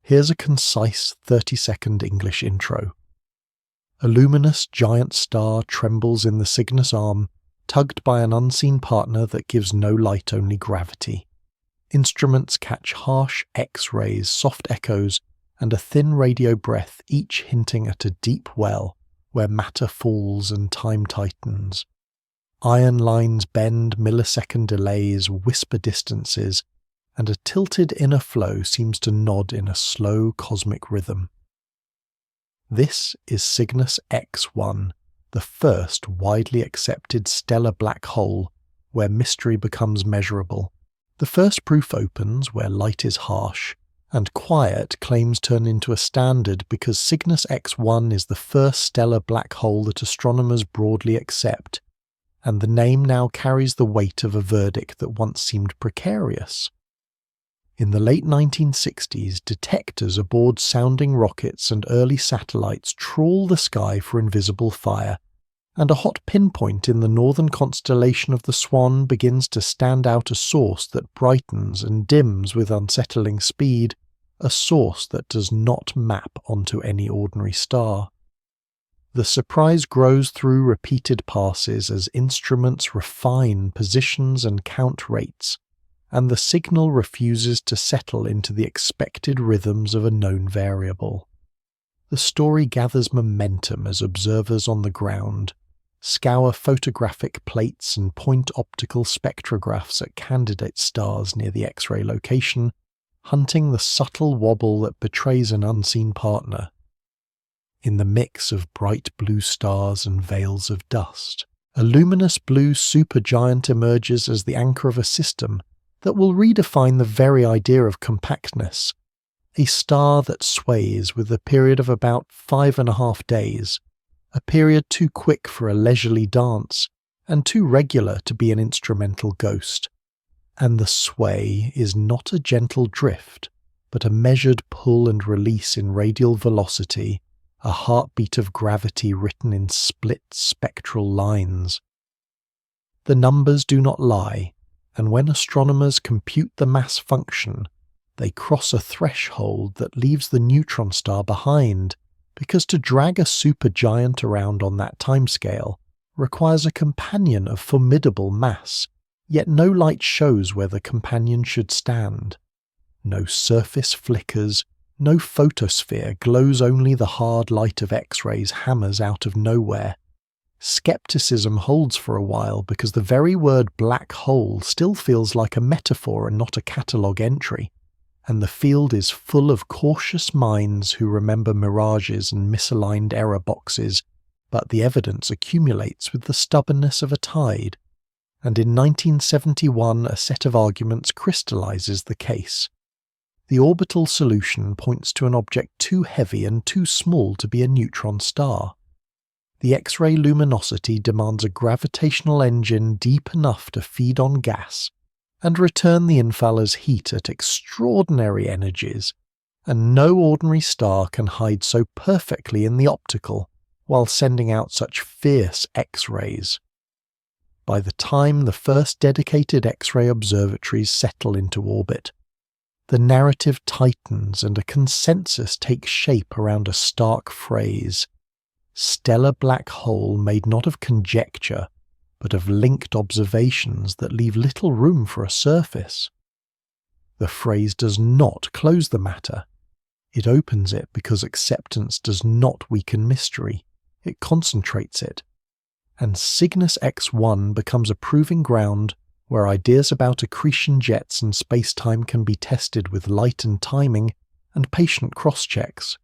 Here's a concise 30-second English intro. A luminous giant star trembles in the Cygnus arm, tugged by an unseen partner that gives no light, only gravity. Instruments catch harsh X-rays, soft echoes, and a thin radio breath, each hinting at a deep well where matter falls and time tightens. Iron lines bend, millisecond delays whisper distances, and a tilted inner flow seems to nod in a slow cosmic rhythm. This is Cygnus X-1, the first widely accepted stellar black hole where mystery becomes measurable. The first proof opens where light is harsh, and quiet claims turn into a standard because Cygnus X-1 is the first stellar black hole that astronomers broadly accept, and the name now carries the weight of a verdict that once seemed precarious. In the late 1960s, detectors aboard sounding rockets and early satellites trawl the sky for invisible fire, and a hot pinpoint in the northern constellation of the Swan begins to stand out, a source that brightens and dims with unsettling speed, a source that does not map onto any ordinary star. The surprise grows through repeated passes as instruments refine positions and count rates, and the signal refuses to settle into the expected rhythms of a known variable. The story gathers momentum as observers on the ground scour photographic plates and point optical spectrographs at candidate stars near the X-ray location, hunting the subtle wobble that betrays an unseen partner. In the mix of bright blue stars and veils of dust, a luminous blue supergiant emerges as the anchor of a system that will redefine the very idea of compactness, a star that sways with a period of about 5.5 days, a period too quick for a leisurely dance, and too regular to be an instrumental ghost. And the sway is not a gentle drift, but a measured pull and release in radial velocity, a heartbeat of gravity written in split spectral lines. The numbers do not lie, and when astronomers compute the mass function, they cross a threshold that leaves the neutron star behind, because to drag a supergiant around on that timescale requires a companion of formidable mass, yet no light shows where the companion should stand. No surface flickers, no photosphere glows, only the hard light of X-rays hammers out of nowhere. Skepticism holds for a while because the very word black hole still feels like a metaphor and not a catalogue entry, and the field is full of cautious minds who remember mirages and misaligned error boxes, but the evidence accumulates with the stubbornness of a tide, and in 1971 a set of arguments crystallizes the case. The orbital solution points to an object too heavy and too small to be a neutron star. The X-ray luminosity demands a gravitational engine deep enough to feed on gas and return the infallers heat at extraordinary energies, and no ordinary star can hide so perfectly in the optical while sending out such fierce X-rays. By the time the first dedicated X-ray observatories settle into orbit, the narrative tightens and a consensus takes shape around a stark phrase: stellar black hole made not of conjecture, but of linked observations that leave little room for a surface. The phrase does not close the matter. It opens it because acceptance does not weaken mystery, it concentrates it. And Cygnus X-1 becomes a proving ground where ideas about accretion jets and space-time can be tested with light and timing and patient cross-checks.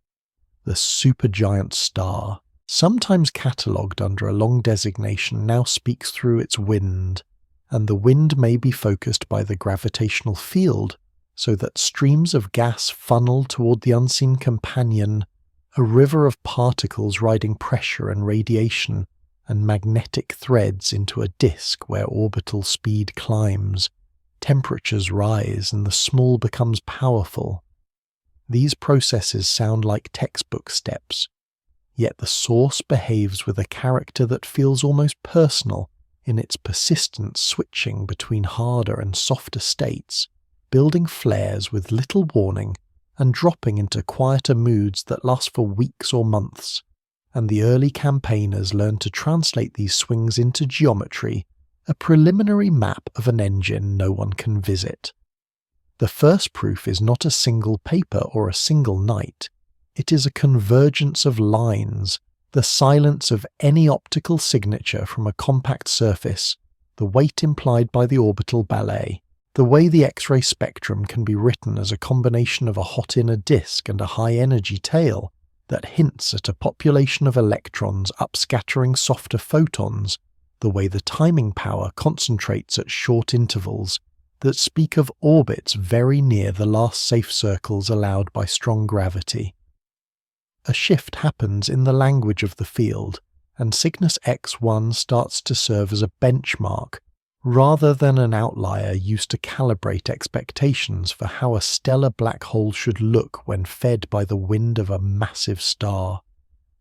The supergiant star, sometimes catalogued under a long designation, now speaks through its wind, and the wind may be focused by the gravitational field, so that streams of gas funnel toward the unseen companion, a river of particles riding pressure and radiation and magnetic threads into a disk where orbital speed climbs, temperatures rise, and the small becomes powerful. These processes sound like textbook steps, yet the source behaves with a character that feels almost personal in its persistent switching between harder and softer states, building flares with little warning and dropping into quieter moods that last for weeks or months, and the early campaigners learned to translate these swings into geometry, a preliminary map of an engine no one can visit. The first proof is not a single paper or a single night. It is a convergence of lines, the silence of any optical signature from a compact surface, the weight implied by the orbital ballet, the way the X-ray spectrum can be written as a combination of a hot inner disk and a high-energy tail that hints at a population of electrons upscattering softer photons, the way the timing power concentrates at short intervals that speak of orbits very near the last safe circles allowed by strong gravity. A shift happens in the language of the field, and Cygnus X-1 starts to serve as a benchmark rather than an outlier used to calibrate expectations for how a stellar black hole should look when fed by the wind of a massive star.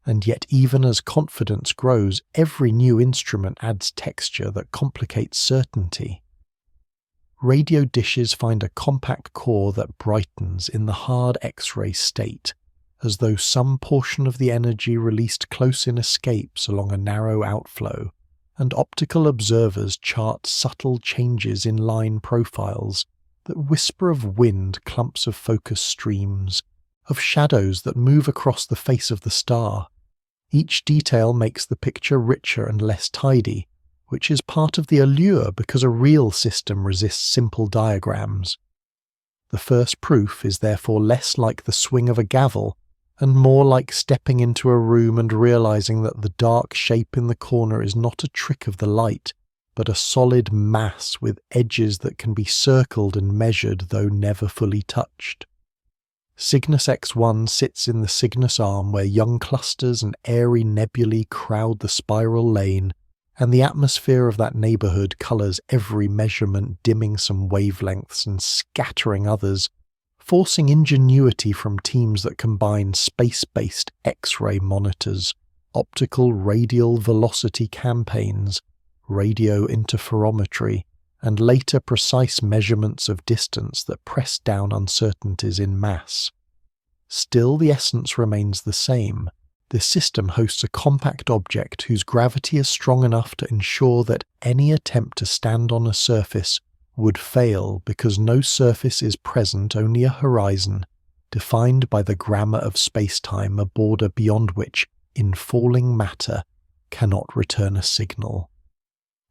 And yet even as confidence grows, every new instrument adds texture that complicates certainty. Radio dishes find a compact core that brightens in the hard X-ray state, as though some portion of the energy released close in escapes along a narrow outflow, and optical observers chart subtle changes in line profiles that whisper of wind clumps of focus streams, of shadows that move across the face of the star. Each detail makes the picture richer and less tidy, which is part of the allure because a real system resists simple diagrams. The first proof is therefore less like the swing of a gavel and more like stepping into a room and realizing that the dark shape in the corner is not a trick of the light, but a solid mass with edges that can be circled and measured though never fully touched. Cygnus X-1 sits in the Cygnus arm where young clusters and airy nebulae crowd the spiral lane, and the atmosphere of that neighborhood colors every measurement, dimming some wavelengths and scattering others, forcing ingenuity from teams that combine space-based X-ray monitors, optical radial velocity campaigns, radio interferometry, and later precise measurements of distance that press down uncertainties in mass. Still, the essence remains the same. This system hosts a compact object whose gravity is strong enough to ensure that any attempt to stand on a surface would fail because no surface is present, only a horizon, defined by the grammar of space-time, a border beyond which, in falling matter, cannot return a signal.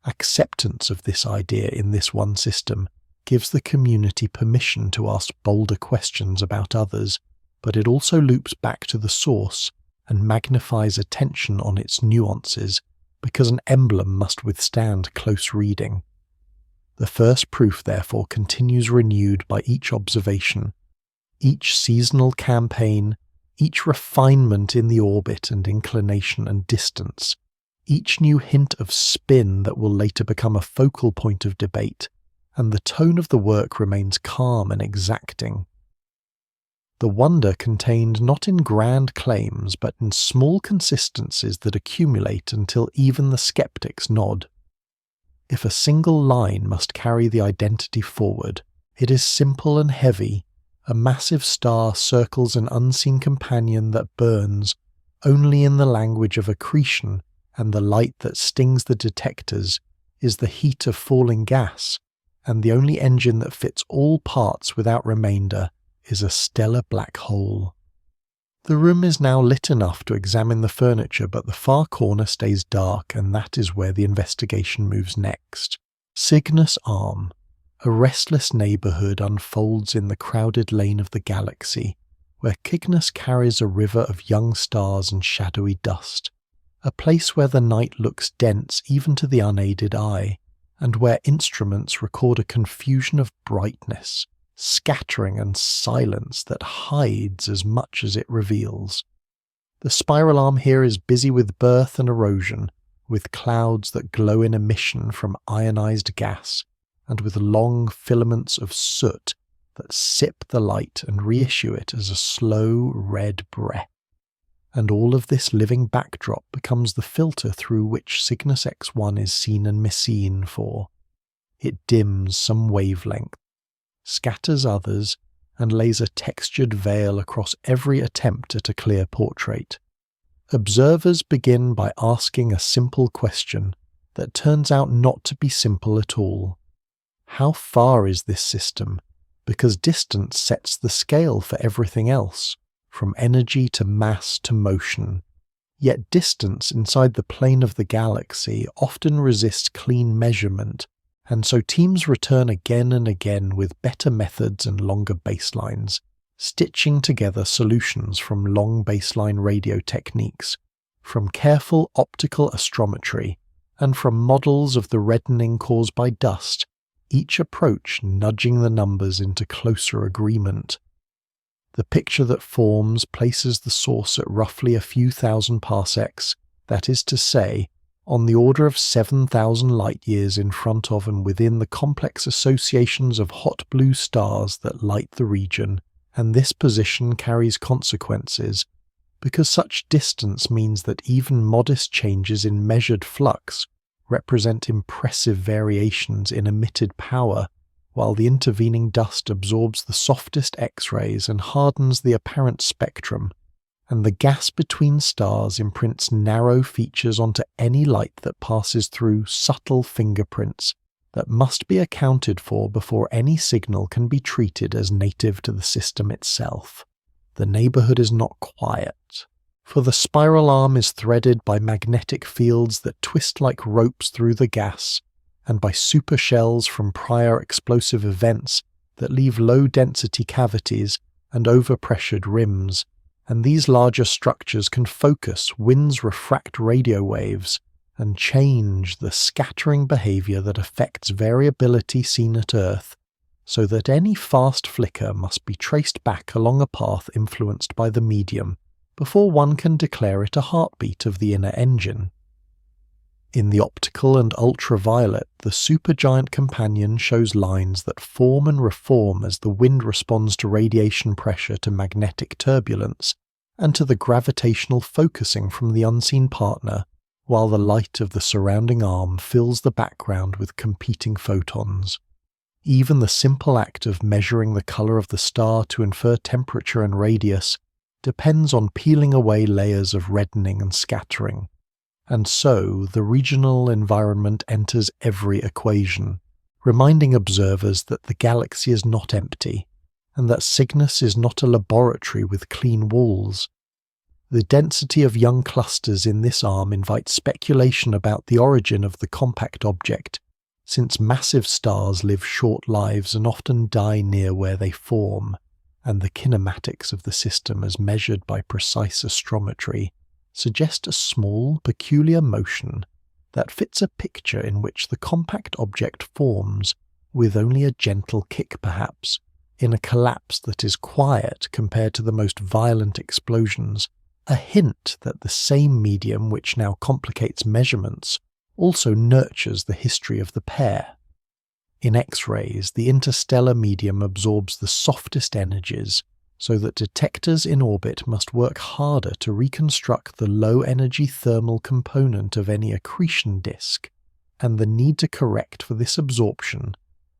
Acceptance of this idea in this one system gives the community permission to ask bolder questions about others, but it also loops back to the source and magnifies attention on its nuances because an emblem must withstand close reading. The first proof, therefore, continues renewed by each observation, each seasonal campaign, each refinement in the orbit and inclination and distance, each new hint of spin that will later become a focal point of debate, and the tone of the work remains calm and exacting. The wonder contained not in grand claims, but in small consistencies that accumulate until even the skeptics nod. If a single line must carry the identity forward, it is simple and heavy. A massive star circles an unseen companion that burns only in the language of accretion, and the light that stings the detectors is the heat of falling gas, and the only engine that fits all parts without remainder is a stellar black hole. The room is now lit enough to examine the furniture, but the far corner stays dark, and that is where the investigation moves next. Cygnus Arm, a restless neighborhood, unfolds in the crowded lane of the galaxy, where Cygnus carries a river of young stars and shadowy dust, a place where the night looks dense even to the unaided eye, and where instruments record a confusion of brightness, scattering and silence that hides as much as it reveals. The spiral arm here is busy with birth and erosion, with clouds that glow in emission from ionized gas, and with long filaments of soot that sip the light and reissue it as a slow red breath. And all of this living backdrop becomes the filter through which Cygnus X-1 is seen and misseen for. It dims some wavelength, scatters others, and lays a textured veil across every attempt at a clear portrait. Observers begin by asking a simple question that turns out not to be simple at all. How far is this system? Because distance sets the scale for everything else, from energy to mass to motion. Yet distance inside the plane of the galaxy often resists clean measurement, and so teams return again and again with better methods and longer baselines, stitching together solutions from long baseline radio techniques, from careful optical astrometry, and from models of the reddening caused by dust, each approach nudging the numbers into closer agreement. The picture that forms places the source at roughly a few thousand parsecs, that is to say, on the order of 7,000 light-years in front of and within the complex associations of hot blue stars that light the region, and this position carries consequences, because such distance means that even modest changes in measured flux represent impressive variations in emitted power, while the intervening dust absorbs the softest X-rays and hardens the apparent spectrum, and the gas between stars imprints narrow features onto any light that passes through subtle fingerprints that must be accounted for before any signal can be treated as native to the system itself. The neighborhood is not quiet, for the spiral arm is threaded by magnetic fields that twist like ropes through the gas, and by supershells from prior explosive events that leave low-density cavities and overpressured rims, and these larger structures can focus winds refract radio waves and change the scattering behavior that affects variability seen at Earth, so that any fast flicker must be traced back along a path influenced by the medium before one can declare it a heartbeat of the inner engine. In the optical and ultraviolet, the supergiant companion shows lines that form and reform as the wind responds to radiation pressure to magnetic turbulence and to the gravitational focusing from the unseen partner, while the light of the surrounding arm fills the background with competing photons. Even the simple act of measuring the color of the star to infer temperature and radius depends on peeling away layers of reddening and scattering. And so the regional environment enters every equation, reminding observers that the galaxy is not empty, and that Cygnus is not a laboratory with clean walls. The density of young clusters in this arm invites speculation about the origin of the compact object, since massive stars live short lives and often die near where they form, and the kinematics of the system as measured by precise astrometry suggest a small, peculiar motion that fits a picture in which the compact object forms, with only a gentle kick perhaps, in a collapse that is quiet compared to the most violent explosions, a hint that the same medium which now complicates measurements also nurtures the history of the pair. In X-rays, the interstellar medium absorbs the softest energies, so that detectors in orbit must work harder to reconstruct the low-energy thermal component of any accretion disk, and the need to correct for this absorption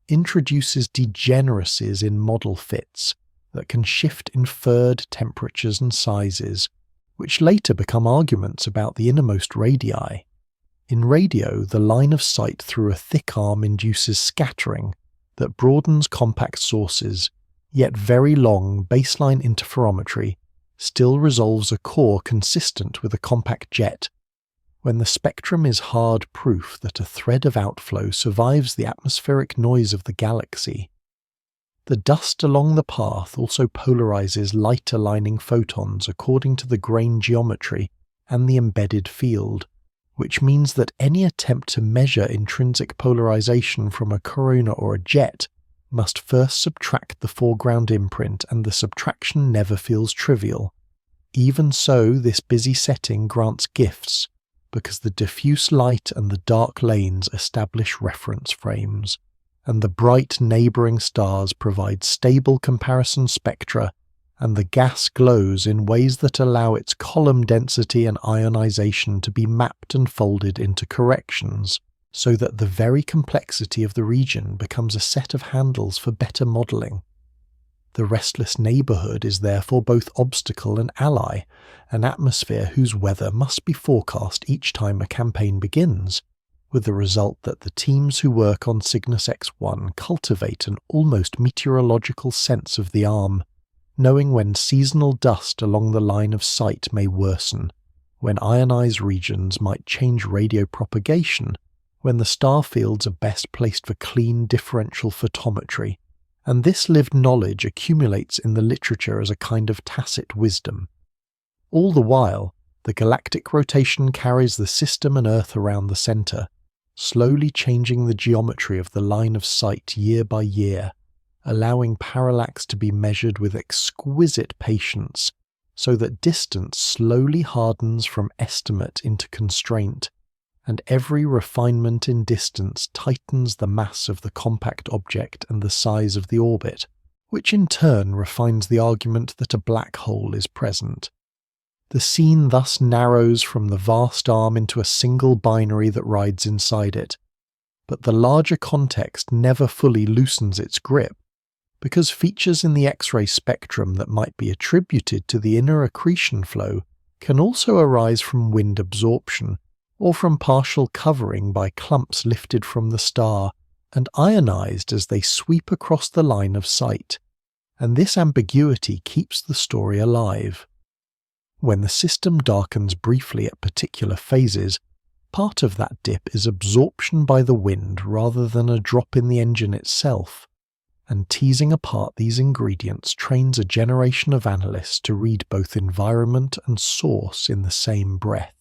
introduces degeneracies in model fits that can shift inferred temperatures and sizes, which later become arguments about the innermost radii. In radio, the line of sight through a thick arm induces scattering that broadens compact sources, yet very long baseline interferometry still resolves a core consistent with a compact jet, when the spectrum is hard proof that a thread of outflow survives the atmospheric noise of the galaxy. The dust along the path also polarizes light-aligning photons according to the grain geometry and the embedded field, which means that any attempt to measure intrinsic polarization from a corona or a jet must first subtract the foreground imprint, and the subtraction never feels trivial. Even so, this busy setting grants gifts, because the diffuse light and the dark lanes establish reference frames, and the bright neighboring stars provide stable comparison spectra, and the gas glows in ways that allow its column density and ionization to be mapped and folded into corrections, so that the very complexity of the region becomes a set of handles for better modeling. The restless neighbourhood is therefore both obstacle and ally, an atmosphere whose weather must be forecast each time a campaign begins, with the result that the teams who work on Cygnus X-1 cultivate an almost meteorological sense of the arm, knowing when seasonal dust along the line of sight may worsen, when ionized regions might change radio propagation, when the star fields are best placed for clean differential photometry, and this lived knowledge accumulates in the literature as a kind of tacit wisdom. All the while, the galactic rotation carries the system and Earth around the centre, slowly changing the geometry of the line of sight year by year, allowing parallax to be measured with exquisite patience, so that distance slowly hardens from estimate into constraint, and every refinement in distance tightens the mass of the compact object and the size of the orbit, which in turn refines the argument that a black hole is present. The scene thus narrows from the vast arm into a single binary that rides inside it, but the larger context never fully loosens its grip, because features in the X-ray spectrum that might be attributed to the inner accretion flow can also arise from wind absorption, or from partial covering by clumps lifted from the star and ionized as they sweep across the line of sight, and this ambiguity keeps the story alive. When the system darkens briefly at particular phases, part of that dip is absorption by the wind rather than a drop in the engine itself, and teasing apart these ingredients trains a generation of analysts to read both environment and source in the same breath.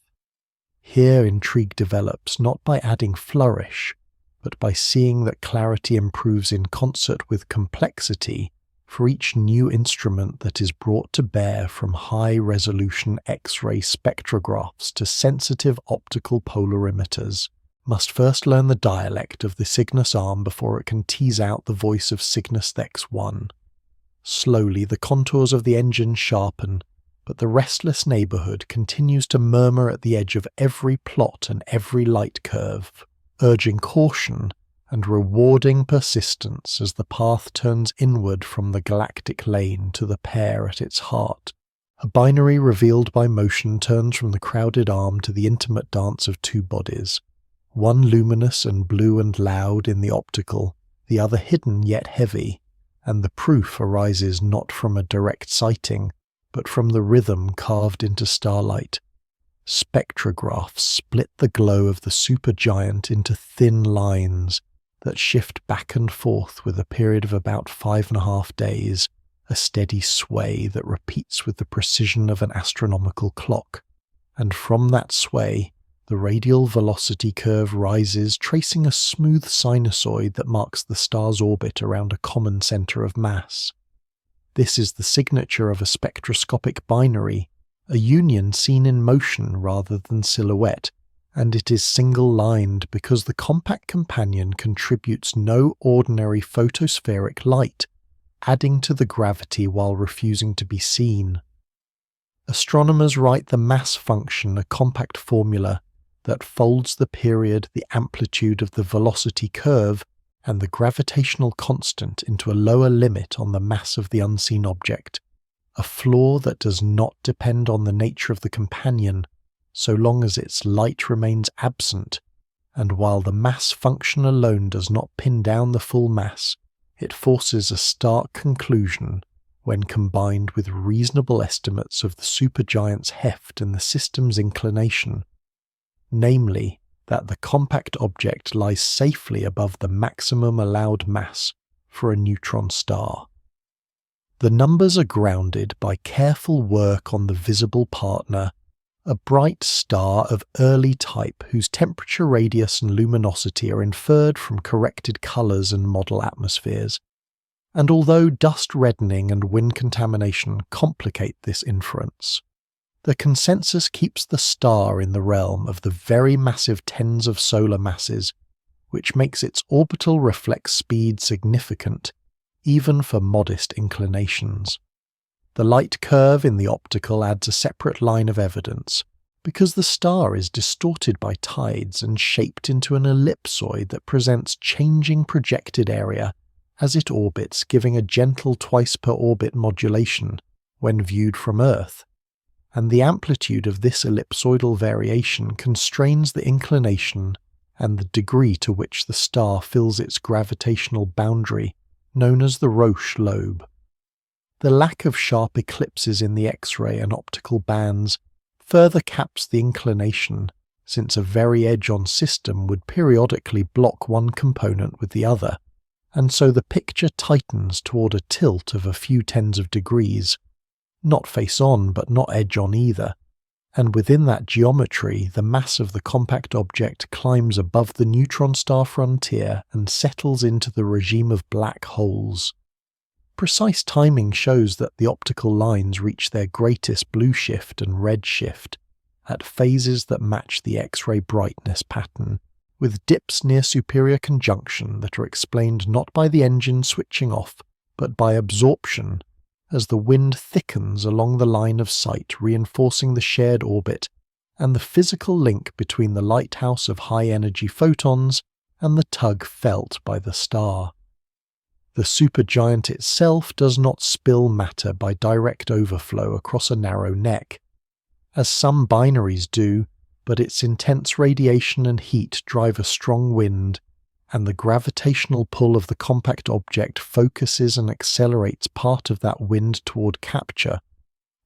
Here intrigue develops not by adding flourish, but by seeing that clarity improves in concert with complexity for each new instrument that is brought to bear, from high-resolution X-ray spectrographs to sensitive optical polarimeters, must first learn the dialect of the Cygnus arm before it can tease out the voice of Cygnus X-1. Slowly the contours of the engine sharpen, but the restless neighbourhood continues to murmur at the edge of every plot and every light curve, urging caution and rewarding persistence as the path turns inward from the galactic lane to the pair at its heart. A binary revealed by motion turns from the crowded arm to the intimate dance of two bodies, one luminous and blue and loud in the optical, the other hidden yet heavy, and the proof arises not from a direct sighting, but from the rhythm carved into starlight. Spectrographs split the glow of the supergiant into thin lines that shift back and forth with a period of about 5.5 days, a steady sway that repeats with the precision of an astronomical clock, and from that sway the radial velocity curve rises, tracing a smooth sinusoid that marks the star's orbit around a common centre of mass. This is the signature of a spectroscopic binary, a union seen in motion rather than silhouette, and it is single-lined because the compact companion contributes no ordinary photospheric light, adding to the gravity while refusing to be seen. Astronomers write the mass function a compact formula that folds the period, the amplitude of the velocity curve, and the gravitational constant into a lower limit on the mass of the unseen object, a flaw that does not depend on the nature of the companion, so long as its light remains absent, and while the mass function alone does not pin down the full mass, it forces a stark conclusion when combined with reasonable estimates of the supergiant's heft and the system's inclination, namely, that the compact object lies safely above the maximum allowed mass for a neutron star. The numbers are grounded by careful work on the visible partner, a bright star of early type whose temperature, radius and luminosity are inferred from corrected colours and model atmospheres. And although dust reddening and wind contamination complicate this inference, the consensus keeps the star in the realm of the very massive tens of solar masses, which makes its orbital reflex speed significant, even for modest inclinations. The light curve in the optical adds a separate line of evidence, because the star is distorted by tides and shaped into an ellipsoid that presents changing projected area as it orbits, giving a gentle twice-per-orbit modulation when viewed from Earth, and the amplitude of this ellipsoidal variation constrains the inclination and the degree to which the star fills its gravitational boundary, known as the Roche lobe. The lack of sharp eclipses in the X-ray and optical bands further caps the inclination, since a very edge-on system would periodically block one component with the other, and so the picture tightens toward a tilt of a few tens of degrees, not face-on but not edge-on either, and within that geometry the mass of the compact object climbs above the neutron star frontier and settles into the regime of black holes. Precise timing shows that the optical lines reach their greatest blue shift and red shift at phases that match the X-ray brightness pattern, with dips near superior conjunction that are explained not by the engine switching off, but by absorption, as the wind thickens along the line of sight, reinforcing the shared orbit and the physical link between the lighthouse of high-energy photons and the tug felt by the star. The supergiant itself does not spill matter by direct overflow across a narrow neck, as some binaries do, but its intense radiation and heat drive a strong wind, and the gravitational pull of the compact object focuses and accelerates part of that wind toward capture,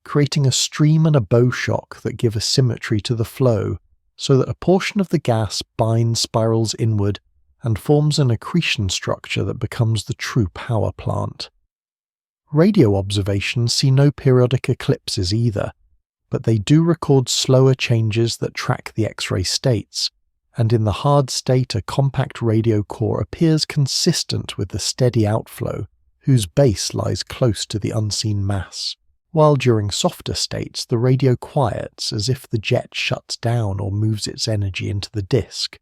creating a stream and a bow shock that give a symmetry to the flow, so that a portion of the gas binds spirals inward and forms an accretion structure that becomes the true power plant. Radio observations see no periodic eclipses either, but they do record slower changes that track the X-ray states, and in the hard state a compact radio core appears consistent with the steady outflow, whose base lies close to the unseen mass, while during softer states the radio quiets as if the jet shuts down or moves its energy into the disk.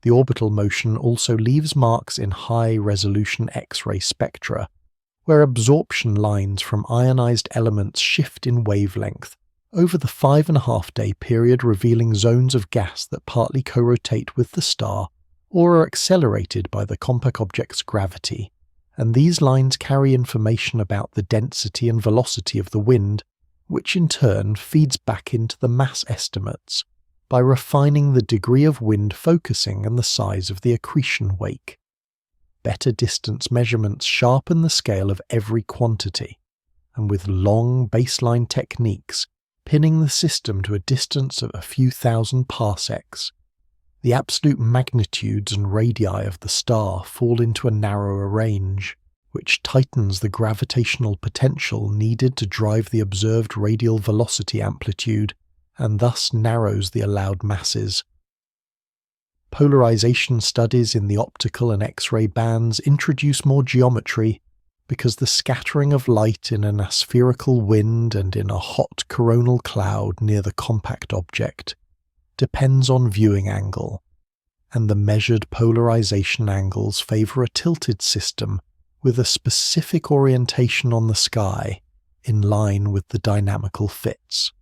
The orbital motion also leaves marks in high-resolution X-ray spectra, where absorption lines from ionized elements shift in wavelength over the 5.5-day period, revealing zones of gas that partly co-rotate with the star or are accelerated by the compact object's gravity, and these lines carry information about the density and velocity of the wind, which in turn feeds back into the mass estimates by refining the degree of wind focusing and the size of the accretion wake. Better distance measurements sharpen the scale of every quantity, and with long baseline techniques, pinning the system to a distance of a few thousand parsecs, the absolute magnitudes and radii of the star fall into a narrower range, which tightens the gravitational potential needed to drive the observed radial velocity amplitude, and thus narrows the allowed masses. Polarization studies in the optical and X-ray bands introduce more geometry, because the scattering of light in an aspherical wind and in a hot coronal cloud near the compact object depends on viewing angle, and the measured polarization angles favor a tilted system with a specific orientation on the sky in line with the dynamical fits.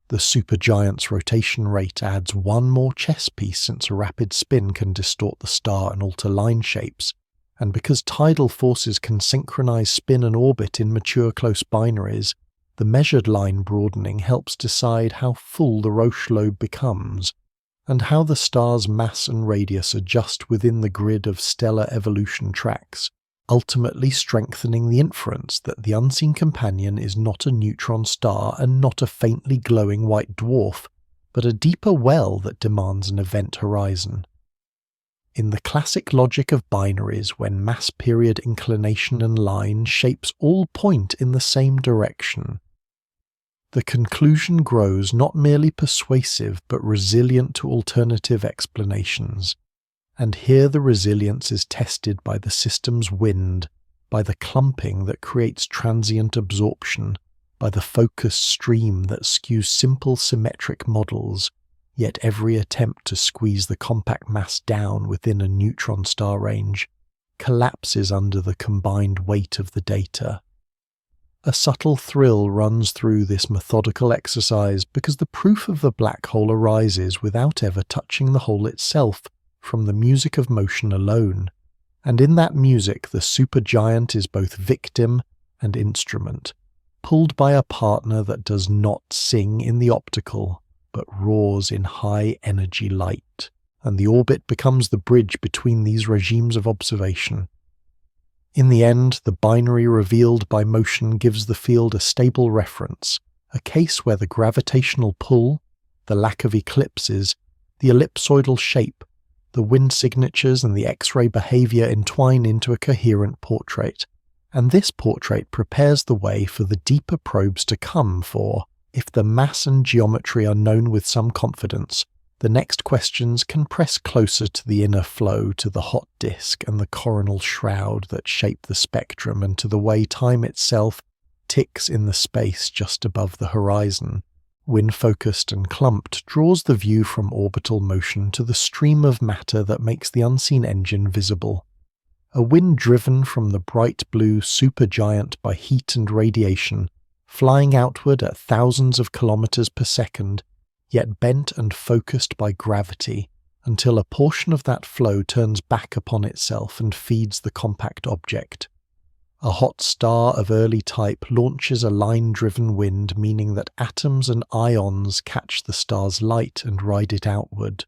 The supergiant's rotation rate adds one more chess piece, since a rapid spin can distort the star and alter line shapes, and because tidal forces can synchronize spin and orbit in mature close binaries, the measured line broadening helps decide how full the Roche lobe becomes, and how the star's mass and radius adjust within the grid of stellar evolution tracks, ultimately strengthening the inference that the unseen companion is not a neutron star and not a faintly glowing white dwarf, but a deeper well that demands an event horizon. In the classic logic of binaries, when mass period inclination and line shapes all point in the same direction, the conclusion grows not merely persuasive but resilient to alternative explanations, and here the resilience is tested by the system's wind, by the clumping that creates transient absorption, by the focused stream that skews simple symmetric models, yet every attempt to squeeze the compact mass down within a neutron star range collapses under the combined weight of the data. A subtle thrill runs through this methodical exercise because the proof of the black hole arises without ever touching the hole itself, from the music of motion alone, And in that music, the supergiant is both victim and instrument, pulled by a partner that does not sing in the optical, but roars in high-energy light, and the orbit becomes the bridge between these regimes of observation. In the end, the binary revealed by motion gives the field a stable reference, a case where the gravitational pull, the lack of eclipses, the ellipsoidal shape, the wind signatures and the X-ray behavior entwine into a coherent portrait, and this portrait prepares the way for the deeper probes to come for, if the mass and geometry are known with some confidence, the next questions can press closer to the inner flow, to the hot disk and the coronal shroud that shape the spectrum, and to the way time itself ticks in the space just above the horizon. Wind-focused and clumped, draws the view from orbital motion to the stream of matter that makes the unseen engine visible. A wind driven from the bright blue supergiant by heat and radiation, flying outward at thousands of kilometers per second, yet bent and focused by gravity, until a portion of that flow turns back upon itself and feeds the compact object. A hot star of early type launches a line-driven wind, meaning that atoms and ions catch the star's light and ride it outward.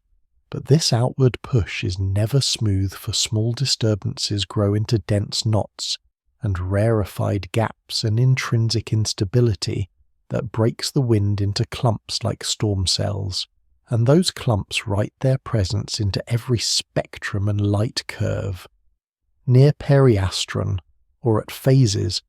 But this outward push is never smooth, for small disturbances grow into dense knots, and rarefied gaps and intrinsic instability that breaks the wind into clumps like storm cells, and those clumps write their presence into every spectrum and light curve. Near periastron, or at phases,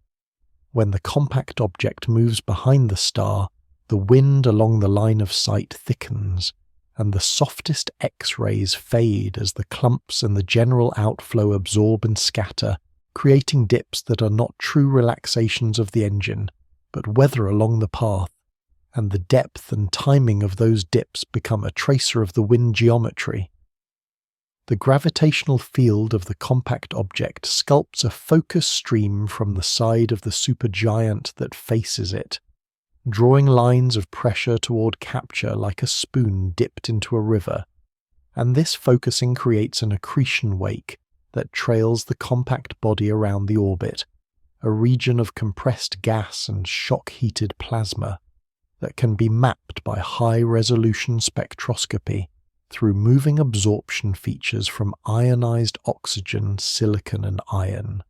when the compact object moves behind the star, the wind along the line of sight thickens, and the softest X-rays fade as the clumps and the general outflow absorb and scatter, creating dips that are not true relaxations of the engine, but weather along the path, and the depth and timing of those dips become a tracer of the wind geometry. The gravitational field of the compact object sculpts a focus stream from the side of the supergiant that faces it, drawing lines of pressure toward capture like a spoon dipped into a river, and this focusing creates an accretion wake that trails the compact body around the orbit, a region of compressed gas and shock-heated plasma that can be mapped by high-resolution spectroscopy through moving absorption features from ionized oxygen, silicon, and iron.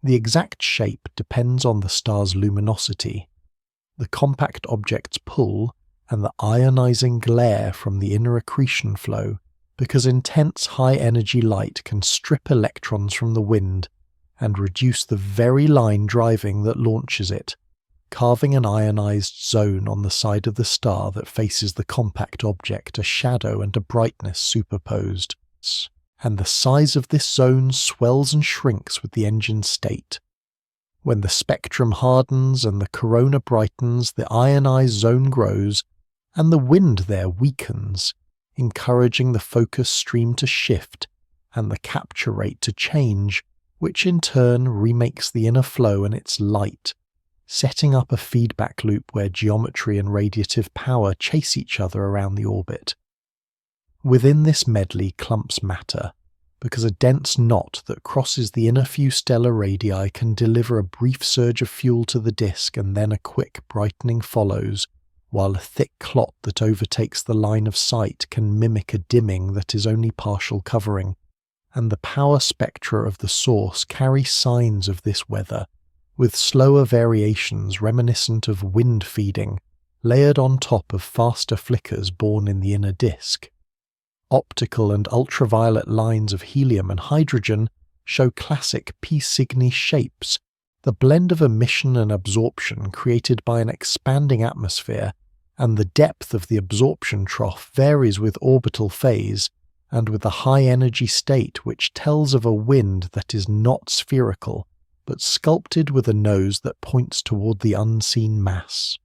The exact shape depends on the star's luminosity, the compact object's pull, and the ionizing glare from the inner accretion flow, because intense high-energy light can strip electrons from the wind and reduce the very line driving that launches it, carving an ionized zone on the side of the star that faces the compact object, a shadow and a brightness superposed, and the size of this zone swells and shrinks with the engine's state. When the spectrum hardens and the corona brightens, the ionized zone grows, and the wind there weakens, encouraging the focus stream to shift and the capture rate to change, which in turn remakes the inner flow and its light, setting up a feedback loop where geometry and radiative power chase each other around the orbit. Within this medley clumps matter, because a dense knot that crosses the inner few stellar radii can deliver a brief surge of fuel to the disk, and then a quick brightening follows, while a thick clot that overtakes the line of sight can mimic a dimming that is only partial covering, and the power spectra of the source carry signs of this weather, with slower variations reminiscent of wind feeding, layered on top of faster flickers born in the inner disk. Optical and ultraviolet lines of helium and hydrogen show classic P Cygni shapes, the blend of emission and absorption created by an expanding atmosphere, and the depth of the absorption trough varies with orbital phase and with the high-energy state, which tells of a wind that is not spherical, but sculpted with a nose that points toward the unseen mass.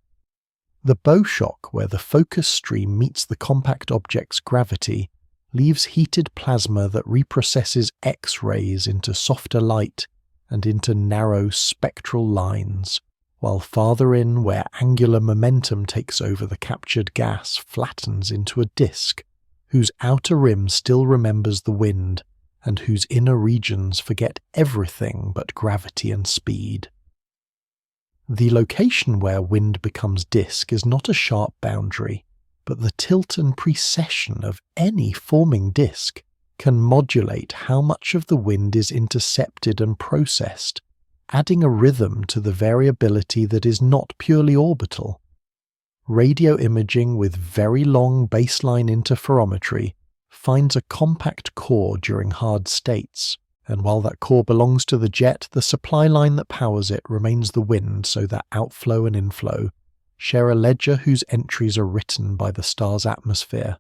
The bow shock, where the focus stream meets the compact object's gravity, leaves heated plasma that reprocesses X-rays into softer light and into narrow spectral lines, while farther in, where angular momentum takes over the captured gas, flattens into a disk, whose outer rim still remembers the wind, and whose inner regions forget everything but gravity and speed. The location where wind becomes disk is not a sharp boundary, but the tilt and precession of any forming disk can modulate how much of the wind is intercepted and processed, adding a rhythm to the variability that is not purely orbital. Radio imaging with very long baseline interferometry finds a compact core during hard states, and while that core belongs to the jet, the supply line that powers it remains the wind, so that outflow and inflow share a ledger whose entries are written by the star's atmosphere.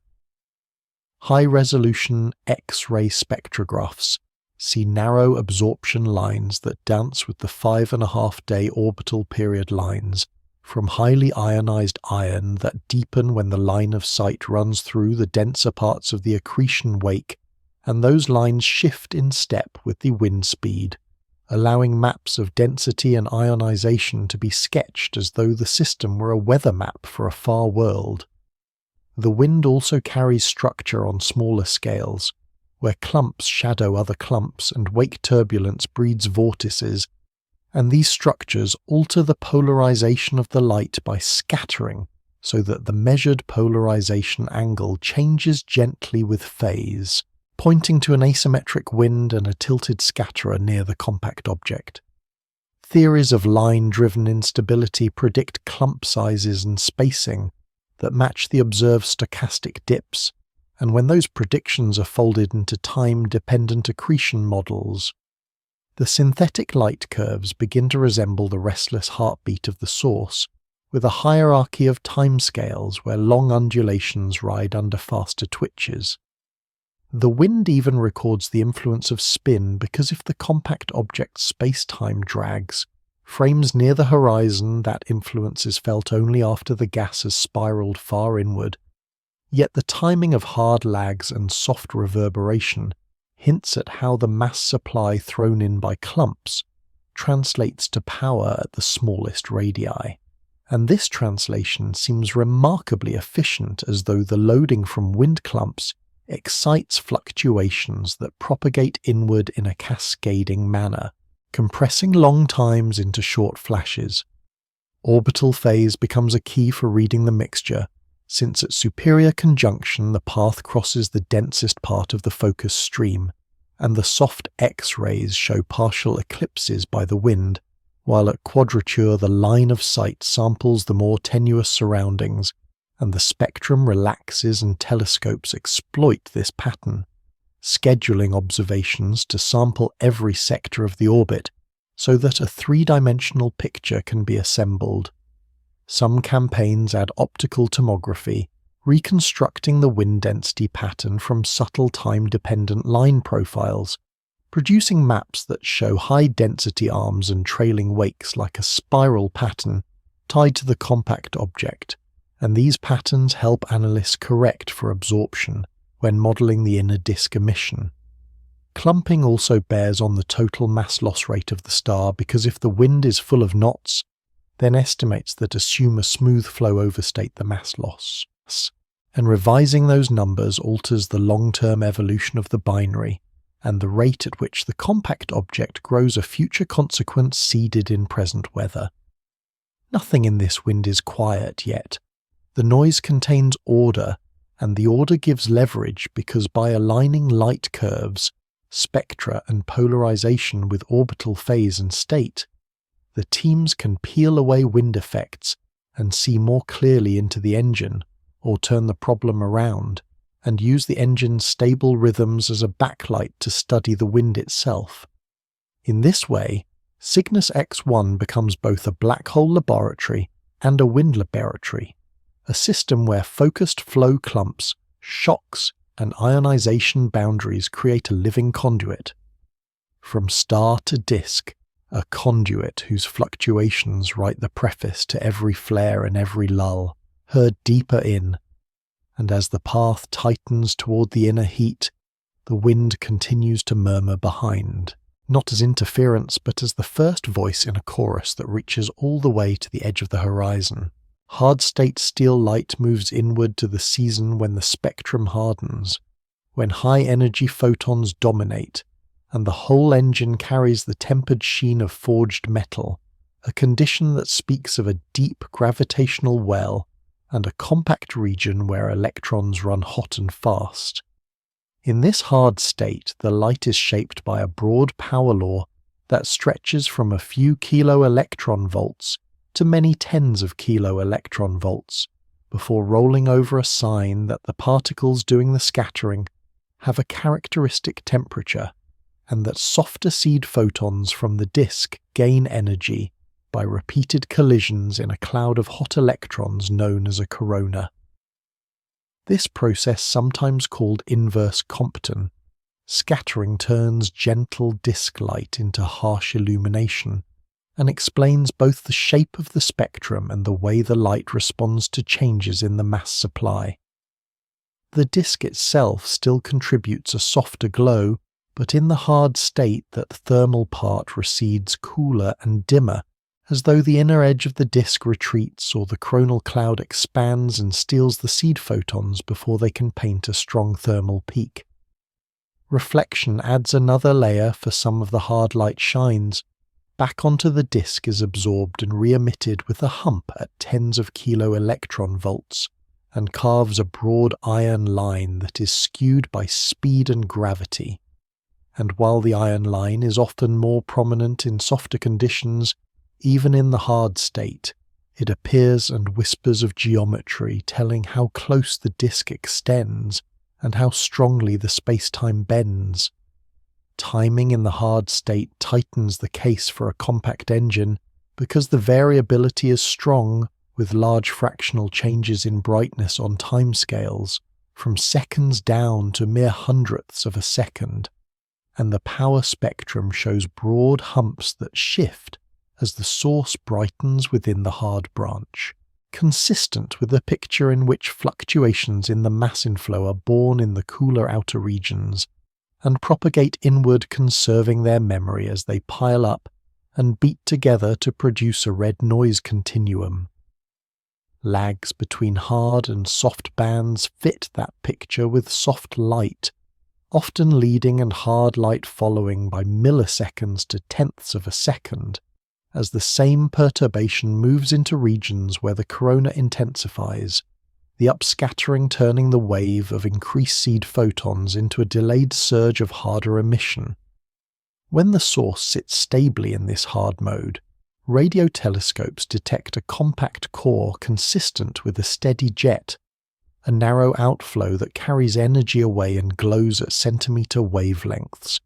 High-resolution X-ray spectrographs see narrow absorption lines that dance with the 5.5-day orbital period lines from highly ionized iron that deepen when the line of sight runs through the denser parts of the accretion wake, and those lines shift in step with the wind speed, allowing maps of density and ionization to be sketched as though the system were a weather map for a far world. The wind also carries structure on smaller scales, where clumps shadow other clumps and wake turbulence breeds vortices, and these structures alter the polarization of the light by scattering, so that the measured polarization angle changes gently with phase, pointing to an asymmetric wind and a tilted scatterer near the compact object. Theories of line-driven instability predict clump sizes and spacing that match the observed stochastic dips, and when those predictions are folded into time-dependent accretion models, the synthetic light curves begin to resemble the restless heartbeat of the source, with a hierarchy of timescales where long undulations ride under faster twitches. The wind even records the influence of spin because if the compact object's space-time drags, frames near the horizon, that influence is felt only after the gas has spiraled far inward. Yet the timing of hard lags and soft reverberation hints at how the mass supply thrown in by clumps translates to power at the smallest radii. And this translation seems remarkably efficient, as though the loading from wind clumps excites fluctuations that propagate inward in a cascading manner, compressing long times into short flashes. Orbital phase becomes a key for reading the mixture, since at superior conjunction the path crosses the densest part of the focus stream, and the soft X-rays show partial eclipses by the wind, while at quadrature the line of sight samples the more tenuous surroundings, and the spectrum relaxes and telescopes exploit this pattern, scheduling observations to sample every sector of the orbit so that a three-dimensional picture can be assembled. Some campaigns add optical tomography, reconstructing the wind density pattern from subtle time-dependent line profiles, producing maps that show high-density arms and trailing wakes like a spiral pattern tied to the compact object, and these patterns help analysts correct for absorption when modelling the inner disk emission. Clumping also bears on the total mass loss rate of the star because if the wind is full of knots, then estimates that assume a smooth flow overstate the mass loss, and revising those numbers alters the long-term evolution of the binary and the rate at which the compact object grows a future consequence seeded in present weather. Nothing in this wind is quiet yet. The noise contains order, and the order gives leverage because by aligning light curves, spectra and polarization with orbital phase and state, the teams can peel away wind effects and see more clearly into the engine, or turn the problem around, and use the engine's stable rhythms as a backlight to study the wind itself. In this way, Cygnus X-1 becomes both a black hole laboratory and a wind laboratory, a system where focused flow clumps, shocks, and ionization boundaries create a living conduit. From star to disk, a conduit whose fluctuations write the preface to every flare and every lull, heard deeper in, and as the path tightens toward the inner heat, the wind continues to murmur behind, not as interference but as the first voice in a chorus that reaches all the way to the edge of the horizon. Hard-state steel light moves inward to the season when the spectrum hardens, when high-energy photons dominate, and the whole engine carries the tempered sheen of forged metal, a condition that speaks of a deep gravitational well and a compact region where electrons run hot and fast. In this hard state, the light is shaped by a broad power law that stretches from a few kilo-electron volts to many tens of kilo-electron volts, before rolling over a sign that the particles doing the scattering have a characteristic temperature, and that softer seed photons from the disk gain energy by repeated collisions in a cloud of hot electrons known as a corona. This process, sometimes called inverse Compton, scattering turns gentle disk light into harsh illumination, and explains both the shape of the spectrum and the way the light responds to changes in the mass supply. The disk itself still contributes a softer glow, but in the hard state that thermal part recedes cooler and dimmer, as though the inner edge of the disk retreats or the coronal cloud expands and steals the seed photons before they can paint a strong thermal peak. Reflection adds another layer for some of the hard light shines. Back onto the disk is absorbed and re-emitted with a hump at tens of kilo-electron volts, and carves a broad iron line that is skewed by speed and gravity. And while the iron line is often more prominent in softer conditions, even in the hard state, it appears and whispers of geometry, telling how close the disk extends and how strongly the space-time bends. Timing in the hard state tightens the case for a compact engine because the variability is strong, with large fractional changes in brightness on timescales, from seconds down to mere hundredths of a second, and the power spectrum shows broad humps that shift as the source brightens within the hard branch, consistent with a picture in which fluctuations in the mass inflow are born in the cooler outer regions and propagate inward, conserving their memory as they pile up and beat together to produce a red noise continuum. Lags between hard and soft bands fit that picture with soft light, often leading and hard light following by milliseconds to tenths of a second, as the same perturbation moves into regions where the corona intensifies, the upscattering turning the wave of increased seed photons into a delayed surge of harder emission. When the source sits stably in this hard mode, radio telescopes detect a compact core consistent with a steady jet, a narrow outflow that carries energy away and glows at centimeter wavelengths,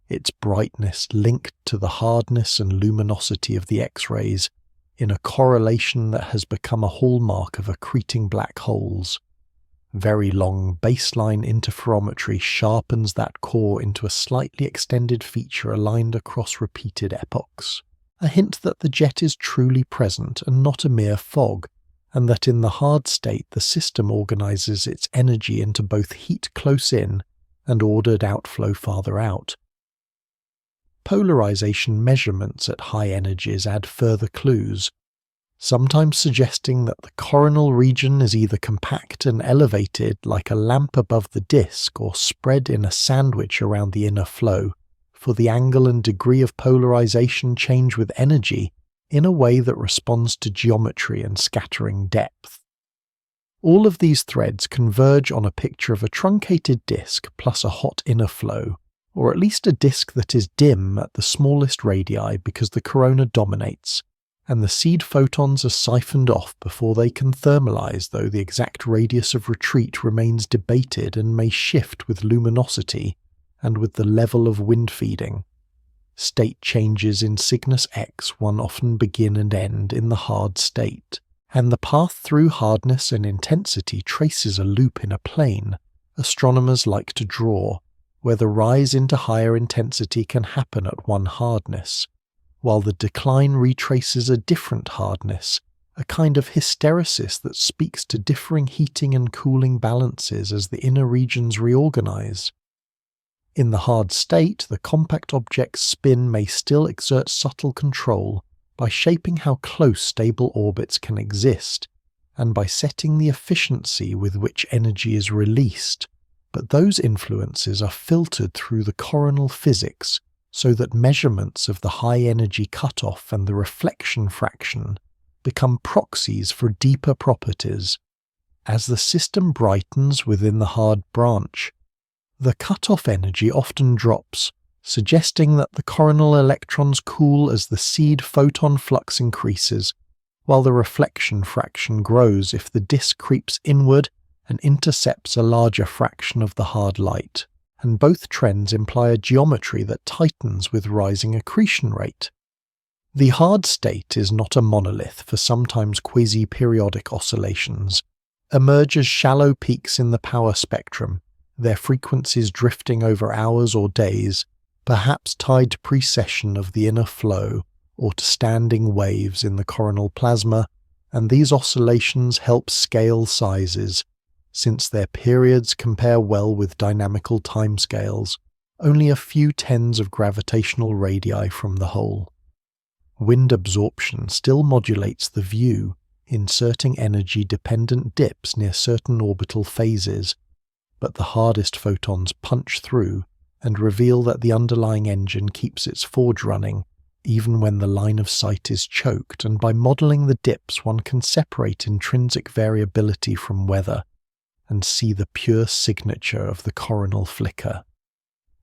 its brightness linked to the hardness and luminosity of the X-rays, in a correlation that has become a hallmark of accreting black holes. Very long baseline interferometry sharpens that core into a slightly extended feature aligned across repeated epochs, a hint that the jet is truly present and not a mere fog, and that in the hard state the system organizes its energy into both heat close in and ordered outflow farther out. Polarization measurements at high energies add further clues, sometimes suggesting that the coronal region is either compact and elevated like a lamp above the disk or spread in a sandwich around the inner flow, for the angle and degree of polarization change with energy in a way that responds to geometry and scattering depth. All of these threads converge on a picture of a truncated disk plus a hot inner flow, or at least a disk that is dim at the smallest radii because the corona dominates, and the seed photons are siphoned off before they can thermalize, though the exact radius of retreat remains debated and may shift with luminosity and with the level of wind feeding. State changes in Cygnus X-1 often begin and end in the hard state, and the path through hardness and intensity traces a loop in a plane astronomers like to draw, where the rise into higher intensity can happen at one hardness, while the decline retraces a different hardness, a kind of hysteresis that speaks to differing heating and cooling balances as the inner regions reorganize. In the hard state, the compact object's spin may still exert subtle control by shaping how close stable orbits can exist, and by setting the efficiency with which energy is released, but those influences are filtered through the coronal physics so that measurements of the high-energy cutoff and the reflection fraction become proxies for deeper properties. As the system brightens within the hard branch, the cutoff energy often drops, suggesting that the coronal electrons cool as the seed photon flux increases, while the reflection fraction grows if the disk creeps inward and intercepts a larger fraction of the hard light, and both trends imply a geometry that tightens with rising accretion rate. The hard state is not a monolith for sometimes quasi-periodic oscillations, emerge as shallow peaks in the power spectrum, their frequencies drifting over hours or days, perhaps tied to precession of the inner flow or to standing waves in the coronal plasma, and these oscillations help scale sizes, since their periods compare well with dynamical timescales, only a few tens of gravitational radii from the whole. Wind absorption still modulates the view, inserting energy-dependent dips near certain orbital phases, but the hardest photons punch through and reveal that the underlying engine keeps its forge running, even when the line of sight is choked, and by modelling the dips one can separate intrinsic variability from weather, and see the pure signature of the coronal flicker.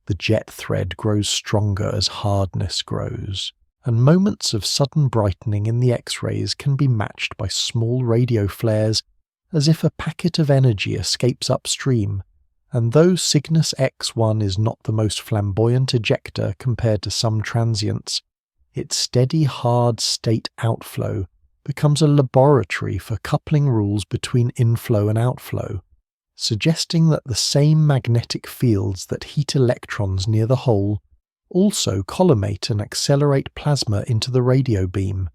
The jet thread grows stronger as hardness grows, and moments of sudden brightening in the X-rays can be matched by small radio flares as if a packet of energy escapes upstream, and though Cygnus X-1 is not the most flamboyant ejector compared to some transients, its steady hard state outflow becomes a laboratory for coupling rules between inflow and outflow, suggesting that the same magnetic fields that heat electrons near the hole also collimate and accelerate plasma into the radio beam.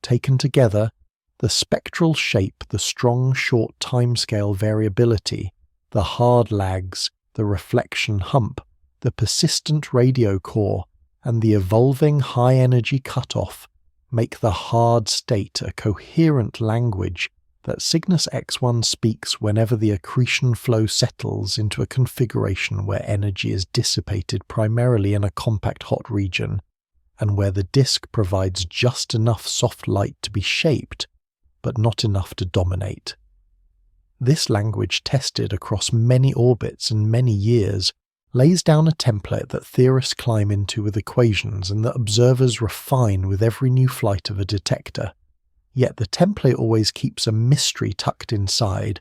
Taken together, the spectral shape, the strong short timescale variability, the hard lags, the reflection hump, the persistent radio core, and the evolving high-energy cutoff make the hard state a coherent language that Cygnus X-1 speaks whenever the accretion flow settles into a configuration where energy is dissipated primarily in a compact hot region, and where the disk provides just enough soft light to be shaped, but not enough to dominate. This language, tested across many orbits and many years, lays down a template that theorists climb into with equations and that observers refine with every new flight of a detector. Yet the template always keeps a mystery tucked inside,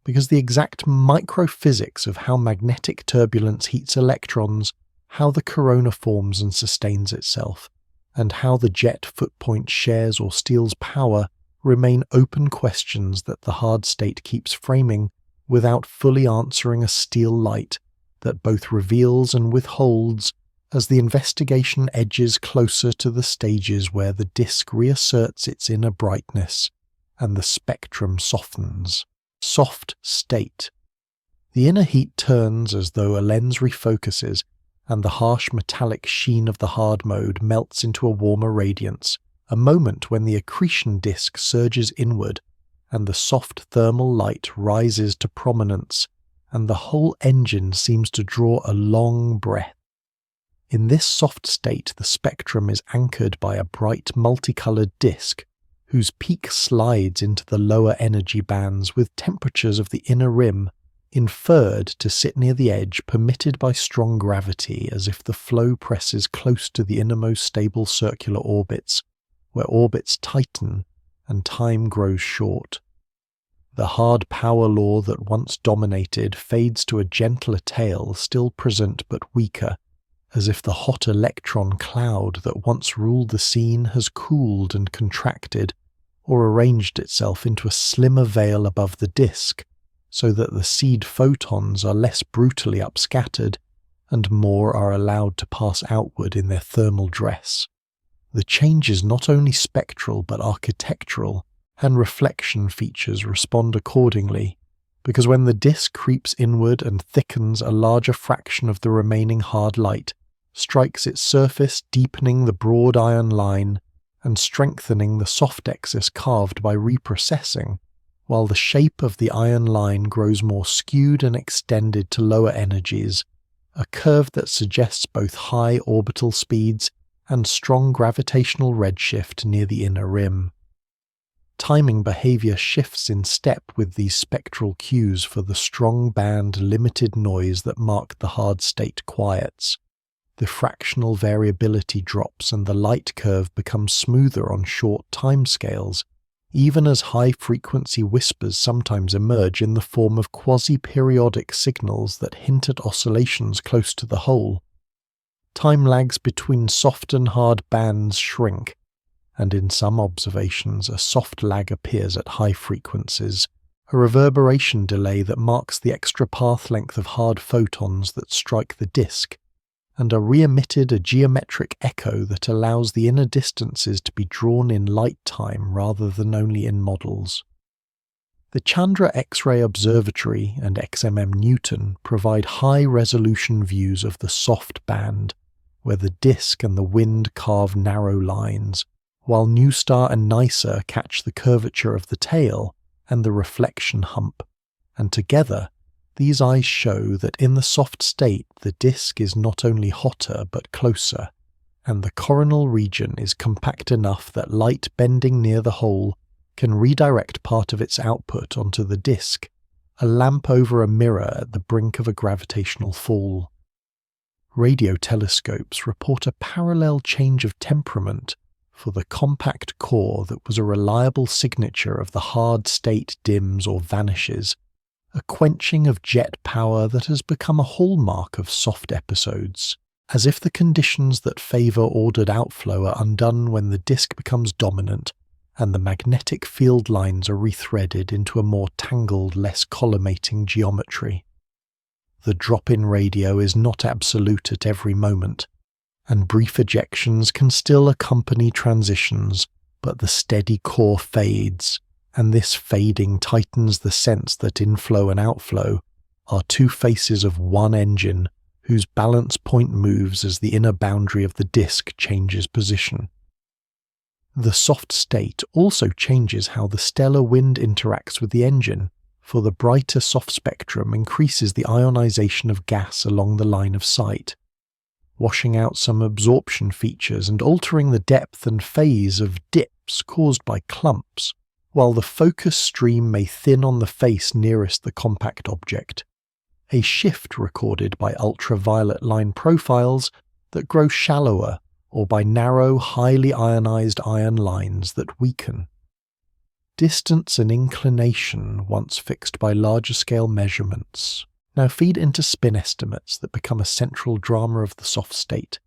because the exact microphysics of how magnetic turbulence heats electrons, how the corona forms and sustains itself, and how the jet footpoint shares or steals power remain open questions that the hard state keeps framing without fully answering a steel light that both reveals and withholds as the investigation edges closer to the stages where the disk reasserts its inner brightness and the spectrum softens. Soft state. The inner heat turns as though a lens refocuses, and the harsh metallic sheen of the hard mode melts into a warmer radiance, a moment when the accretion disk surges inward, and the soft thermal light rises to prominence, and the whole engine seems to draw a long breath. In this soft state, the spectrum is anchored by a bright multicolored disk, whose peak slides into the lower energy bands with temperatures of the inner rim inferred to sit near the edge, permitted by strong gravity, as if the flow presses close to the innermost stable circular orbits, where orbits tighten and time grows short. The hard power law that once dominated fades to a gentler tail, still present but weaker, as if the hot electron cloud that once ruled the scene has cooled and contracted, or arranged itself into a slimmer veil above the disk, so that the seed photons are less brutally upscattered, and more are allowed to pass outward in their thermal dress. The change is not only spectral but architectural, and reflection features respond accordingly, because when the disk creeps inward and thickens, a larger fraction of the remaining hard light strikes its surface, deepening the broad iron line and strengthening the soft excess carved by reprocessing, while the shape of the ion line grows more skewed and extended to lower energies, a curve that suggests both high orbital speeds and strong gravitational redshift near the inner rim. Timing behavior shifts in step with these spectral cues for the strong band limited noise that mark the hard state quiets. The fractional variability drops and the light curve becomes smoother on short timescales, even as high-frequency whispers sometimes emerge in the form of quasi-periodic signals that hint at oscillations close to the whole. Time lags between soft and hard bands shrink, and in some observations a soft lag appears at high frequencies, a reverberation delay that marks the extra path length of hard photons that strike the disk, and are re-emitted a geometric echo that allows the inner distances to be drawn in light time rather than only in models. The Chandra X-ray Observatory and XMM Newton provide high-resolution views of the soft band, where the disk and the wind carve narrow lines, while NuSTAR and NICER catch the curvature of the tail and the reflection hump, and together these eyes show that in the soft state the disk is not only hotter but closer, and the coronal region is compact enough that light bending near the hole can redirect part of its output onto the disk, a lamp over a mirror at the brink of a gravitational fall. Radio telescopes report a parallel change of temperament for the compact core that was a reliable signature of the hard state dims or vanishes, a quenching of jet power that has become a hallmark of soft episodes, as if the conditions that favour ordered outflow are undone when the disk becomes dominant and the magnetic field lines are rethreaded into a more tangled, less collimating geometry. The drop-in radio is not absolute at every moment, and brief ejections can still accompany transitions, but the steady core fades, and this fading tightens the sense that inflow and outflow are two faces of one engine whose balance point moves as the inner boundary of the disk changes position. The soft state also changes how the stellar wind interacts with the engine, for the brighter soft spectrum increases the ionization of gas along the line of sight, washing out some absorption features and altering the depth and phase of dips caused by clumps, while the focus stream may thin on the face nearest the compact object, a shift recorded by ultraviolet line profiles that grow shallower or by narrow, highly ionized ion lines that weaken. Distance and inclination, once fixed by larger-scale measurements, now feed into spin estimates that become a central drama of the soft state,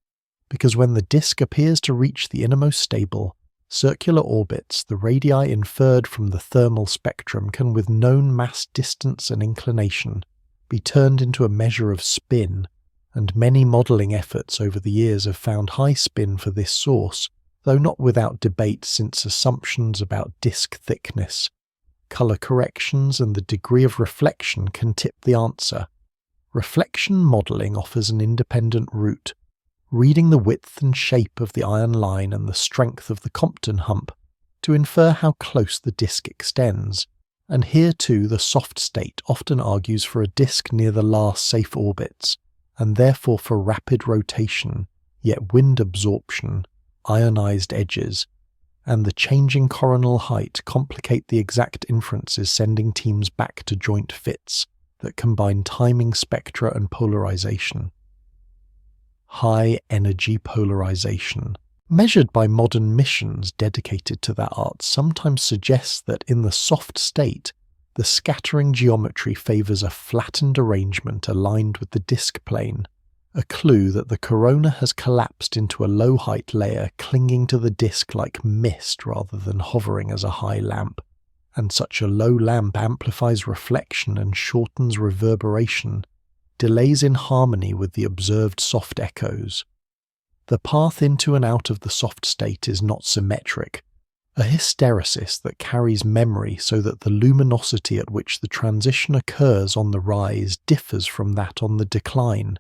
because when the disk appears to reach the innermost stable, circular orbits, the radii inferred from the thermal spectrum can with known mass distance and inclination be turned into a measure of spin, and many modelling efforts over the years have found high spin for this source, though not without debate since assumptions about disk thickness, colour corrections and the degree of reflection can tip the answer. Reflection modelling offers an independent route, reading the width and shape of the ion line and the strength of the Compton hump to infer how close the disk extends, and here too the soft state often argues for a disk near the last safe orbits, and therefore for rapid rotation, yet wind absorption, ionized edges, and the changing coronal height complicate the exact inferences, sending teams back to joint fits that combine timing spectra and polarization. High-energy polarization, measured by modern missions dedicated to that art, sometimes suggests that in the soft state, the scattering geometry favours a flattened arrangement aligned with the disk plane, a clue that the corona has collapsed into a low-height layer clinging to the disk like mist rather than hovering as a high lamp, and such a low lamp amplifies reflection and shortens reverberation, delays in harmony with the observed soft echoes. The path into and out of the soft state is not symmetric, a hysteresis that carries memory so that the luminosity at which the transition occurs on the rise differs from that on the decline,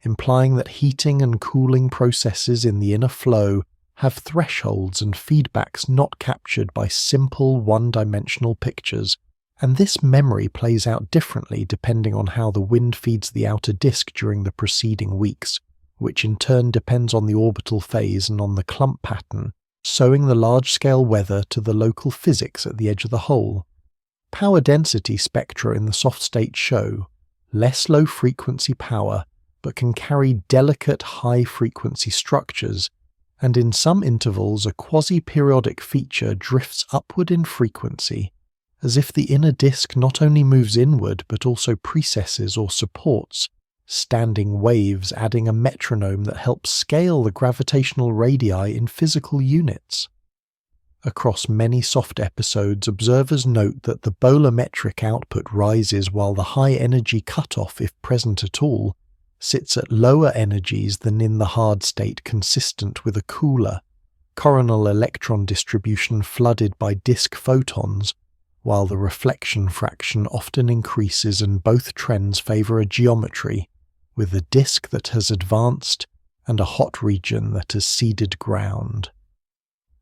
implying that heating and cooling processes in the inner flow have thresholds and feedbacks not captured by simple one-dimensional pictures and this memory plays out differently depending on how the wind feeds the outer disk during the preceding weeks, which in turn depends on the orbital phase and on the clump pattern, sewing the large-scale weather to the local physics at the edge of the hole. Power density spectra in the soft state show less low-frequency power, but can carry delicate high-frequency structures, and in some intervals a quasi-periodic feature drifts upward in frequency, as if the inner disk not only moves inward but also precesses or supports standing waves, adding a metronome that helps scale the gravitational radii in physical units. Across many soft episodes, observers note that the bolometric output rises while the high-energy cutoff, if present at all, sits at lower energies than in the hard state, consistent with a cooler, coronal electron distribution flooded by disk photons, while the reflection fraction often increases and both trends favour a geometry, with a disk that has advanced and a hot region that has ceded ground.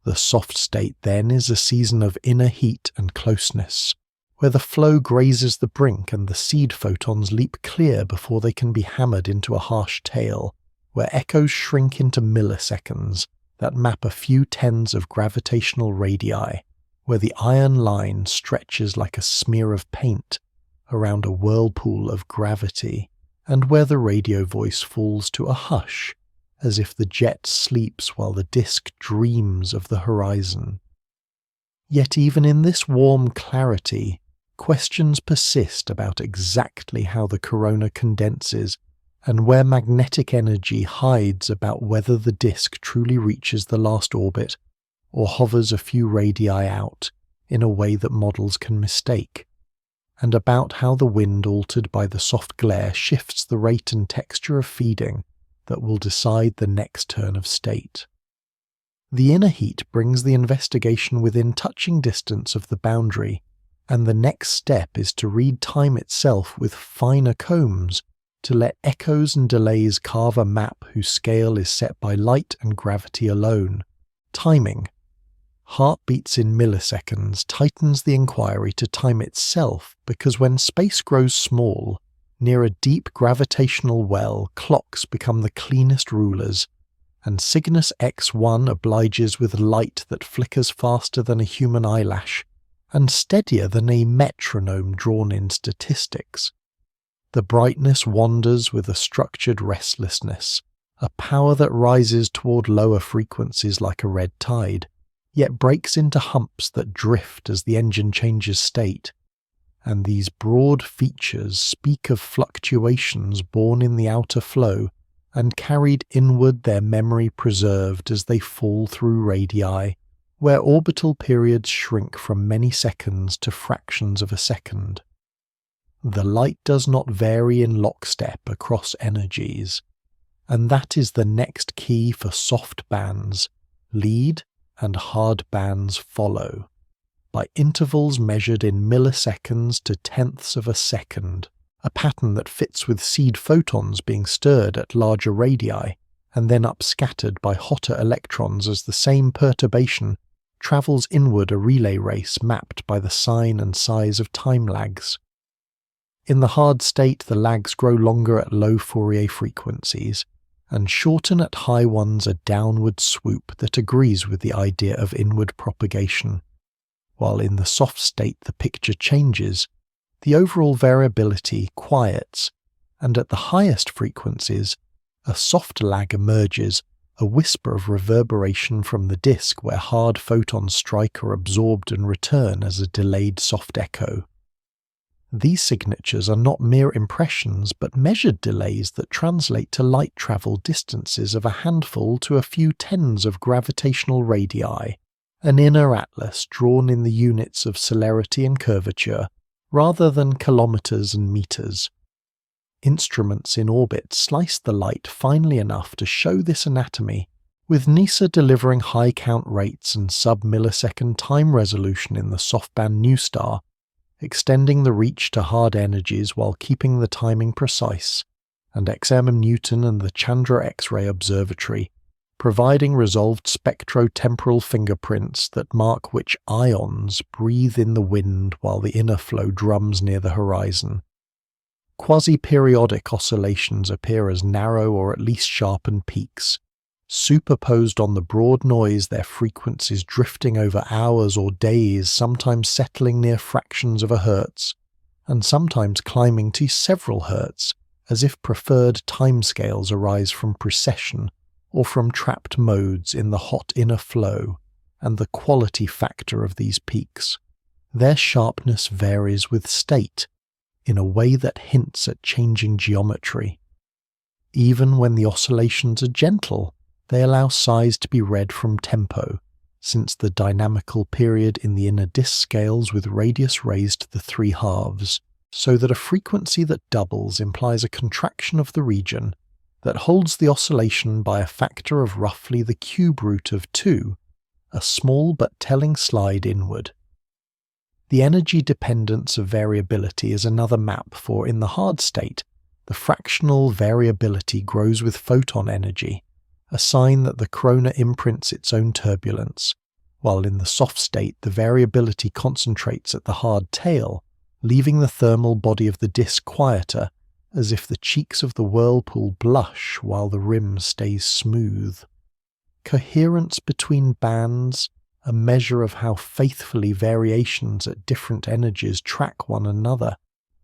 The soft state then is a season of inner heat and closeness, where the flow grazes the brink and the seed photons leap clear before they can be hammered into a harsh tail, where echoes shrink into milliseconds that map a few tens of gravitational radii, where the iron line stretches like a smear of paint around a whirlpool of gravity, and where the radio voice falls to a hush, as if the jet sleeps while the disk dreams of the horizon. Yet even in this warm clarity, questions persist about exactly how the corona condenses and where magnetic energy hides, about whether the disk truly reaches the last orbit or hovers a few radii out in a way that models can mistake, and about how the wind altered by the soft glare shifts the rate and texture of feeding that will decide the next turn of state. The inner heat brings the investigation within touching distance of the boundary, and the next step is to read time itself with finer combs to let echoes and delays carve a map whose scale is set by light and gravity alone. Timing, heartbeats in milliseconds, tightens the inquiry to time itself, because when space grows small, near a deep gravitational well, clocks become the cleanest rulers, and Cygnus X-1 obliges with light that flickers faster than a human eyelash, and steadier than a metronome drawn in statistics. The brightness wanders with a structured restlessness, a power that rises toward lower frequencies like a red tide, yet breaks into humps that drift as the engine changes state. And these broad features speak of fluctuations born in the outer flow and carried inward, their memory preserved as they fall through radii, where orbital periods shrink from many seconds to fractions of a second. The light does not vary in lockstep across energies, and that is the next key for soft bands. Lead and hard bands follow, by intervals measured in milliseconds to tenths of a second, a pattern that fits with seed photons being stirred at larger radii and then upscattered by hotter electrons as the same perturbation travels inward, a relay race mapped by the sign and size of time lags. In the hard state, the lags grow longer at low Fourier frequencies and shorten at high ones, a downward swoop that agrees with the idea of inward propagation. While in the soft state the picture changes, the overall variability quiets, and at the highest frequencies, a soft lag emerges, a whisper of reverberation from the disk where hard photons strike are absorbed and return as a delayed soft echo. These signatures are not mere impressions but measured delays that translate to light travel distances of a handful to a few tens of gravitational radii, an inner atlas drawn in the units of celerity and curvature, rather than kilometers and meters. Instruments in orbit slice the light finely enough to show this anatomy, with NISA delivering high count rates and sub-millisecond time resolution in the softband new star, extending the reach to hard energies while keeping the timing precise, and XM Newton and the Chandra X-ray Observatory providing resolved spectrotemporal fingerprints that mark which ions breathe in the wind while the inner flow drums near the horizon. Quasi-periodic oscillations appear as narrow or at least sharpened peaks. Superposed on the broad noise, their frequencies drifting over hours or days, sometimes settling near fractions of a hertz, and sometimes climbing to several hertz, as if preferred timescales arise from precession or from trapped modes in the hot inner flow, and the quality factor of these peaks. Their sharpness varies with state, in a way that hints at changing geometry. Even when the oscillations are gentle, they allow size to be read from tempo, since the dynamical period in the inner disk scales with radius raised to the 3/2, so that a frequency that doubles implies a contraction of the region that holds the oscillation by a factor of roughly the cube root of 2, a small but telling slide inward. The energy dependence of variability is another map for, in the hard state, the fractional variability grows with photon energy, a sign that the corona imprints its own turbulence, while in the soft state the variability concentrates at the hard tail, leaving the thermal body of the disk quieter, as if the cheeks of the whirlpool blush while the rim stays smooth. Coherence between bands, a measure of how faithfully variations at different energies track one another,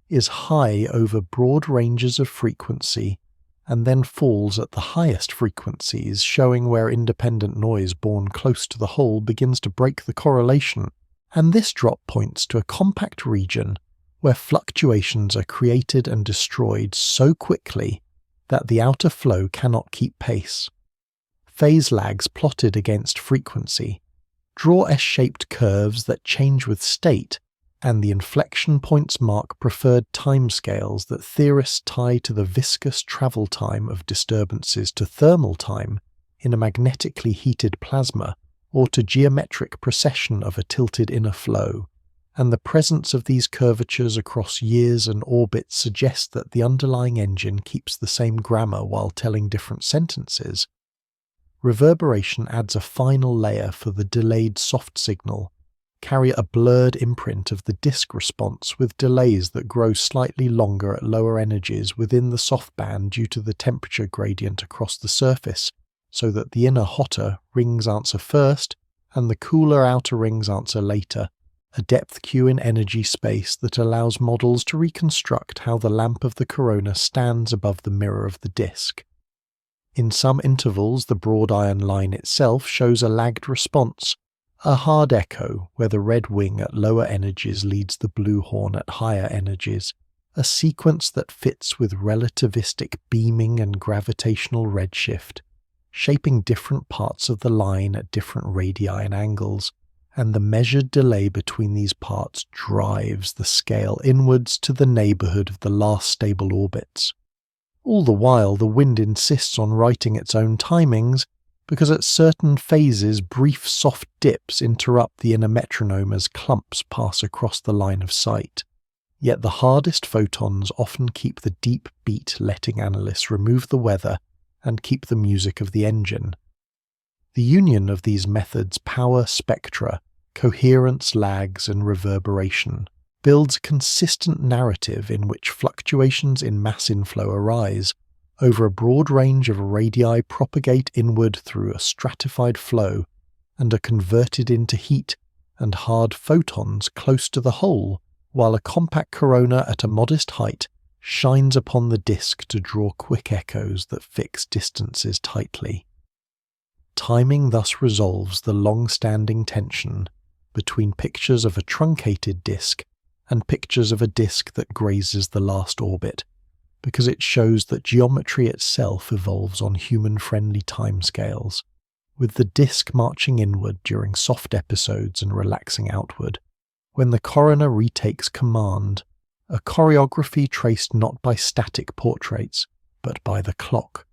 is high over broad ranges of frequency, and then falls at the highest frequencies, showing where independent noise born close to the whole begins to break the correlation, and this drop points to a compact region where fluctuations are created and destroyed so quickly that the outer flow cannot keep pace. Phase lags plotted against frequency draw S-shaped curves that change with state, and the inflection points mark preferred timescales that theorists tie to the viscous travel time of disturbances to thermal time in a magnetically heated plasma, or to geometric precession of a tilted inner flow, and the presence of these curvatures across years and orbits suggests that the underlying engine keeps the same grammar while telling different sentences. Reverberation adds a final layer for the delayed soft signal, carry a blurred imprint of the disk response with delays that grow slightly longer at lower energies within the soft band due to the temperature gradient across the surface, so that the inner hotter rings answer first and the cooler outer rings answer later, a depth queue in energy space that allows models to reconstruct how the lamp of the corona stands above the mirror of the disk. In some intervals, the broad iron line itself shows a lagged response, a hard echo where the red wing at lower energies leads the blue horn at higher energies, a sequence that fits with relativistic beaming and gravitational redshift, shaping different parts of the line at different radii and angles, and the measured delay between these parts drives the scale inwards to the neighbourhood of the last stable orbits. All the while, the wind insists on writing its own timings, because at certain phases brief soft dips interrupt the inner metronome as clumps pass across the line of sight. Yet the hardest photons often keep the deep beat, letting analysts remove the weather and keep the music of the engine. The union of these methods, power spectra, coherence lags and reverberation, builds a consistent narrative in which fluctuations in mass inflow arise, over a broad range of radii propagate inward through a stratified flow, and are converted into heat and hard photons close to the hole, while a compact corona at a modest height shines upon the disk to draw quick echoes that fix distances tightly. Timing thus resolves the long-standing tension between pictures of a truncated disk and pictures of a disk that grazes the last orbit, because it shows that geometry itself evolves on human-friendly timescales, with the disk marching inward during soft episodes and relaxing outward. When the corona retakes command, a choreography traced not by static portraits, but by the clock.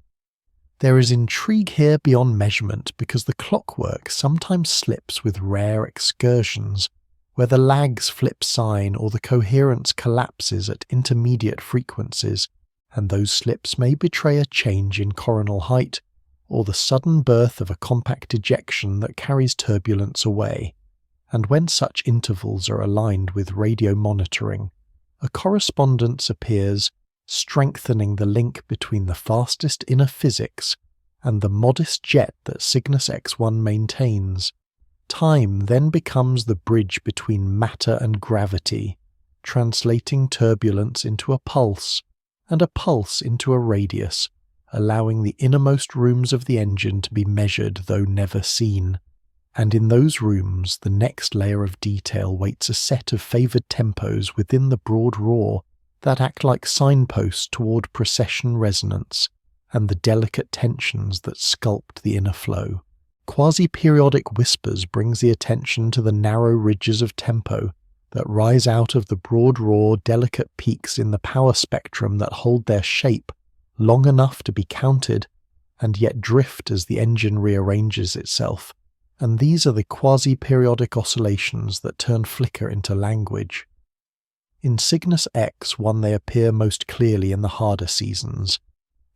There is intrigue here beyond measurement because the clockwork sometimes slips with rare excursions, where the lags flip sign or the coherence collapses at intermediate frequencies, and those slips may betray a change in coronal height, or the sudden birth of a compact ejection that carries turbulence away, and when such intervals are aligned with radio monitoring, a correspondence appears strengthening the link between the fastest inner physics and the modest jet that Cygnus X-1 maintains. Time then becomes the bridge between matter and gravity, translating turbulence into a pulse, and a pulse into a radius, allowing the innermost rooms of the engine to be measured though never seen. And in those rooms, the next layer of detail waits a set of favoured tempos within the broad roar that act like signposts toward precession resonance and the delicate tensions that sculpt the inner flow. Quasi-periodic whispers brings the attention to the narrow ridges of tempo that rise out of the broad roar delicate peaks in the power spectrum that hold their shape long enough to be counted and yet drift as the engine rearranges itself. And these are the quasi-periodic oscillations that turn flicker into language. In Cygnus X-1 they appear most clearly in the harder seasons,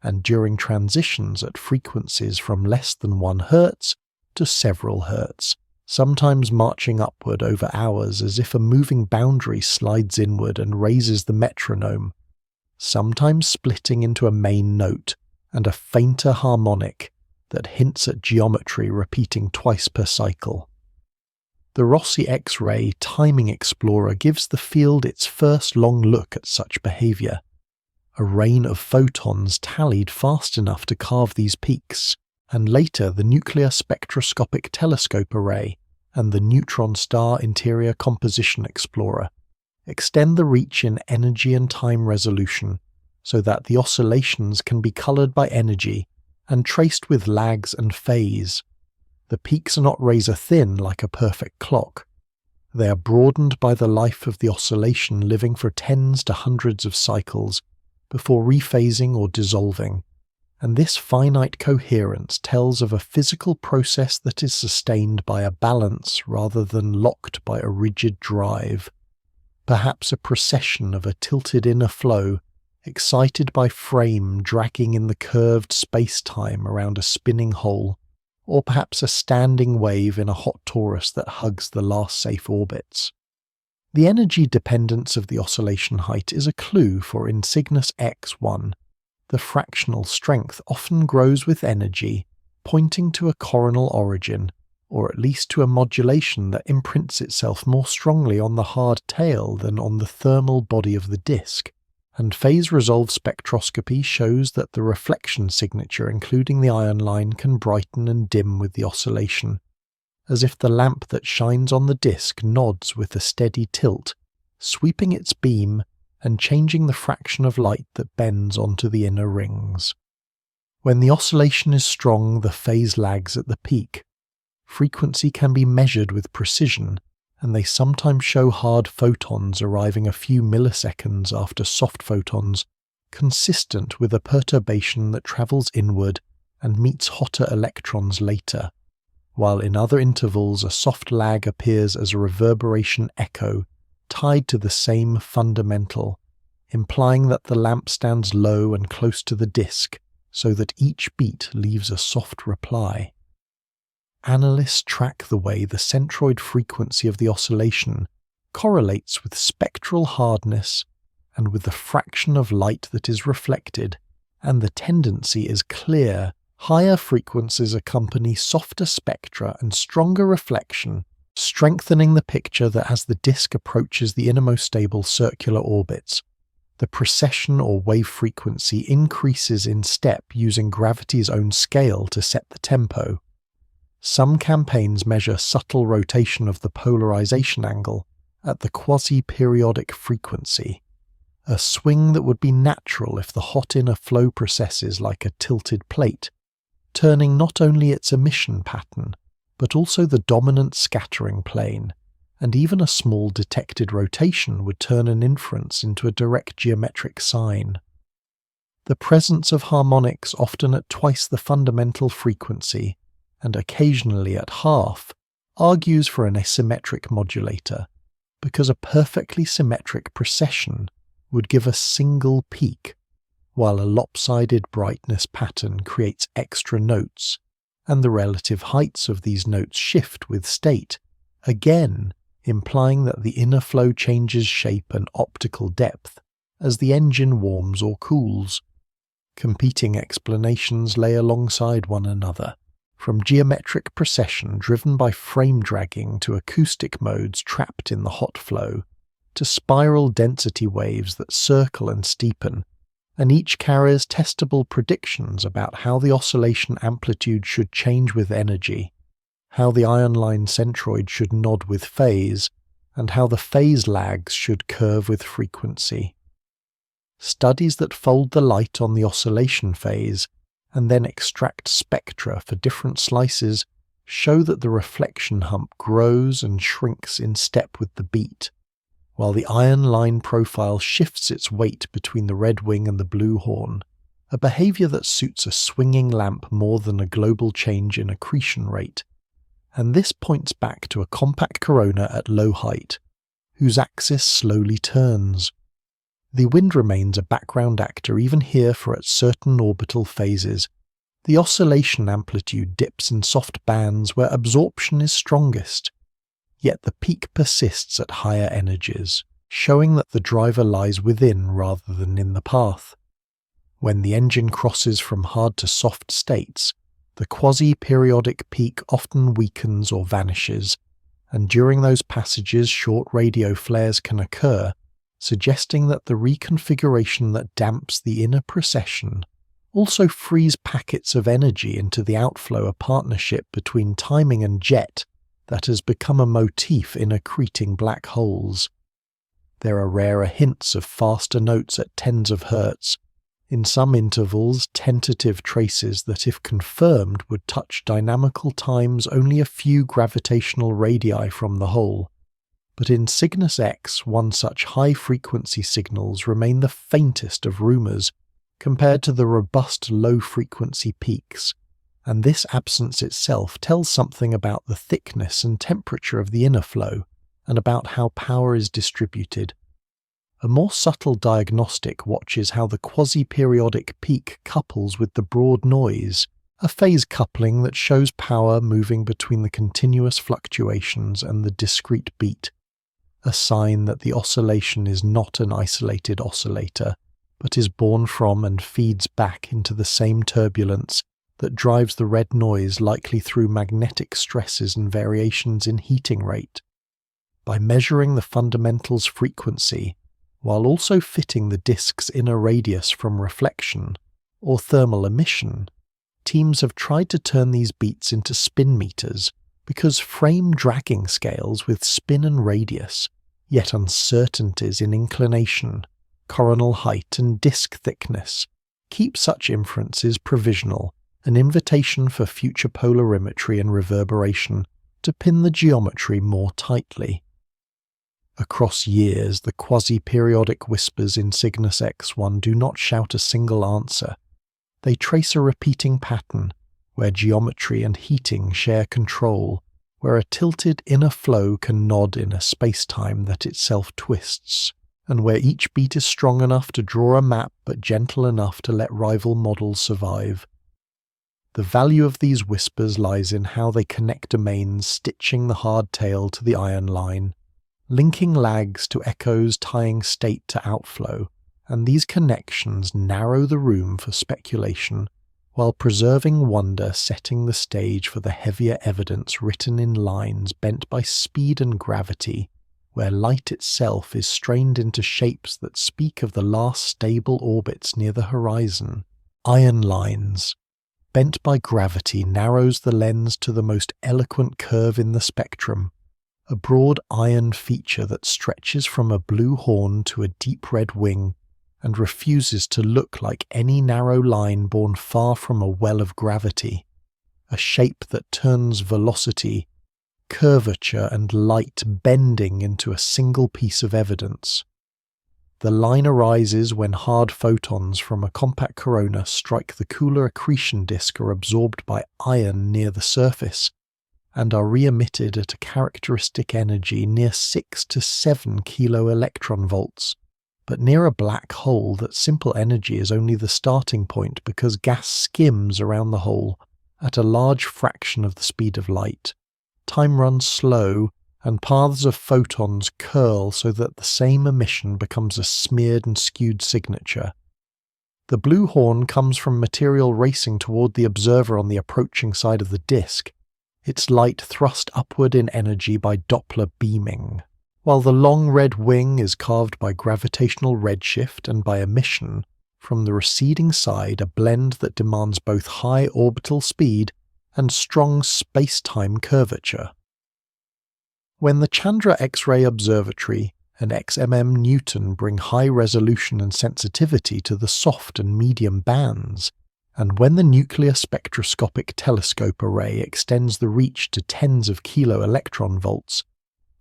and during transitions at frequencies from less than 1 Hz to several Hz, sometimes marching upward over hours as if a moving boundary slides inward and raises the metronome, sometimes splitting into a main note and a fainter harmonic that hints at geometry repeating twice per cycle. The Rossi X-ray Timing Explorer gives the field its first long look at such behaviour. A rain of photons tallied fast enough to carve these peaks, and later the Nuclear Spectroscopic Telescope Array and the Neutron Star Interior Composition Explorer extend the reach in energy and time resolution so that the oscillations can be coloured by energy and traced with lags and phase. The peaks are not razor-thin like a perfect clock. They are broadened by the life of the oscillation living for tens to hundreds of cycles before rephasing or dissolving, and this finite coherence tells of a physical process that is sustained by a balance rather than locked by a rigid drive. Perhaps a procession of a tilted inner flow, excited by frame dragging in the curved space-time around a spinning hole, or perhaps a standing wave in a hot torus that hugs the last safe orbits. The energy dependence of the oscillation height is a clue, for in Cygnus X-1, the fractional strength often grows with energy, pointing to a coronal origin, or at least to a modulation that imprints itself more strongly on the hard tail than on the thermal body of the disk. And phase-resolved spectroscopy shows that the reflection signature, including the ion line, can brighten and dim with the oscillation, as if the lamp that shines on the disk nods with a steady tilt, sweeping its beam and changing the fraction of light that bends onto the inner rings. When the oscillation is strong, the phase lags at the peak. Frequency can be measured with precision, and they sometimes show hard photons arriving a few milliseconds after soft photons, consistent with a perturbation that travels inward and meets hotter electrons later, while in other intervals a soft lag appears as a reverberation echo tied to the same fundamental, implying that the lamp stands low and close to the disk so that each beat leaves a soft reply. Analysts track the way the centroid frequency of the oscillation correlates with spectral hardness and with the fraction of light that is reflected, and the tendency is clear. Higher frequencies accompany softer spectra and stronger reflection, strengthening the picture that as the disk approaches the innermost stable circular orbits, the precession or wave frequency increases in step using gravity's own scale to set the tempo. Some campaigns measure subtle rotation of the polarization angle at the quasi-periodic frequency, a swing that would be natural if the hot inner flow processes like a tilted plate, turning not only its emission pattern, but also the dominant scattering plane, and even a small detected rotation would turn an inference into a direct geometric sign. The presence of harmonics often at twice the fundamental frequency, and occasionally at half, argues for an asymmetric modulator, because a perfectly symmetric precession would give a single peak, while a lopsided brightness pattern creates extra notes, and the relative heights of these notes shift with state, again implying that the inner flow changes shape and optical depth as the engine warms or cools. Competing explanations lay alongside one another, from geometric precession driven by frame dragging to acoustic modes trapped in the hot flow, to spiral density waves that circle and steepen, and each carries testable predictions about how the oscillation amplitude should change with energy, how the ion line centroid should nod with phase, and how the phase lags should curve with frequency. Studies that fold the light on the oscillation phase and then extract spectra for different slices show that the reflection hump grows and shrinks in step with the beat, while the ion line profile shifts its weight between the red wing and the blue horn, a behavior that suits a swinging lamp more than a global change in accretion rate. And this points back to a compact corona at low height, whose axis slowly turns. The wind remains a background actor even here for at certain orbital phases. The oscillation amplitude dips in soft bands where absorption is strongest, yet the peak persists at higher energies, showing that the driver lies within rather than in the path. When the engine crosses from hard to soft states, the quasi-periodic peak often weakens or vanishes, and during those passages short radio flares can occur, suggesting that the reconfiguration that damps the inner precession also frees packets of energy into the outflow, a partnership between timing and jet that has become a motif in accreting black holes. There are rarer hints of faster notes at tens of hertz, in some intervals tentative traces that if confirmed would touch dynamical times only a few gravitational radii from the hole. But in Cygnus X-1 such high-frequency signals remain the faintest of rumours compared to the robust low-frequency peaks, and this absence itself tells something about the thickness and temperature of the inner flow, and about how power is distributed. A more subtle diagnostic watches how the quasi-periodic peak couples with the broad noise, a phase coupling that shows power moving between the continuous fluctuations and the discrete beat, a sign that the oscillation is not an isolated oscillator, but is born from and feeds back into the same turbulence that drives the red noise, likely through magnetic stresses and variations in heating rate. By measuring the fundamental's frequency, while also fitting the disk's inner radius from reflection, or thermal emission, teams have tried to turn these beats into spin meters, because frame dragging scales with spin and radius, yet uncertainties in inclination, coronal height and disk thickness, keep such inferences provisional, an invitation for future polarimetry and reverberation to pin the geometry more tightly. Across years, the quasi-periodic whispers in Cygnus X-1 do not shout a single answer. They trace a repeating pattern, where geometry and heating share control, where a tilted inner flow can nod in a space-time that itself twists, and where each beat is strong enough to draw a map but gentle enough to let rival models survive. The value of these whispers lies in how they connect domains, stitching the hardtail to the ion line, linking lags to echoes tying state to outflow, and these connections narrow the room for speculation, while preserving wonder, setting the stage for the heavier evidence written in lines bent by speed and gravity, where light itself is strained into shapes that speak of the last stable orbits near the horizon. Ion lines, bent by gravity, narrows the lens to the most eloquent curve in the spectrum, a broad iron feature that stretches from a blue horn to a deep red wing and refuses to look like any narrow line born far from a well of gravity, a shape that turns velocity, curvature and light bending into a single piece of evidence. The line arises when hard photons from a compact corona strike the cooler accretion disk or absorbed by iron near the surface, and are re-emitted at a characteristic energy near 6 to 7 kilo electron volts, but near a black hole that simple energy is only the starting point because gas skims around the hole at a large fraction of the speed of light. Time runs slow, and paths of photons curl so that the same emission becomes a smeared and skewed signature. The blue horn comes from material racing toward the observer on the approaching side of the disk, its light thrust upward in energy by Doppler beaming, while the long red wing is carved by gravitational redshift and by emission from the receding side, a blend that demands both high orbital speed and strong space-time curvature. When the Chandra X-ray Observatory and XMM Newton bring high resolution and sensitivity to the soft and medium bands, and when the Nuclear Spectroscopic Telescope Array extends the reach to tens of kilo-electron-volts,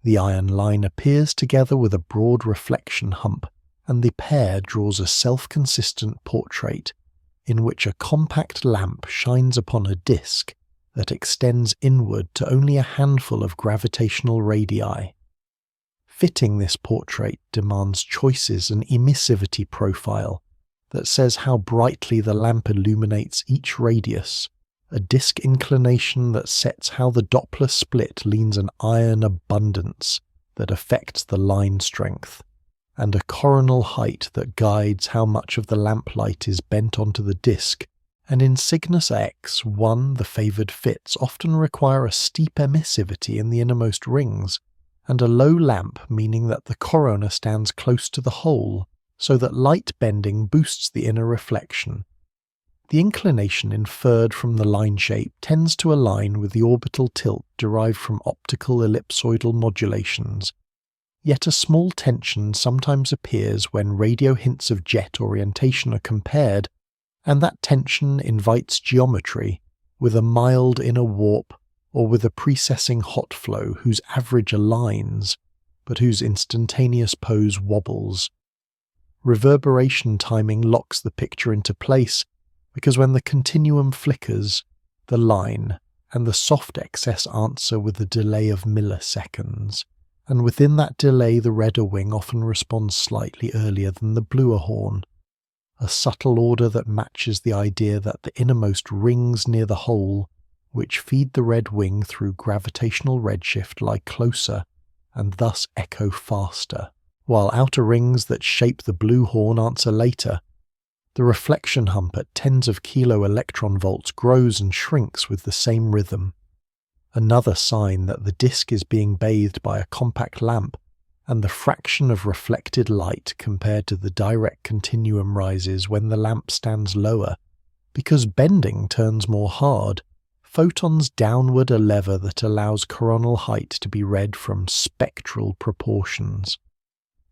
the iron line appears together with a broad reflection hump, and the pair draws a self-consistent portrait in which a compact lamp shines upon a disk that extends inward to only a handful of gravitational radii. Fitting this portrait demands choices and emissivity profile that says how brightly the lamp illuminates each radius, a disk inclination that sets how the Doppler split leans an iron abundance that affects the line strength, and a coronal height that guides how much of the lamplight is bent onto the disk. And in Cygnus X-1 the favoured fits often require a steep emissivity in the innermost rings, and a low lamp meaning that the corona stands close to the hole, so that light bending boosts the inner reflection. The inclination inferred from the line shape tends to align with the orbital tilt derived from optical ellipsoidal modulations, yet a small tension sometimes appears when radio hints of jet orientation are compared, and that tension invites geometry, with a mild inner warp or with a precessing hot flow whose average aligns, but whose instantaneous pose wobbles. Reverberation timing locks the picture into place, because when the continuum flickers, the line and the soft excess answer with a delay of milliseconds, and within that delay the redder wing often responds slightly earlier than the bluer horn, a subtle order that matches the idea that the innermost rings near the hole, which feed the red wing through gravitational redshift, lie closer and thus echo faster, while outer rings that shape the blue horn answer later. The reflection hump at tens of kilo-electron-volts grows and shrinks with the same rhythm, another sign that the disk is being bathed by a compact lamp, and the fraction of reflected light compared to the direct continuum rises when the lamp stands lower, because bending turns more hard. Photons downward a lever that allows coronal height to be read from spectral proportions.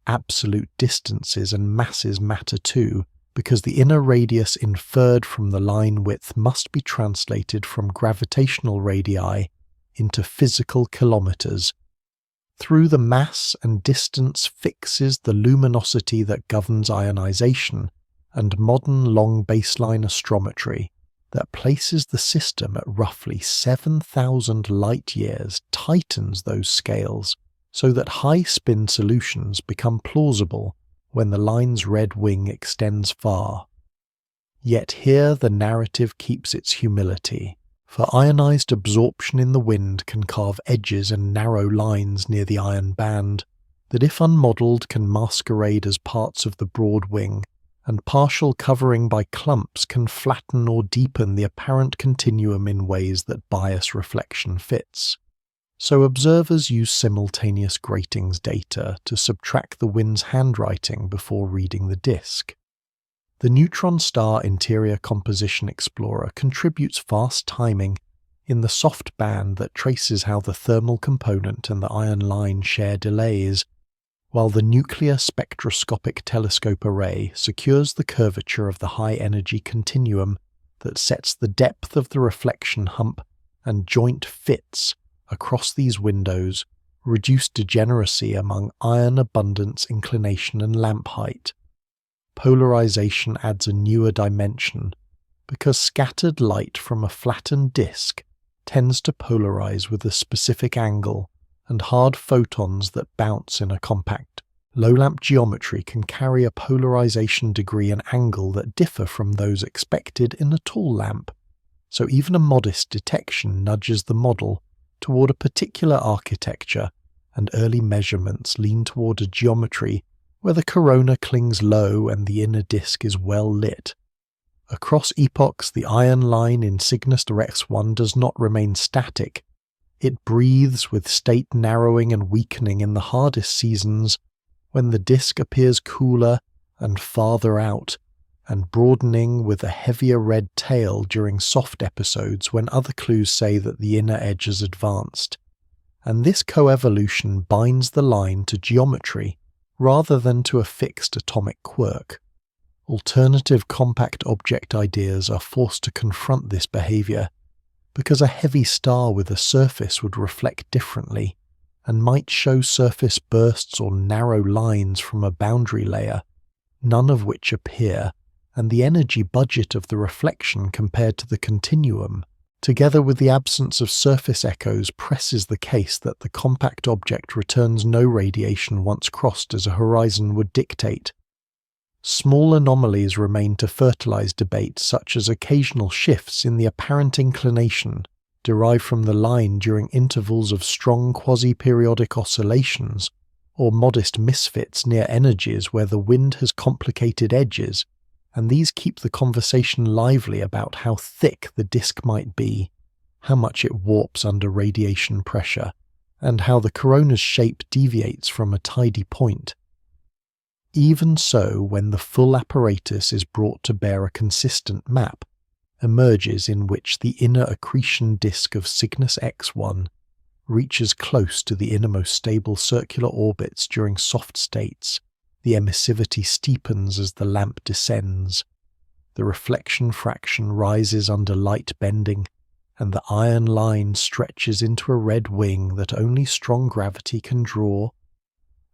Absolute distances and masses matter too, because the inner radius inferred from the line width must be translated from gravitational radii into physical kilometers. Through the mass and distance fixes the luminosity that governs ionization, and modern long baseline astrometry that places the system at roughly 7,000 light-years tightens those scales so that high-spin solutions become plausible when the line's red wing extends far. Yet here the narrative keeps its humility, for ionized absorption in the wind can carve edges and narrow lines near the iron band that if unmodelled can masquerade as parts of the broad wing, and partial covering by clumps can flatten or deepen the apparent continuum in ways that bias reflection fits. So observers use simultaneous gratings data to subtract the wind's handwriting before reading the disk. The neutron star interior composition explorer contributes fast timing in the soft band that traces how the thermal component and the iron line share delays, while the Nuclear Spectroscopic Telescope Array secures the curvature of the high-energy continuum that sets the depth of the reflection hump and joint fits across these windows, reduce degeneracy among iron abundance, inclination and lamp height. Polarization adds a newer dimension, because scattered light from a flattened disk tends to polarize with a specific angle, and hard photons that bounce in a compact Low-lamp geometry can carry a polarization degree and angle that differ from those expected in a tall lamp, so even a modest detection nudges the model toward a particular architecture, and early measurements lean toward a geometry where the corona clings low and the inner disk is well lit. Across epochs, the iron line in Cygnus X-1 does not remain static. It breathes with state narrowing and weakening in the hardest seasons, when the disk appears cooler and farther out, and broadening with a heavier red tail during soft episodes when other clues say that the inner edge has advanced. And this coevolution binds the line to geometry rather than to a fixed atomic quirk. Alternative compact object ideas are forced to confront this behavior, because a heavy star with a surface would reflect differently, and might show surface bursts or narrow lines from a boundary layer, none of which appear, and the energy budget of the reflection compared to the continuum, together with the absence of surface echoes, presses the case that the compact object returns no radiation once crossed as a horizon would dictate. Small anomalies remain to fertilize debate, such as occasional shifts in the apparent inclination derived from the line during intervals of strong quasi-periodic oscillations, or modest misfits near energies where the wind has complicated edges, and these keep the conversation lively about how thick the disk might be, how much it warps under radiation pressure, and how the corona's shape deviates from a tidy point. Even so, when the full apparatus is brought to bear, a consistent map emerges in which the inner accretion disk of Cygnus X-1 reaches close to the innermost stable circular orbits during soft states. The emissivity steepens as the lamp descends. The reflection fraction rises under light bending, and the iron line stretches into a red wing that only strong gravity can draw.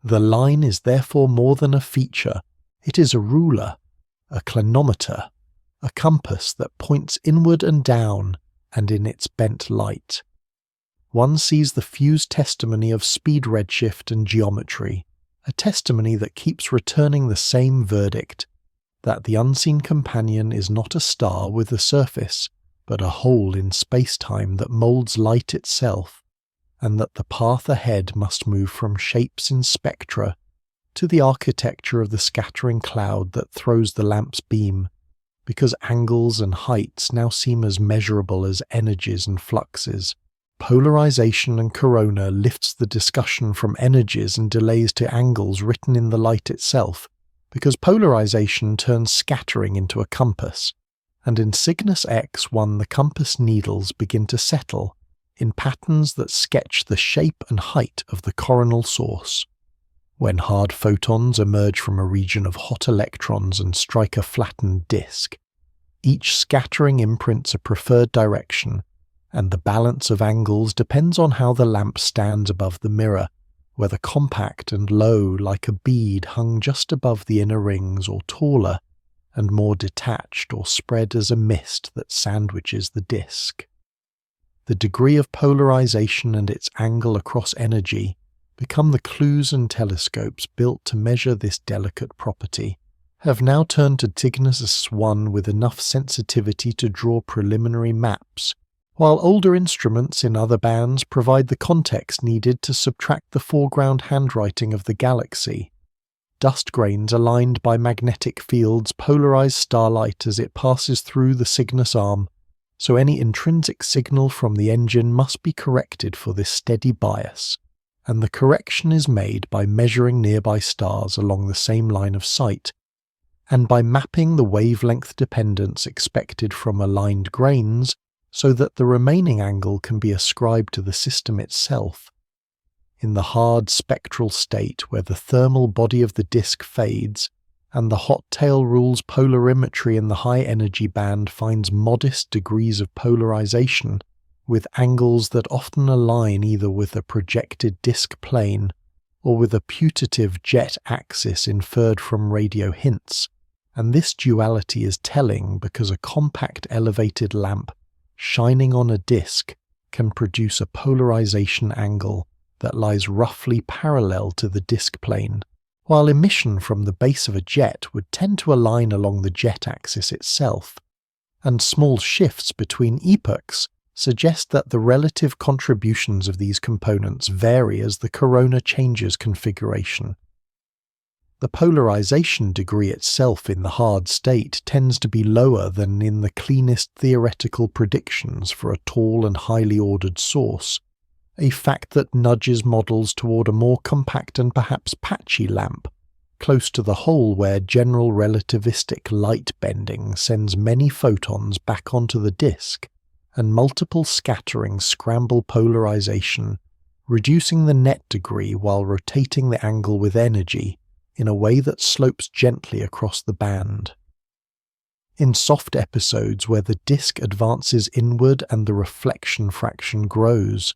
The line is therefore more than a feature. It is a ruler, a clinometer, a compass that points inward and down, and in its bent light. One sees the fused testimony of speed redshift and geometry, a testimony that keeps returning the same verdict, that the unseen companion is not a star with a surface, but a hole in space-time that molds light itself, and that the path ahead must move from shapes in spectra to the architecture of the scattering cloud that throws the lamp's beam, because angles and heights now seem as measurable as energies and fluxes. Polarization and corona lifts the discussion from energies and delays to angles written in the light itself, because polarization turns scattering into a compass, and in Cygnus X-1 the compass needles begin to settle in patterns that sketch the shape and height of the coronal source. When hard photons emerge from a region of hot electrons and strike a flattened disk, each scattering imprints a preferred direction, and the balance of angles depends on how the lamp stands above the mirror, whether compact and low like a bead hung just above the inner rings, or taller and more detached or spread as a mist that sandwiches the disk. The degree of polarization and its angle across energy become the clues, and telescopes built to measure this delicate property have now turned to Cygnus X-1 with enough sensitivity to draw preliminary maps, while older instruments in other bands provide the context needed to subtract the foreground handwriting of the galaxy. Dust grains aligned by magnetic fields polarize starlight as it passes through the Cygnus arm, so any intrinsic signal from the engine must be corrected for this steady bias, and the correction is made by measuring nearby stars along the same line of sight, and by mapping the wavelength dependence expected from aligned grains so that the remaining angle can be ascribed to the system itself. In the hard spectral state where the thermal body of the disk fades, and the hot tail rule's polarimetry in the high-energy band finds modest degrees of polarization, with angles that often align either with a projected disk plane or with a putative jet axis inferred from radio hints, and this duality is telling because a compact elevated lamp shining on a disk can produce a polarization angle that lies roughly parallel to the disk plane, while emission from the base of a jet would tend to align along the jet axis itself, and small shifts between epochs suggest that the relative contributions of these components vary as the corona changes configuration. The polarization degree itself in the hard state tends to be lower than in the cleanest theoretical predictions for a tall and highly ordered source, a fact that nudges models toward a more compact and perhaps patchy lamp, close to the hole where general relativistic light bending sends many photons back onto the disk, and multiple scatterings scramble polarization, reducing the net degree while rotating the angle with energy in a way that slopes gently across the band. In soft episodes where the disk advances inward and the reflection fraction grows,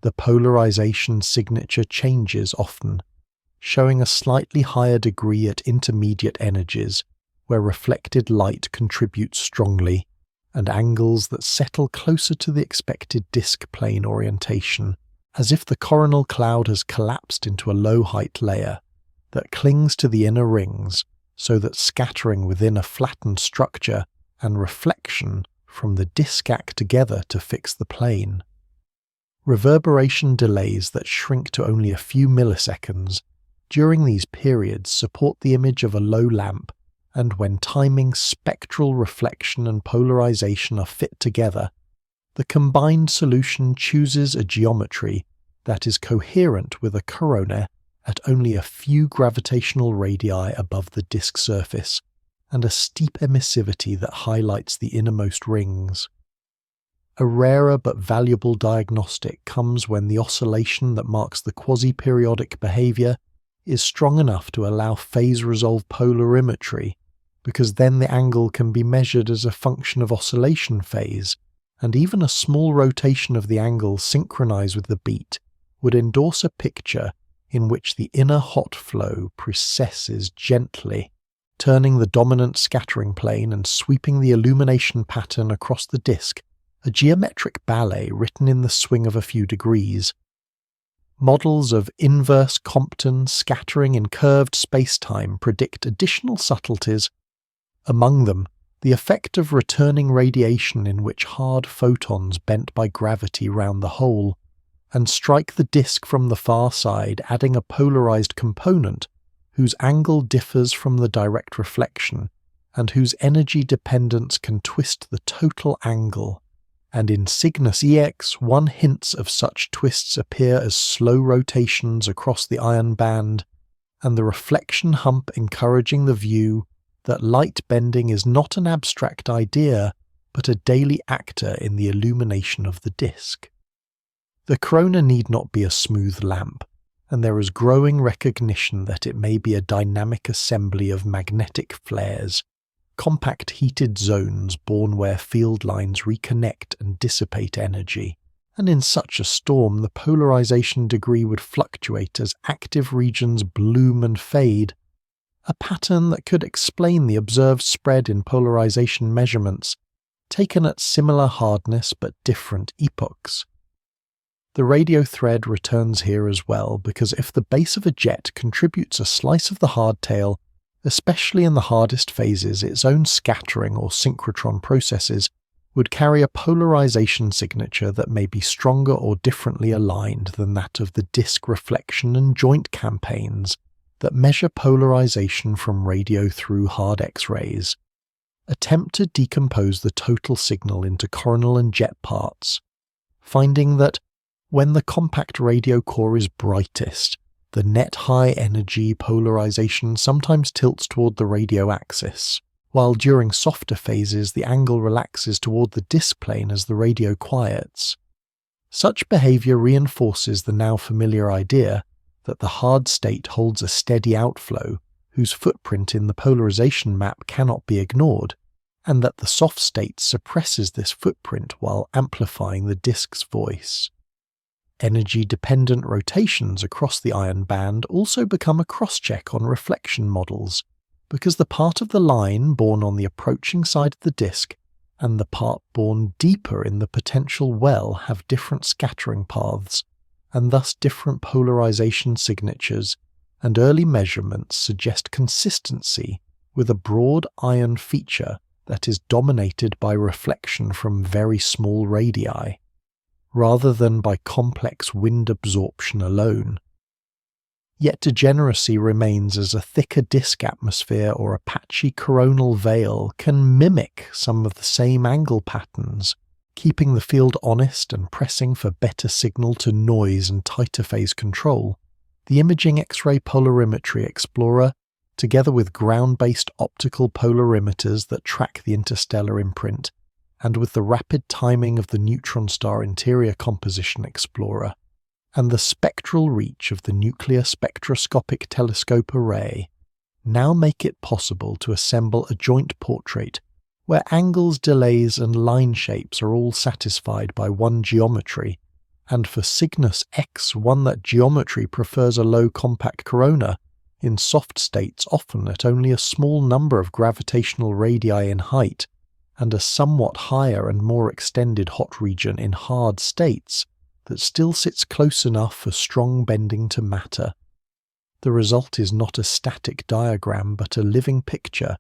the polarization signature changes often, showing a slightly higher degree at intermediate energies where reflected light contributes strongly, and angles that settle closer to the expected disk plane orientation, as if the coronal cloud has collapsed into a low-height layer that clings to the inner rings so that scattering within a flattened structure and reflection from the disk act together to fix the plane. Reverberation delays that shrink to only a few milliseconds during these periods support the image of a low lamp, and when timing, spectral reflection and polarization are fit together, the combined solution chooses a geometry that is coherent with a corona at only a few gravitational radii above the disk surface, and a steep emissivity that highlights the innermost rings. A rarer but valuable diagnostic comes when the oscillation that marks the quasi-periodic behavior is strong enough to allow phase-resolved polarimetry, because then the angle can be measured as a function of oscillation phase, and even a small rotation of the angle synchronized with the beat would endorse a picture in which the inner hot flow precesses gently, turning the dominant scattering plane and sweeping the illumination pattern across the disk, a geometric ballet written in the swing of a few degrees. Models of inverse Compton scattering in curved spacetime predict additional subtleties. Among them, the effect of returning radiation in which hard photons bent by gravity round the hole, and strike the disk from the far side, adding a polarized component whose angle differs from the direct reflection, and whose energy dependence can twist the total angle. And in Cygnus X-1 hints of such twists appear as slow rotations across the iron band, and the reflection hump encouraging the view that light bending is not an abstract idea, but a daily actor in the illumination of the disk. The corona need not be a smooth lamp, and there is growing recognition that it may be a dynamic assembly of magnetic flares, compact heated zones born where field lines reconnect and dissipate energy, and in such a storm the polarization degree would fluctuate as active regions bloom and fade, a pattern that could explain the observed spread in polarization measurements, taken at similar hardness but different epochs. The radio thread returns here as well, because if the base of a jet contributes a slice of the hardtail, especially in the hardest phases, its own scattering or synchrotron processes would carry a polarization signature that may be stronger or differently aligned than that of the disk reflection and joint campaigns that measure polarization from radio through hard X-rays. Attempt to decompose the total signal into coronal and jet parts, finding that when the compact radio core is brightest, the net high energy polarization sometimes tilts toward the radio axis, while during softer phases the angle relaxes toward the disk plane as the radio quiets. Such behavior reinforces the now familiar idea that the hard state holds a steady outflow whose footprint in the polarization map cannot be ignored, and that the soft state suppresses this footprint while amplifying the disk's voice. Energy-dependent rotations across the iron band also become a cross-check on reflection models, because the part of the line born on the approaching side of the disk and the part born deeper in the potential well have different scattering paths, and thus different polarization signatures and early measurements suggest consistency with a broad iron feature that is dominated by reflection from very small radii, rather than by complex wind absorption alone. Yet degeneracy remains as a thicker disk atmosphere or a patchy coronal veil can mimic some of the same angle patterns, keeping the field honest and pressing for better signal-to-noise and tighter phase control. The Imaging X-ray Polarimetry Explorer, together with ground-based optical polarimeters that track the interstellar imprint, and with the rapid timing of the neutron star interior composition explorer, and the spectral reach of the Nuclear Spectroscopic Telescope Array, now make it possible to assemble a joint portrait where angles, delays, and line shapes are all satisfied by one geometry, and for Cygnus X-1 that geometry prefers a low compact corona, in soft states often at only a small number of gravitational radii in height, and a somewhat higher and more extended hot region in hard states that still sits close enough for strong bending to matter. The result is not a static diagram but a living picture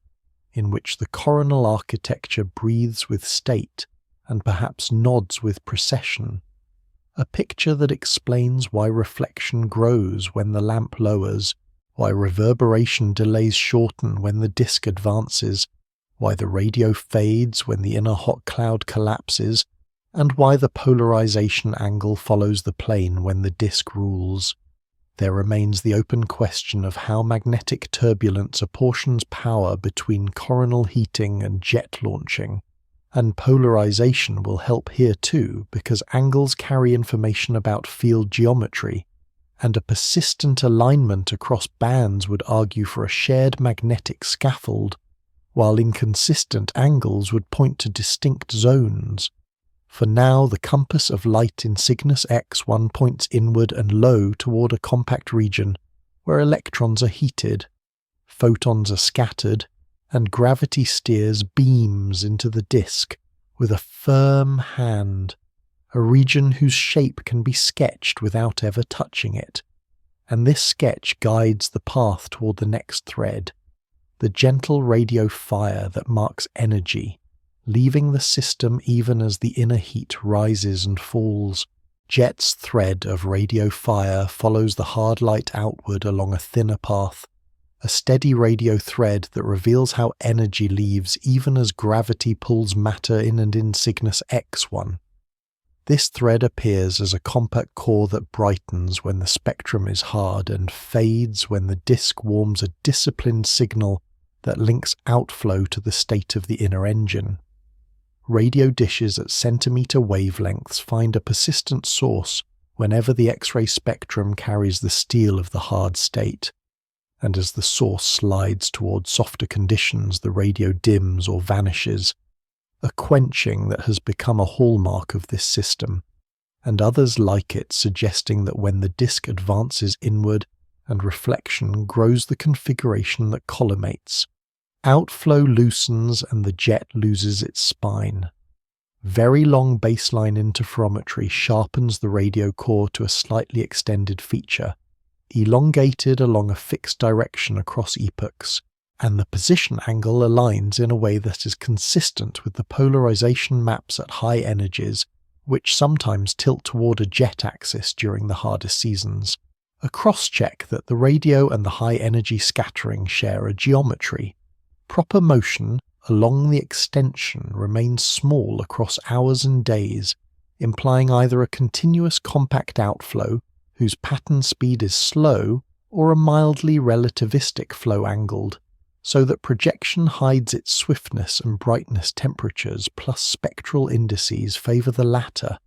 in which the coronal architecture breathes with state and perhaps nods with precession. A picture that explains why reflection grows when the lamp lowers, why reverberation delays shorten when the disk advances, why the radio fades when the inner hot cloud collapses, and why the polarization angle follows the plane when the disk rules. There remains the open question of how magnetic turbulence apportions power between coronal heating and jet launching, and polarization will help here too because angles carry information about field geometry, and a persistent alignment across bands would argue for a shared magnetic scaffold, while inconsistent angles would point to distinct zones. For now, the compass of light in Cygnus X-1 points inward and low toward a compact region where electrons are heated, photons are scattered, and gravity steers beams into the disk with a firm hand, a region whose shape can be sketched without ever touching it, and this sketch guides the path toward the next thread, the gentle radio fire that marks energy, leaving the system even as the inner heat rises and falls. Jet's thread of radio fire follows the hard light outward along a thinner path, a steady radio thread that reveals how energy leaves even as gravity pulls matter in and in Cygnus X-1. This thread appears as a compact core that brightens when the spectrum is hard and fades when the disk warms a disciplined signal that links outflow to the state of the inner engine. Radio dishes at centimeter wavelengths find a persistent source whenever the X-ray spectrum carries the steel of the hard state, and as the source slides toward softer conditions the radio dims or vanishes, a quenching that has become a hallmark of this system, and others like it suggesting that when the disk advances inward and reflection grows the configuration that collimates, outflow loosens and the jet loses its spine. Very long baseline interferometry sharpens the radio core to a slightly extended feature, elongated along a fixed direction across epochs, and the position angle aligns in a way that is consistent with the polarization maps at high energies, which sometimes tilt toward a jet axis during the hardest seasons. A cross-check that the radio and the high-energy scattering share a geometry. Proper motion along the extension remains small across hours and days, implying either a continuous compact outflow, whose pattern speed is slow, or a mildly relativistic flow-angled, so that projection hides its swiftness and brightness temperatures plus spectral indices favour the latter,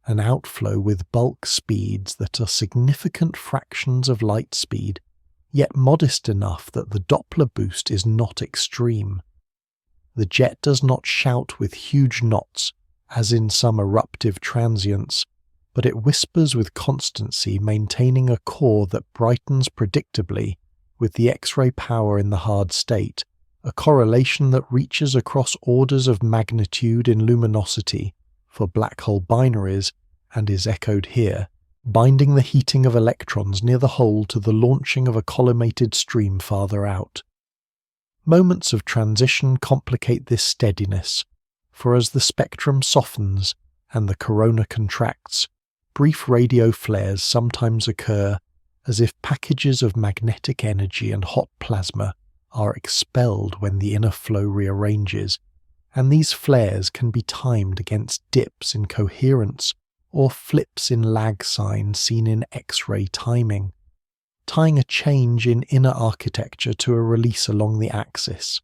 an outflow with bulk speeds that are significant fractions of light speed, yet modest enough that the Doppler boost is not extreme. The jet does not shout with huge knots, as in some eruptive transients, but it whispers with constancy, maintaining a core that brightens predictably with the X-ray power in the hard state, a correlation that reaches across orders of magnitude in luminosity for black hole binaries and is echoed here binding the heating of electrons near the hole to the launching of a collimated stream farther out. Moments of transition complicate this steadiness, for as the spectrum softens and the corona contracts, brief radio flares sometimes occur as if packages of magnetic energy and hot plasma are expelled when the inner flow rearranges, and these flares can be timed against dips in coherence or flips in lag signs seen in X-ray timing, tying a change in inner architecture to a release along the axis.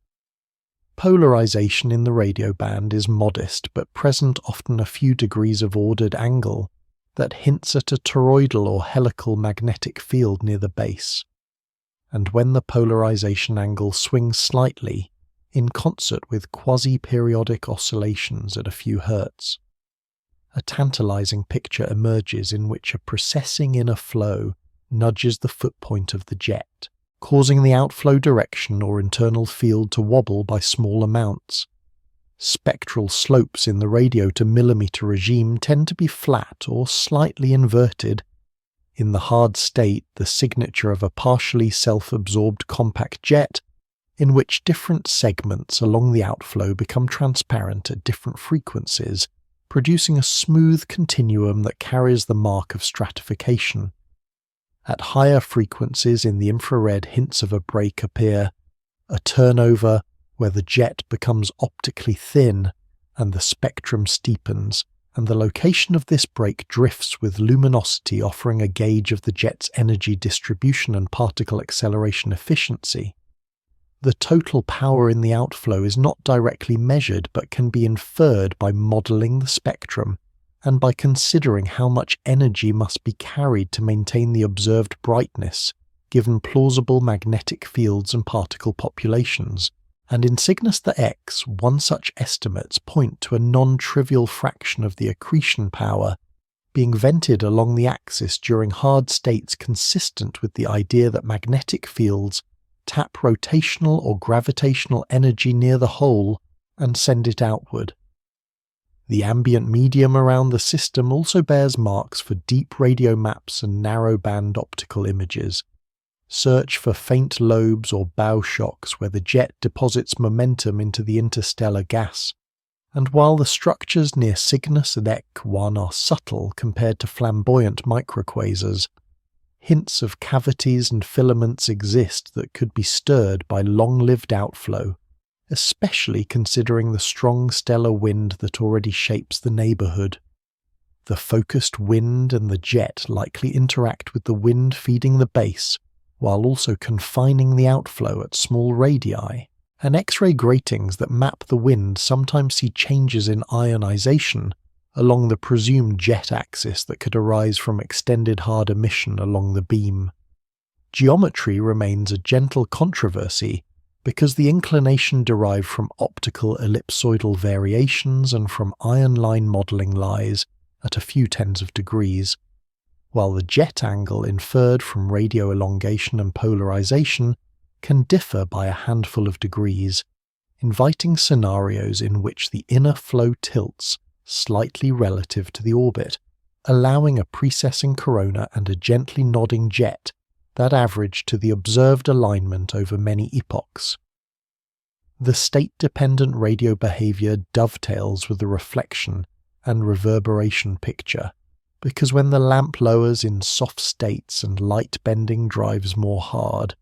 Polarization in the radio band is modest but present often a few degrees of ordered angle that hints at a toroidal or helical magnetic field near the base. And when the polarization angle swings slightly, in concert with quasi-periodic oscillations at a few hertz, a tantalizing picture emerges in which a precessing inner flow nudges the foot point of the jet, causing the outflow direction or internal field to wobble by small amounts. Spectral slopes in the radio to millimeter regime tend to be flat or slightly inverted. In the hard state, the signature of a partially self-absorbed compact jet, in which different segments along the outflow become transparent at different frequencies, producing a smooth continuum that carries the mark of stratification. At higher frequencies in the infrared, hints of a break appear, a turnover where the jet becomes optically thin and the spectrum steepens, and the location of this break drifts with luminosity offering a gauge of the jet's energy distribution and particle acceleration efficiency. The total power in the outflow is not directly measured but can be inferred by modelling the spectrum and by considering how much energy must be carried to maintain the observed brightness, given plausible magnetic fields and particle populations. And in Cygnus X, one such estimates point to a non-trivial fraction of the accretion power being vented along the axis during hard states consistent with the idea that magnetic fields tap rotational or gravitational energy near the hole and send it outward. The ambient medium around the system also bears marks for deep radio maps and narrowband optical images. Search for faint lobes or bow shocks where the jet deposits momentum into the interstellar gas, and while the structures near Cygnus X-1 are subtle compared to flamboyant microquasars, hints of cavities and filaments exist that could be stirred by long-lived outflow, especially considering the strong stellar wind that already shapes the neighbourhood. The focused wind and the jet likely interact with the wind feeding the base, while also confining the outflow at small radii, and X-ray gratings that map the wind sometimes see changes in ionization along the presumed jet axis that could arise from extended hard emission along the beam. Geometry remains a gentle controversy because the inclination derived from optical ellipsoidal variations and from ion line modelling lies at a few tens of degrees, while the jet angle inferred from radio elongation and polarization can differ by a handful of degrees, inviting scenarios in which the inner flow tilts slightly relative to the orbit, allowing a precessing corona and a gently nodding jet that average to the observed alignment over many epochs. The state-dependent radio behavior dovetails with the reflection and reverberation picture, because when the lamp lowers in soft states and light bending drives more hard,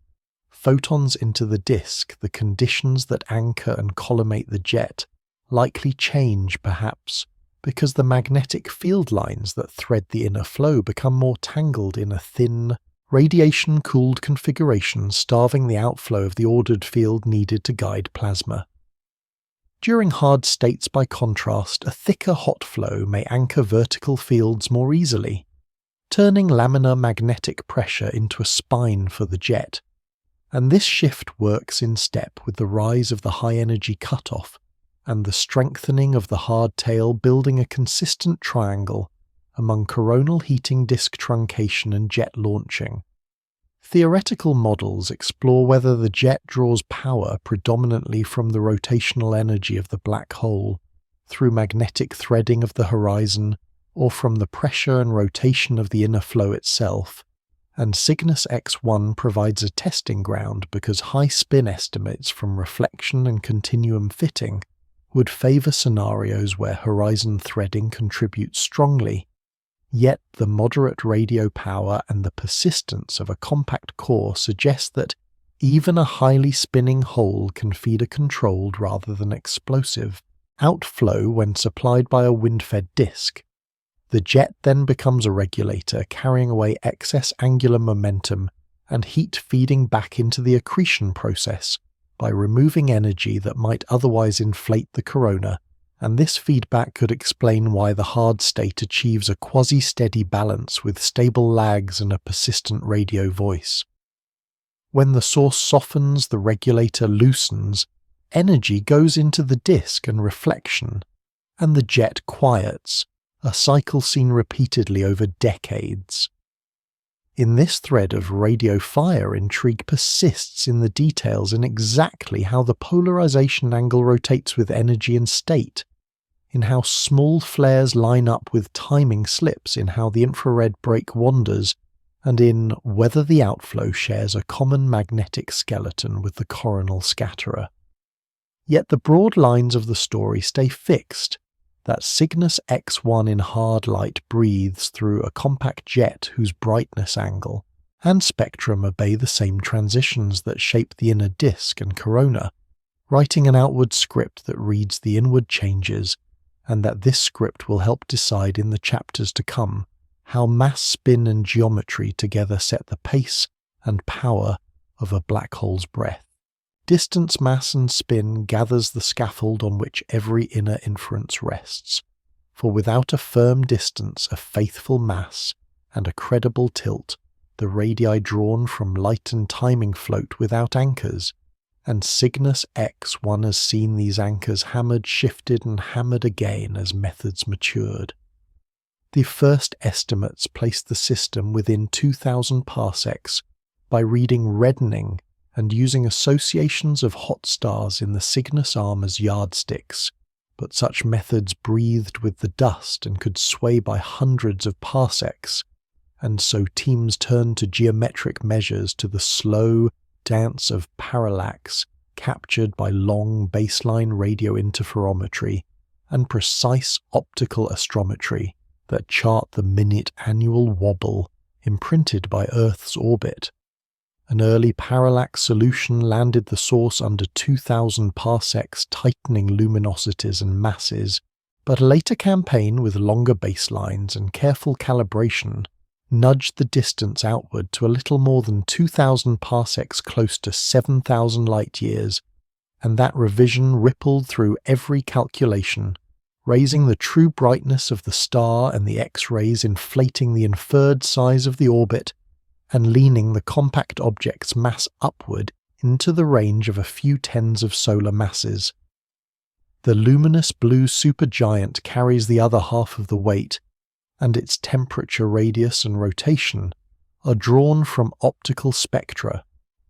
photons into the disk, the conditions that anchor and collimate the jet, likely change perhaps, because the magnetic field lines that thread the inner flow become more tangled in a thin, radiation-cooled configuration, starving the outflow of the ordered field needed to guide plasma. During hard states, by contrast, a thicker hot flow may anchor vertical fields more easily, turning laminar magnetic pressure into a spine for the jet, and this shift works in step with the rise of the high-energy cutoff and the strengthening of the hard tail, building a consistent triangle among coronal heating disk truncation and jet launching. Theoretical models explore whether the jet draws power predominantly from the rotational energy of the black hole, through magnetic threading of the horizon, or from the pressure and rotation of the inner flow itself, and Cygnus X-1 provides a testing ground because high spin estimates from reflection and continuum fitting would favour scenarios where horizon threading contributes strongly, yet the moderate radio power and the persistence of a compact core suggest that even a highly spinning hole can feed a controlled rather than explosive outflow when supplied by a wind-fed disk. The jet then becomes a regulator, carrying away excess angular momentum and heat feeding back into the accretion process by removing energy that might otherwise inflate the corona, and this feedback could explain why the hard state achieves a quasi-steady balance with stable lags and a persistent radio voice. When the source softens, the regulator loosens, energy goes into the disk and reflection, and the jet quiets, a cycle seen repeatedly over decades. In this thread of radio fire, intrigue persists in the details in exactly how the polarization angle rotates with energy and state, in how small flares line up with timing slips, in how the infrared break wanders, and in whether the outflow shares a common magnetic skeleton with the coronal scatterer. Yet the broad lines of the story stay fixed, that Cygnus X-1 in hard light breathes through a compact jet whose brightness angle and spectrum obey the same transitions that shape the inner disk and corona, writing an outward script that reads the inward changes, and that this script will help decide in the chapters to come how mass, spin and geometry together set the pace and power of a black hole's breath. Distance, mass and spin gathers the scaffold on which every inner inference rests, for without a firm distance, a faithful mass, and a credible tilt, the radii drawn from light and timing float without anchors, and Cygnus X-1 has seen these anchors hammered, shifted and hammered again as methods matured. The first estimates placed the system within 2,000 parsecs by reading reddening and using associations of hot stars in the Cygnus arm as yardsticks, but such methods breathed with the dust and could sway by hundreds of parsecs, and so teams turned to geometric measures, to the slow dance of parallax captured by long baseline radio interferometry and precise optical astrometry that chart the minute annual wobble imprinted by Earth's orbit. An early parallax solution landed the source under 2,000 parsecs, tightening luminosities and masses, but a later campaign with longer baselines and careful calibration nudged the distance outward to a little more than 2,000 parsecs, close to 7,000 light-years, and that revision rippled through every calculation, raising the true brightness of the star and the X-rays, inflating the inferred size of the orbit, and leaning the compact object's mass upward into the range of a few tens of solar masses. The luminous blue supergiant carries the other half of the weight, and its temperature, radius and rotation are drawn from optical spectra,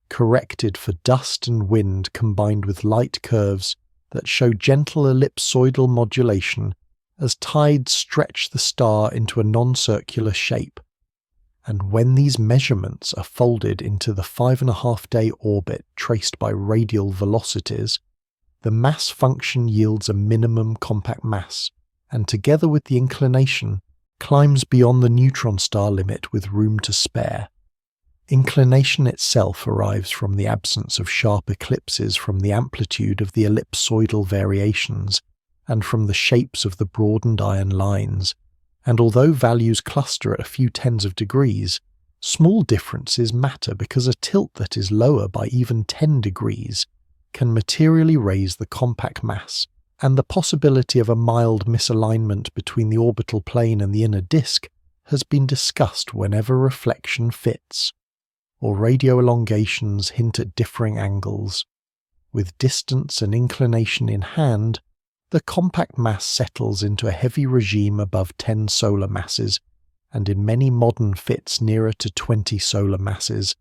corrected for dust and wind combined with light curves that show gentle ellipsoidal modulation as tides stretch the star into a non-circular shape. And when these measurements are folded into the 5.5-day orbit traced by radial velocities, the mass function yields a minimum compact mass, and together with the inclination, climbs beyond the neutron star limit with room to spare. Inclination itself arrives from the absence of sharp eclipses, from the amplitude of the ellipsoidal variations, and from the shapes of the broadened iron lines. And although values cluster at a few tens of degrees, small differences matter because a tilt that is lower by even 10 degrees can materially raise the compact mass, and the possibility of a mild misalignment between the orbital plane and the inner disk has been discussed whenever reflection fits, or radio elongations hint at differing angles. With distance and inclination in hand, the compact mass settles into a heavy regime above 10 solar masses, and in many modern fits nearer to 20 solar masses,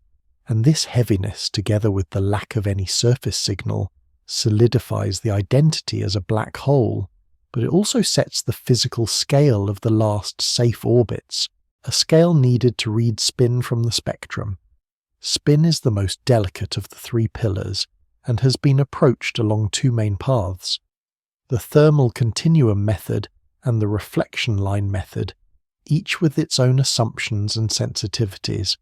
and this heaviness, together with the lack of any surface signal, solidifies the identity as a black hole, but it also sets the physical scale of the last safe orbits, a scale needed to read spin from the spectrum. Spin is the most delicate of the three pillars, and has been approached along two main paths: the thermal continuum method and the reflection line method, each with its own assumptions and sensitivities.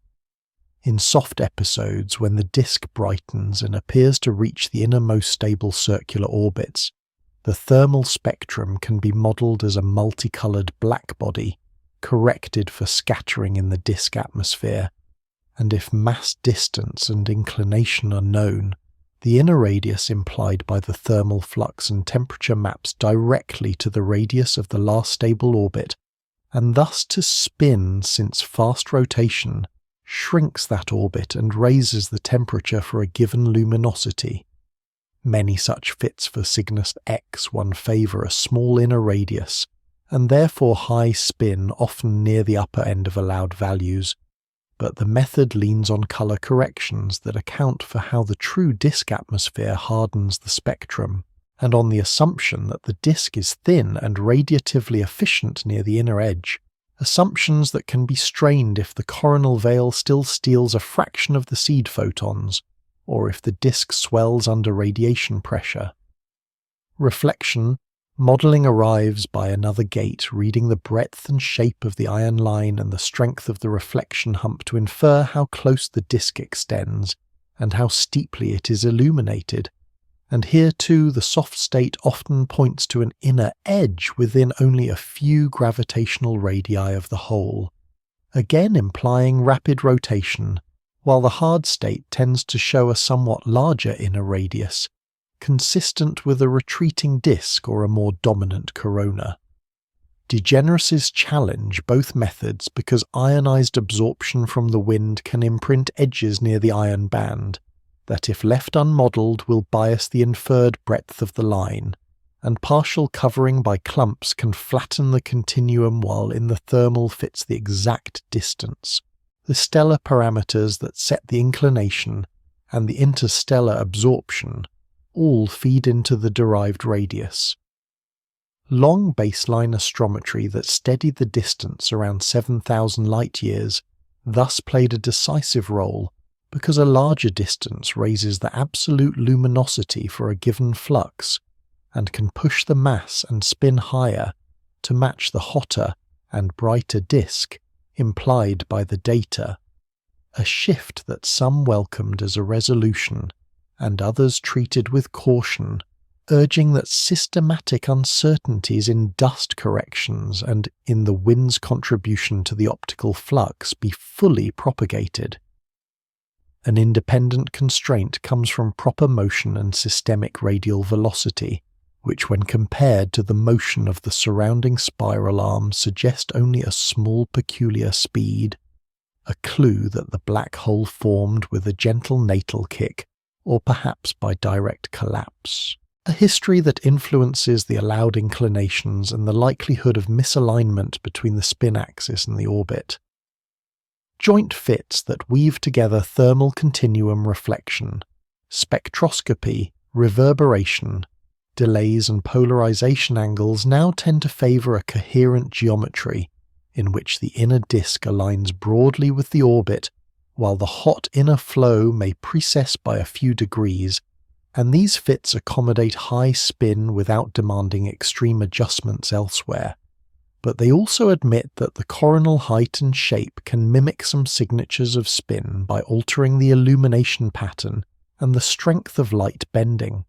In soft episodes, when the disk brightens and appears to reach the innermost stable circular orbits, the thermal spectrum can be modelled as a multicolored black body, corrected for scattering in the disk atmosphere, and if mass distance and inclination are known, the inner radius implied by the thermal flux and temperature maps directly to the radius of the last stable orbit, and thus to spin, since fast rotation shrinks that orbit and raises the temperature for a given luminosity. Many such fits for Cygnus X-1 favour a small inner radius, and therefore high spin often near the upper end of allowed values, but the method leans on colour corrections that account for how the true disk atmosphere hardens the spectrum, and on the assumption that the disk is thin and radiatively efficient near the inner edge, assumptions that can be strained if the coronal veil still steals a fraction of the seed photons, or if the disk swells under radiation pressure. Reflection, modelling arrives by another gate reading the breadth and shape of the ion line and the strength of the reflection hump to infer how close the disk extends and how steeply it is illuminated, and here too the soft state often points to an inner edge within only a few gravitational radii of the whole, again implying rapid rotation, while the hard state tends to show a somewhat larger inner radius, consistent with a retreating disk or a more dominant corona. Degeneracies challenge both methods because ionized absorption from the wind can imprint edges near the ion band, that if left unmodelled will bias the inferred breadth of the line, and partial covering by clumps can flatten the continuum while in the thermal fits the exact distance. The stellar parameters that set the inclination and the interstellar absorption all feed into the derived radius. Long baseline astrometry that steadied the distance around 7,000 light-years thus played a decisive role because a larger distance raises the absolute luminosity for a given flux and can push the mass and spin higher to match the hotter and brighter disk implied by the data, a shift that some welcomed as a resolution and others treated with caution, urging that systematic uncertainties in dust corrections and in the wind's contribution to the optical flux be fully propagated. An independent constraint comes from proper motion and systemic radial velocity, which when compared to the motion of the surrounding spiral arm suggest only a small peculiar speed, a clue that the black hole formed with a gentle natal kick, or perhaps by direct collapse. A history that influences the allowed inclinations and the likelihood of misalignment between the spin axis and the orbit. Joint fits that weave together thermal continuum reflection, spectroscopy, reverberation, delays and polarization angles now tend to favor a coherent geometry in which the inner disk aligns broadly with the orbit while the hot inner flow may precess by a few degrees, and these fits accommodate high spin without demanding extreme adjustments elsewhere. But they also admit that the coronal height and shape can mimic some signatures of spin by altering the illumination pattern and the strength of light bending.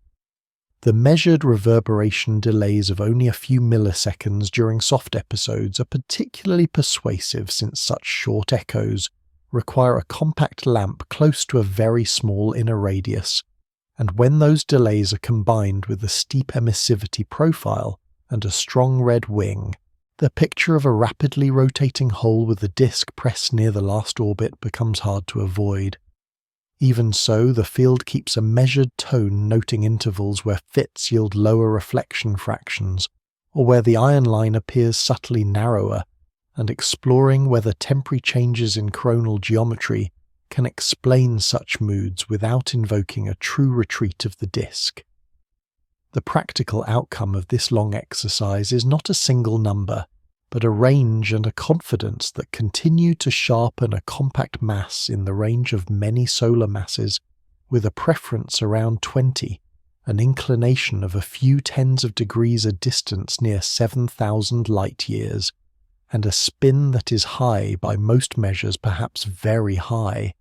The measured reverberation delays of only a few milliseconds during soft episodes are particularly persuasive since such short echoes require a compact lamp close to a very small inner radius, and when those delays are combined with a steep emissivity profile and a strong red wing, the picture of a rapidly rotating hole with a disk pressed near the last orbit becomes hard to avoid. Even so, the field keeps a measured tone, noting intervals where fits yield lower reflection fractions, or where the ion line appears subtly narrower, and exploring whether temporary changes in coronal geometry can explain such moods without invoking a true retreat of the disk. The practical outcome of this long exercise is not a single number, but a range and a confidence that continue to sharpen a compact mass in the range of many solar masses, with a preference around 20, an inclination of a few tens of degrees a distance near 7,000 light-years, and a spin that is high by most measures, perhaps very high.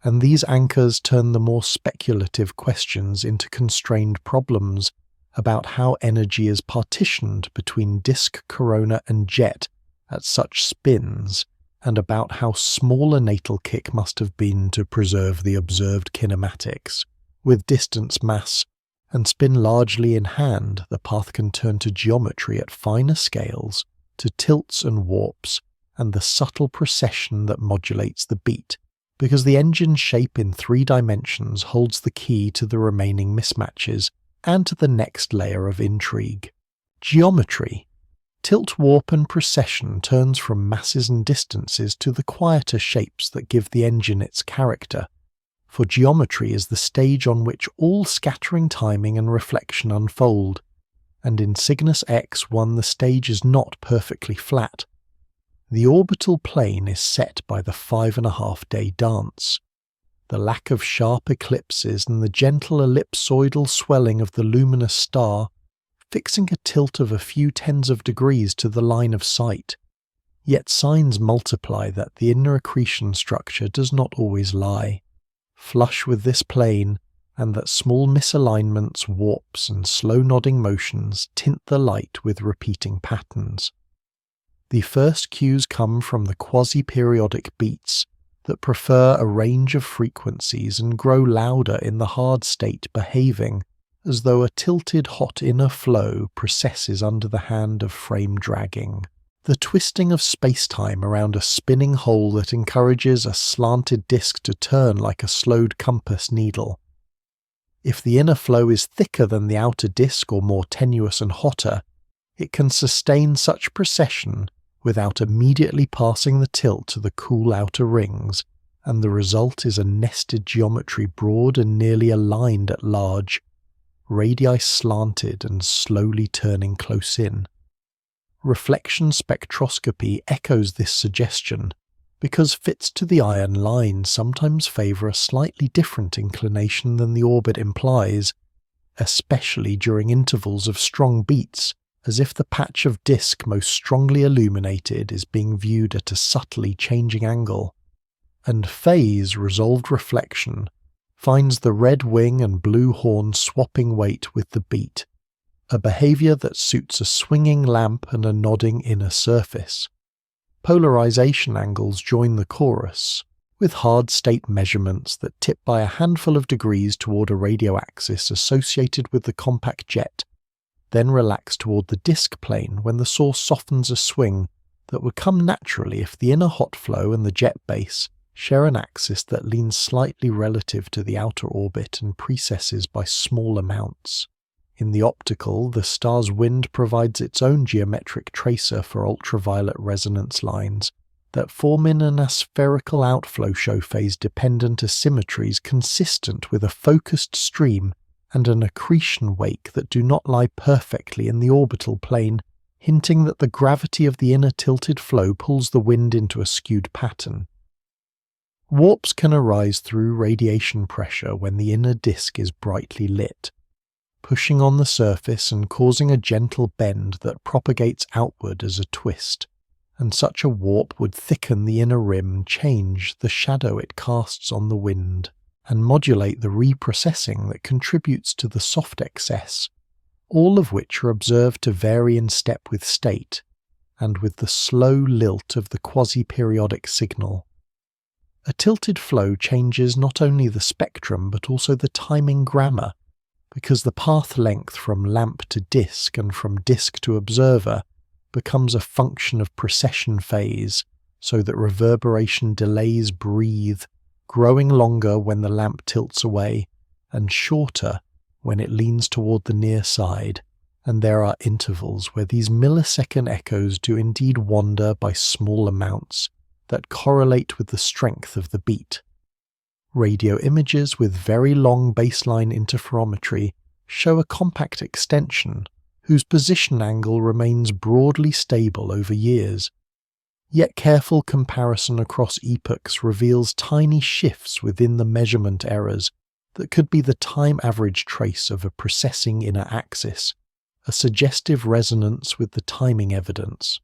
And these anchors turn the more speculative questions into constrained problems about how energy is partitioned between disk, corona and jet at such spins, and about how small a natal kick must have been to preserve the observed kinematics. With distance, mass, and spin largely in hand, the path can turn to geometry at finer scales, to tilts and warps, and the subtle precession that modulates the beat, because the engine's shape in 3 dimensions holds the key to the remaining mismatches and to the next layer of intrigue. Geometry. Tilt, warp and precession turns from masses and distances to the quieter shapes that give the engine its character, for geometry is the stage on which all scattering, timing and reflection unfold, and in Cygnus X-1 the stage is not perfectly flat. The orbital plane is set by the 5.5-day dance. The lack of sharp eclipses and the gentle ellipsoidal swelling of the luminous star, fixing a tilt of a few tens of degrees to the line of sight. Yet signs multiply that the inner accretion structure does not always lie flush with this plane, and that small misalignments, warps and slow nodding motions tint the light with repeating patterns. The first cues come from the quasi-periodic beats that prefer a range of frequencies and grow louder in the hard state, behaving as though a tilted hot inner flow processes under the hand of frame dragging. The twisting of space-time around a spinning hole that encourages a slanted disk to turn like a slowed compass needle. If the inner flow is thicker than the outer disk or more tenuous and hotter, it can sustain such precession without immediately passing the tilt to the cool outer rings, and the result is a nested geometry broad and nearly aligned at large, radii slanted and slowly turning close in. Reflection spectroscopy echoes this suggestion, because fits to the iron line sometimes favour a slightly different inclination than the orbit implies, especially during intervals of strong beats, as if the patch of disk most strongly illuminated is being viewed at a subtly changing angle. And phase resolved reflection finds the red wing and blue horn swapping weight with the beat, a behaviour that suits a swinging lamp and a nodding inner surface. Polarization angles join the chorus, with hard state measurements that tip by a handful of degrees toward a radio axis associated with the compact jet, then relax toward the disk plane when the source softens a swing that would come naturally if the inner hot flow and the jet base share an axis that leans slightly relative to the outer orbit and precesses by small amounts. In the optical, the star's wind provides its own geometric tracer for ultraviolet resonance lines that form in an aspherical outflow show phase-dependent asymmetries consistent with a focused stream and an accretion wake that do not lie perfectly in the orbital plane, hinting that the gravity of the inner tilted flow pulls the wind into a skewed pattern. Warps can arise through radiation pressure when the inner disk is brightly lit, pushing on the surface and causing a gentle bend that propagates outward as a twist, and such a warp would thicken the inner rim, change the shadow it casts on the wind, and modulate the reprocessing that contributes to the soft excess, all of which are observed to vary in step with state, and with the slow lilt of the quasi-periodic signal. A tilted flow changes not only the spectrum but also the timing grammar, because the path length from lamp to disk and from disk to observer becomes a function of precession phase, so that reverberation delays breathe, growing longer when the lamp tilts away, and shorter when it leans toward the near side, and there are intervals where these millisecond echoes do indeed wander by small amounts that correlate with the strength of the beat. Radio images with very long baseline interferometry show a compact extension whose position angle remains broadly stable over years. Yet careful comparison across epochs reveals tiny shifts within the measurement errors that could be the time average trace of a precessing inner axis, a suggestive resonance with the timing evidence.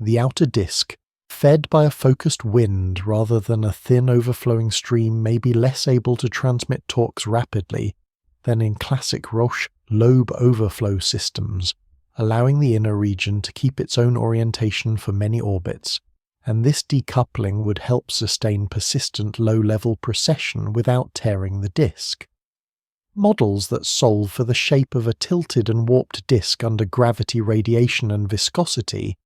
The outer disk, fed by a focused wind rather than a thin overflowing stream, may be less able to transmit torques rapidly than in classic Roche lobe overflow systems, allowing the inner region to keep its own orientation for many orbits, and this decoupling would help sustain persistent low-level precession without tearing the disk. Models that solve for the shape of a tilted and warped disk under gravity, radiation and viscosity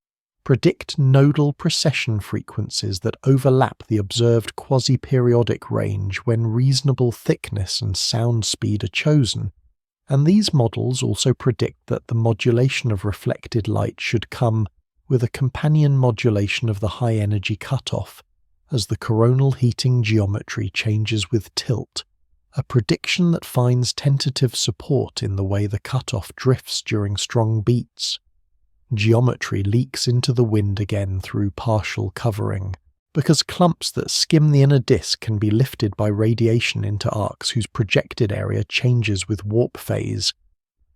predict nodal precession frequencies that overlap the observed quasi-periodic range when reasonable thickness and sound speed are chosen, and these models also predict that the modulation of reflected light should come with a companion modulation of the high-energy cutoff as the coronal heating geometry changes with tilt, a prediction that finds tentative support in the way the cutoff drifts during strong beats. Geometry leaks into the wind again through partial covering, because clumps that skim the inner disk can be lifted by radiation into arcs whose projected area changes with warp phase,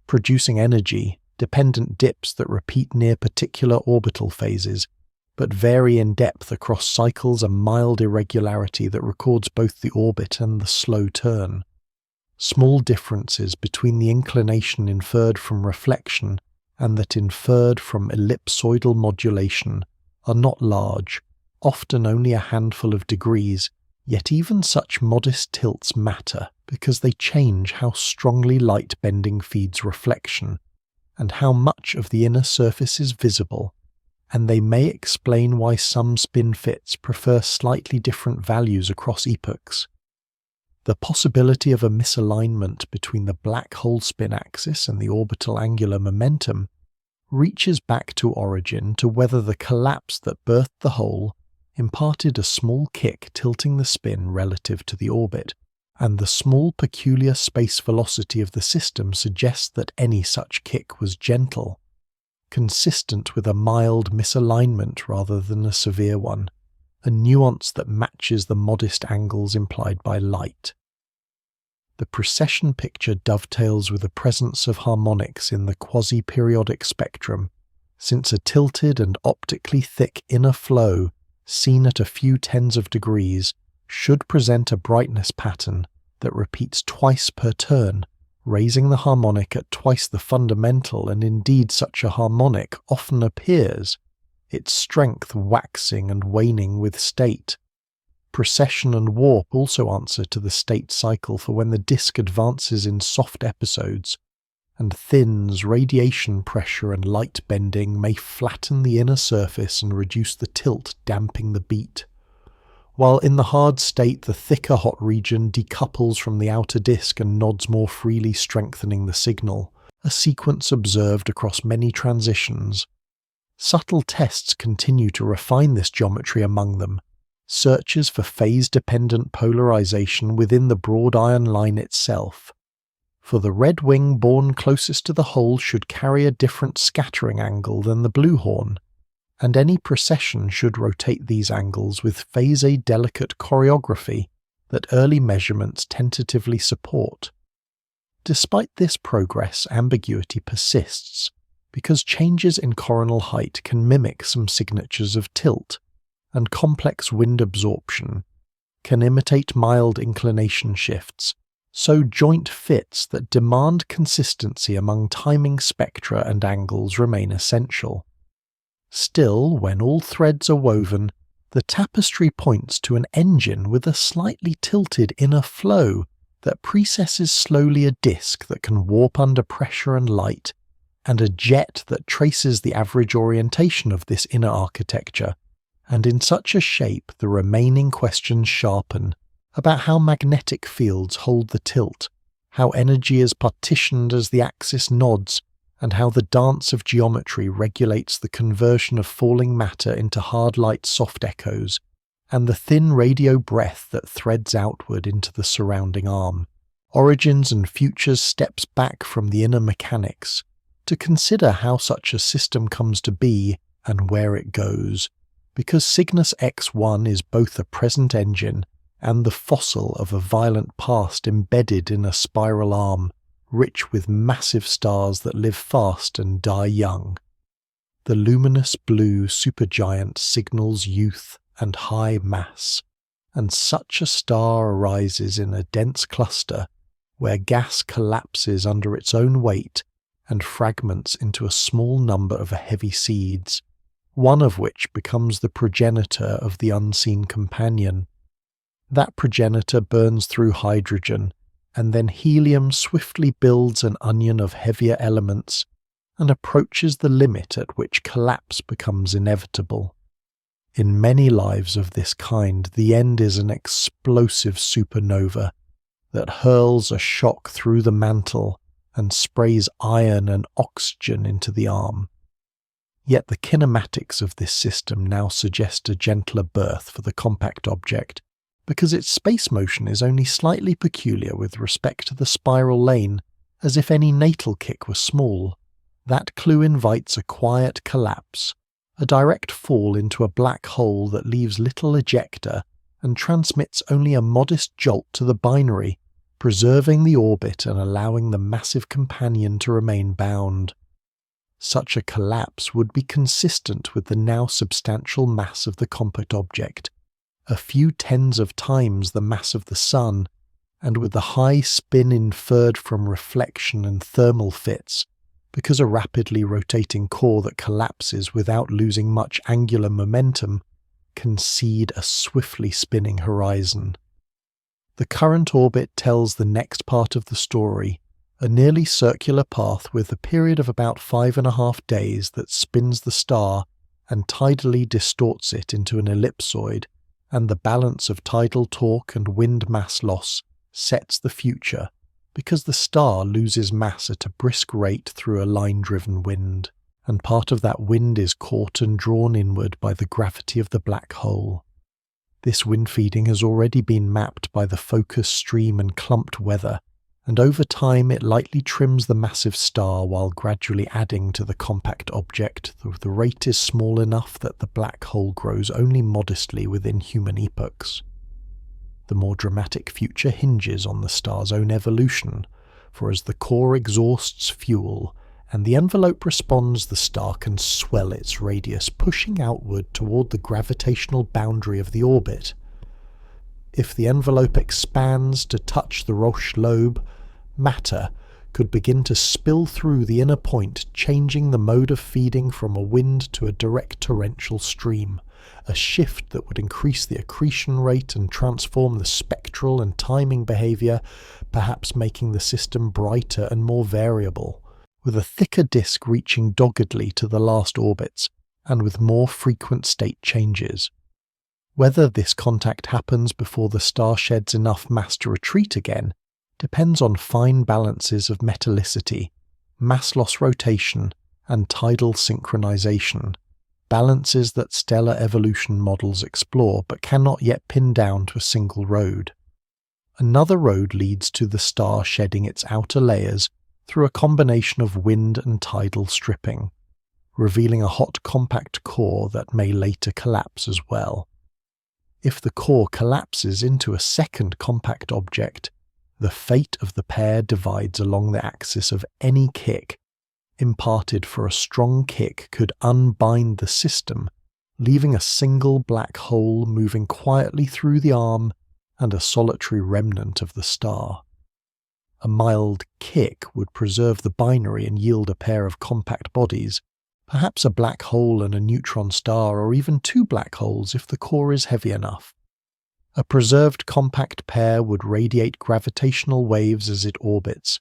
producing energy-dependent dips that repeat near particular orbital phases, but vary in depth across cycles, a mild irregularity that records both the orbit and the slow turn. Small differences between the inclination inferred from reflection and that inferred from ellipsoidal modulation are not large, often only a handful of degrees, yet even such modest tilts matter because they change how strongly light bending feeds reflection and how much of the inner surface is visible, and they may explain why some spin-fits prefer slightly different values across epochs. The possibility of a misalignment between the black hole spin axis and the orbital angular momentum reaches back to origin to whether the collapse that birthed the hole imparted a small kick tilting the spin relative to the orbit, and the small peculiar space velocity of the system suggests that any such kick was gentle, consistent with a mild misalignment rather than a severe one, a nuance that matches the modest angles implied by light. The precession picture dovetails with the presence of harmonics in the quasi-periodic spectrum, since a tilted and optically thick inner flow, seen at a few tens of degrees, should present a brightness pattern that repeats twice per turn, raising the harmonic at twice the fundamental, and indeed such a harmonic often appears, its strength waxing and waning with state. Precession and warp also answer to the state cycle for when the disk advances in soft episodes, and thins, radiation pressure and light bending may flatten the inner surface and reduce the tilt, damping the beat. While in the hard state the thicker hot region decouples from the outer disk and nods more freely, strengthening the signal, a sequence observed across many transitions. Subtle tests continue to refine this geometry among them, searches for phase-dependent polarization within the broad iron line itself. For the red wing born closest to the hole should carry a different scattering angle than the blue horn, and any precession should rotate these angles with phase-delicate choreography that early measurements tentatively support. Despite this progress, ambiguity persists, because changes in coronal height can mimic some signatures of tilt, and complex wind absorption can imitate mild inclination shifts, so joint fits that demand consistency among timing spectra and angles remain essential. Still, when all threads are woven, the tapestry points to an engine with a slightly tilted inner flow that precesses slowly a disk that can warp under pressure and light, and a jet that traces the average orientation of this inner architecture, and in such a shape the remaining questions sharpen about how magnetic fields hold the tilt, how energy is partitioned as the axis nods, and how the dance of geometry regulates the conversion of falling matter into hard light soft echoes, and the thin radio breath that threads outward into the surrounding arm. Origins and Futures steps back from the inner mechanics to consider how such a system comes to be and where it goes, because Cygnus X-1 is both a present engine and the fossil of a violent past embedded in a spiral arm, rich with massive stars that live fast and die young. The luminous blue supergiant signals youth and high mass, and such a star arises in a dense cluster where gas collapses under its own weight and fragments into a small number of heavy seeds, one of which becomes the progenitor of the unseen companion. That progenitor burns through hydrogen, and then helium swiftly builds an onion of heavier elements and approaches the limit at which collapse becomes inevitable. In many lives of this kind, the end is an explosive supernova that hurls a shock through the mantle and sprays iron and oxygen into the arm. Yet the kinematics of this system now suggest a gentler birth for the compact object, because its space motion is only slightly peculiar with respect to the spiral lane, as if any natal kick were small. That clue invites a quiet collapse, a direct fall into a black hole that leaves little ejector and transmits only a modest jolt to the binary, preserving the orbit and allowing the massive companion to remain bound. Such a collapse would be consistent with the now substantial mass of the compact object, a few tens of times the mass of the Sun, and with the high spin inferred from reflection and thermal fits, because a rapidly rotating core that collapses without losing much angular momentum can seed a swiftly spinning horizon. The current orbit tells the next part of the story, a nearly circular path with a period of about 5.5 days that spins the star and tidally distorts it into an ellipsoid, and the balance of tidal torque and wind mass loss sets the future, because the star loses mass at a brisk rate through a line-driven wind, and part of that wind is caught and drawn inward by the gravity of the black hole. This wind feeding has already been mapped by the focus stream and clumped weather, and over time it lightly trims the massive star while gradually adding to the compact object, though the rate is small enough that the black hole grows only modestly within human epochs. The more dramatic future hinges on the star's own evolution, for as the core exhausts fuel and the envelope responds, the star can swell its radius, pushing outward toward the gravitational boundary of the orbit. If the envelope expands to touch the Roche lobe, matter could begin to spill through the inner point, changing the mode of feeding from a wind to a direct torrential stream, a shift that would increase the accretion rate and transform the spectral and timing behavior, perhaps making the system brighter and more variable, with a thicker disk reaching doggedly to the last orbits, and with more frequent state changes. Whether this contact happens before the star sheds enough mass to retreat again depends on fine balances of metallicity, mass loss rotation, and tidal synchronization, balances that stellar evolution models explore but cannot yet pin down to a single road. Another road leads to the star shedding its outer layers through a combination of wind and tidal stripping, revealing a hot compact core that may later collapse as well. If the core collapses into a second compact object, the fate of the pair divides along the axis of any kick. Imparted for a strong kick could unbind the system, leaving a single black hole moving quietly through the arm and a solitary remnant of the star. A mild kick would preserve the binary and yield a pair of compact bodies, perhaps a black hole and a neutron star, or even two black holes if the core is heavy enough. A preserved compact pair would radiate gravitational waves as it orbits,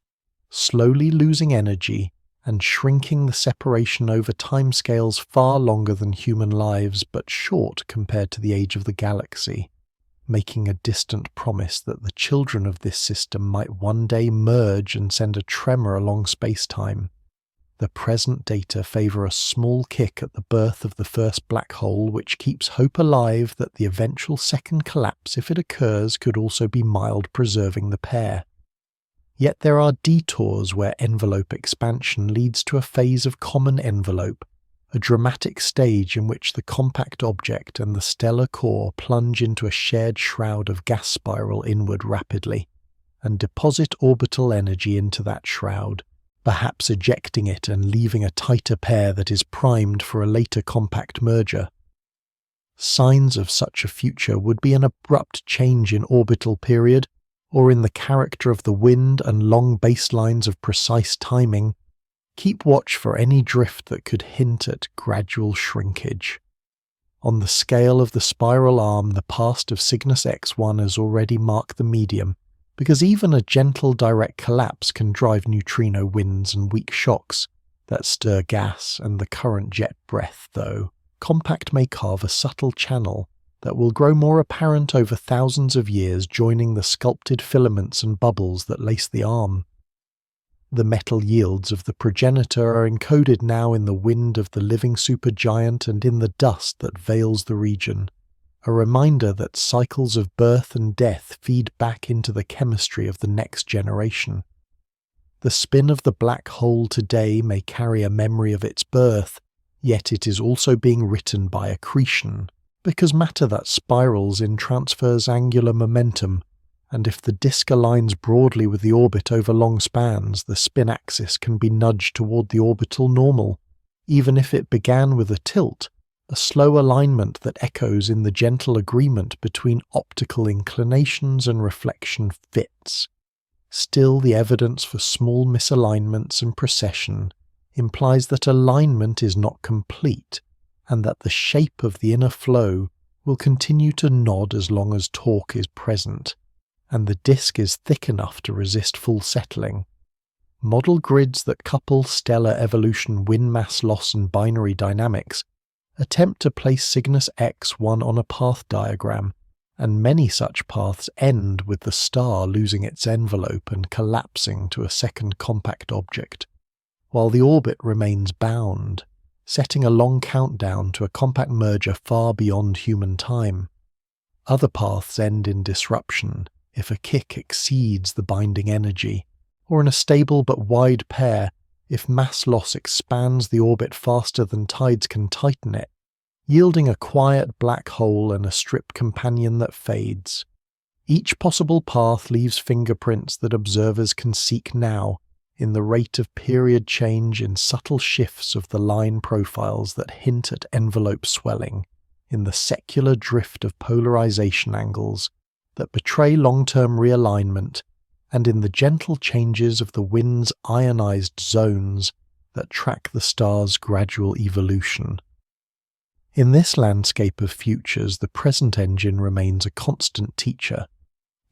slowly losing energy and shrinking the separation over timescales far longer than human lives but short compared to the age of the galaxy, making a distant promise that the children of this system might one day merge and send a tremor along space-time. The present data favour a small kick at the birth of the first black hole, which keeps hope alive that the eventual second collapse, if it occurs, could also be mild, preserving the pair. Yet there are detours where envelope expansion leads to a phase of common envelope, a dramatic stage in which the compact object and the stellar core plunge into a shared shroud of gas spiral inward rapidly, and deposit orbital energy into that shroud, perhaps ejecting it and leaving a tighter pair that is primed for a later compact merger. Signs of such a future would be an abrupt change in orbital period, or in the character of the wind and long baselines of precise timing. Keep watch for any drift that could hint at gradual shrinkage. On the scale of the spiral arm, the past of Cygnus X-1 has already marked the medium, because even a gentle direct collapse can drive neutrino winds and weak shocks that stir gas and the current jet breath, though compact may carve a subtle channel that will grow more apparent over thousands of years, joining the sculpted filaments and bubbles that lace the arm. The metal yields of the progenitor are encoded now in the wind of the living supergiant and in the dust that veils the region, a reminder that cycles of birth and death feed back into the chemistry of the next generation. The spin of the black hole today may carry a memory of its birth, yet it is also being written by accretion, because matter that spirals in transfers angular momentum, and if the disk aligns broadly with the orbit over long spans, the spin axis can be nudged toward the orbital normal, even if it began with a tilt, a slow alignment that echoes in the gentle agreement between optical inclinations and reflection fits. Still, the evidence for small misalignments and precession implies that alignment is not complete, and that the shape of the inner flow will continue to nod as long as torque is present, and the disk is thick enough to resist full settling. Model grids that couple stellar evolution, wind mass loss and binary dynamics attempt to place Cygnus X-1 on a path diagram, and many such paths end with the star losing its envelope and collapsing to a second compact object, while the orbit remains bound, setting a long countdown to a compact merger far beyond human time. Other paths end in disruption if a kick exceeds the binding energy, or in a stable but wide pair if mass loss expands the orbit faster than tides can tighten it, yielding a quiet black hole and a strip companion that fades. Each possible path leaves fingerprints that observers can seek now, in the rate of period change in subtle shifts of the line profiles that hint at envelope swelling, in the secular drift of polarization angles that betray long-term realignment, and in the gentle changes of the wind's ionized zones that track the star's gradual evolution. In this landscape of futures, the present engine remains a constant teacher,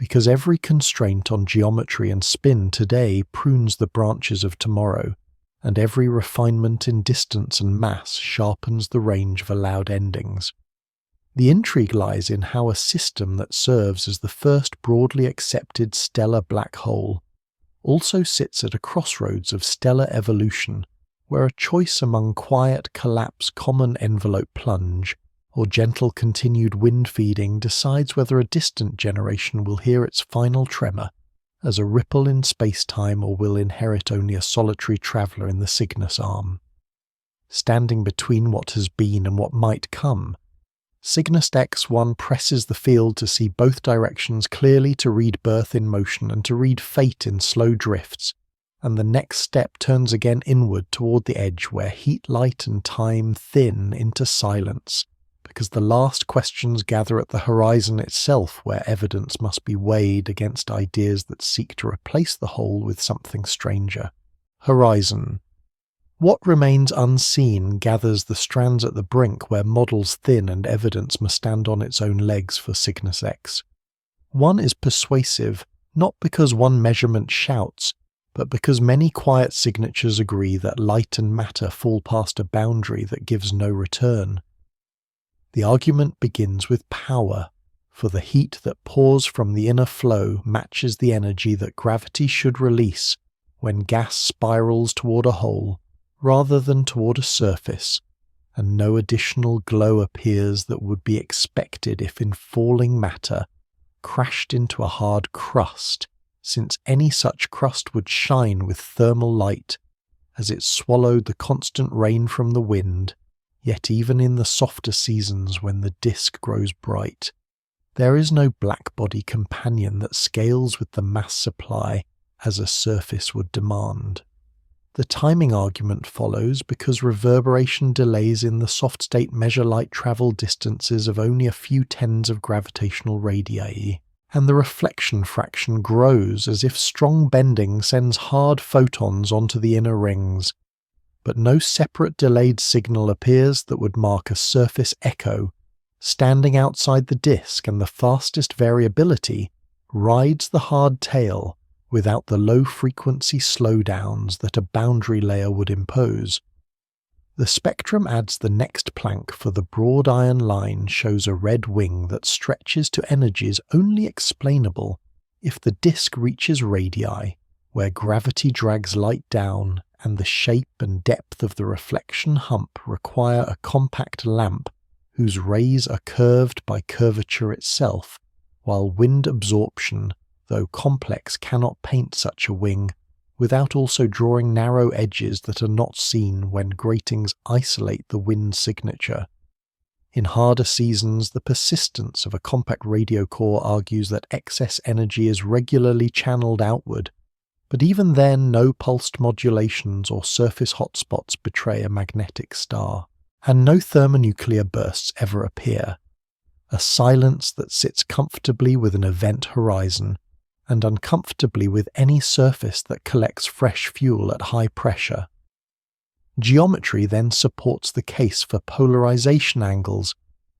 because every constraint on geometry and spin today prunes the branches of tomorrow, and every refinement in distance and mass sharpens the range of allowed endings. The intrigue lies in how a system that serves as the first broadly accepted stellar black hole also sits at a crossroads of stellar evolution, where a choice among quiet collapse common envelope plunge or gentle continued wind feeding decides whether a distant generation will hear its final tremor as a ripple in space-time or will inherit only a solitary traveller in the Cygnus arm. Standing between what has been and what might come, Cygnus X-1 presses the field to see both directions clearly, to read birth in motion and to read fate in slow drifts, and the next step turns again inward toward the edge where heat, light and time thin into silence, because the last questions gather at the horizon itself, where evidence must be weighed against ideas that seek to replace the whole with something stranger. Horizon. What remains unseen gathers the strands at the brink where models thin and evidence must stand on its own legs for Cygnus X. One is persuasive, not because one measurement shouts, but because many quiet signatures agree that light and matter fall past a boundary that gives no return. The argument begins with power, for the heat that pours from the inner flow matches the energy that gravity should release when gas spirals toward a hole rather than toward a surface, and no additional glow appears that would be expected if in falling matter crashed into a hard crust since any such crust would shine with thermal light as it swallowed the constant rain from the wind. Yet even in the softer seasons when the disk grows bright, there is no blackbody companion that scales with the mass supply as a surface would demand. The timing argument follows because reverberation delays in the soft state measure light travel distances of only a few tens of gravitational radii, and the reflection fraction grows as if strong bending sends hard photons onto the inner rings, but no separate delayed signal appears that would mark a surface echo. Standing outside the disk, and the fastest variability rides the hard tail without the low-frequency slowdowns that a boundary layer would impose. The spectrum adds the next plank, for the broad iron line shows a red wing that stretches to energies only explainable if the disk reaches radii, where gravity drags light down and the shape and depth of the reflection hump require a compact lamp whose rays are curved by curvature itself, while wind absorption, though complex, cannot paint such a wing without also drawing narrow edges that are not seen when gratings isolate the wind signature. In harder seasons, the persistence of a compact radio core argues that excess energy is regularly channeled outward, but even then no pulsed modulations or surface hotspots betray a magnetic star, and no thermonuclear bursts ever appear. A silence that sits comfortably with an event horizon, and uncomfortably with any surface that collects fresh fuel at high pressure. Geometry then supports the case for polarization angles,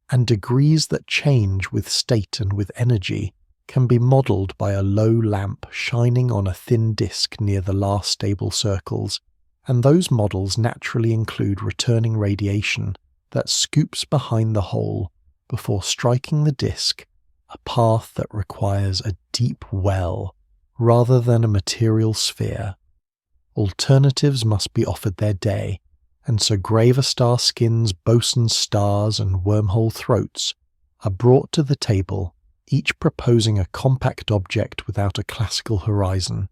and degrees that change with state and with energy can be modelled by a low lamp shining on a thin disk near the last stable circles, and those models naturally include returning radiation that scoops behind the hole before striking the disk, a path that requires a deep well rather than a material sphere. Alternatives must be offered their day, and so graver star skins, bosun's stars, and wormhole throats are brought to the table, each proposing a compact object without a classical horizon.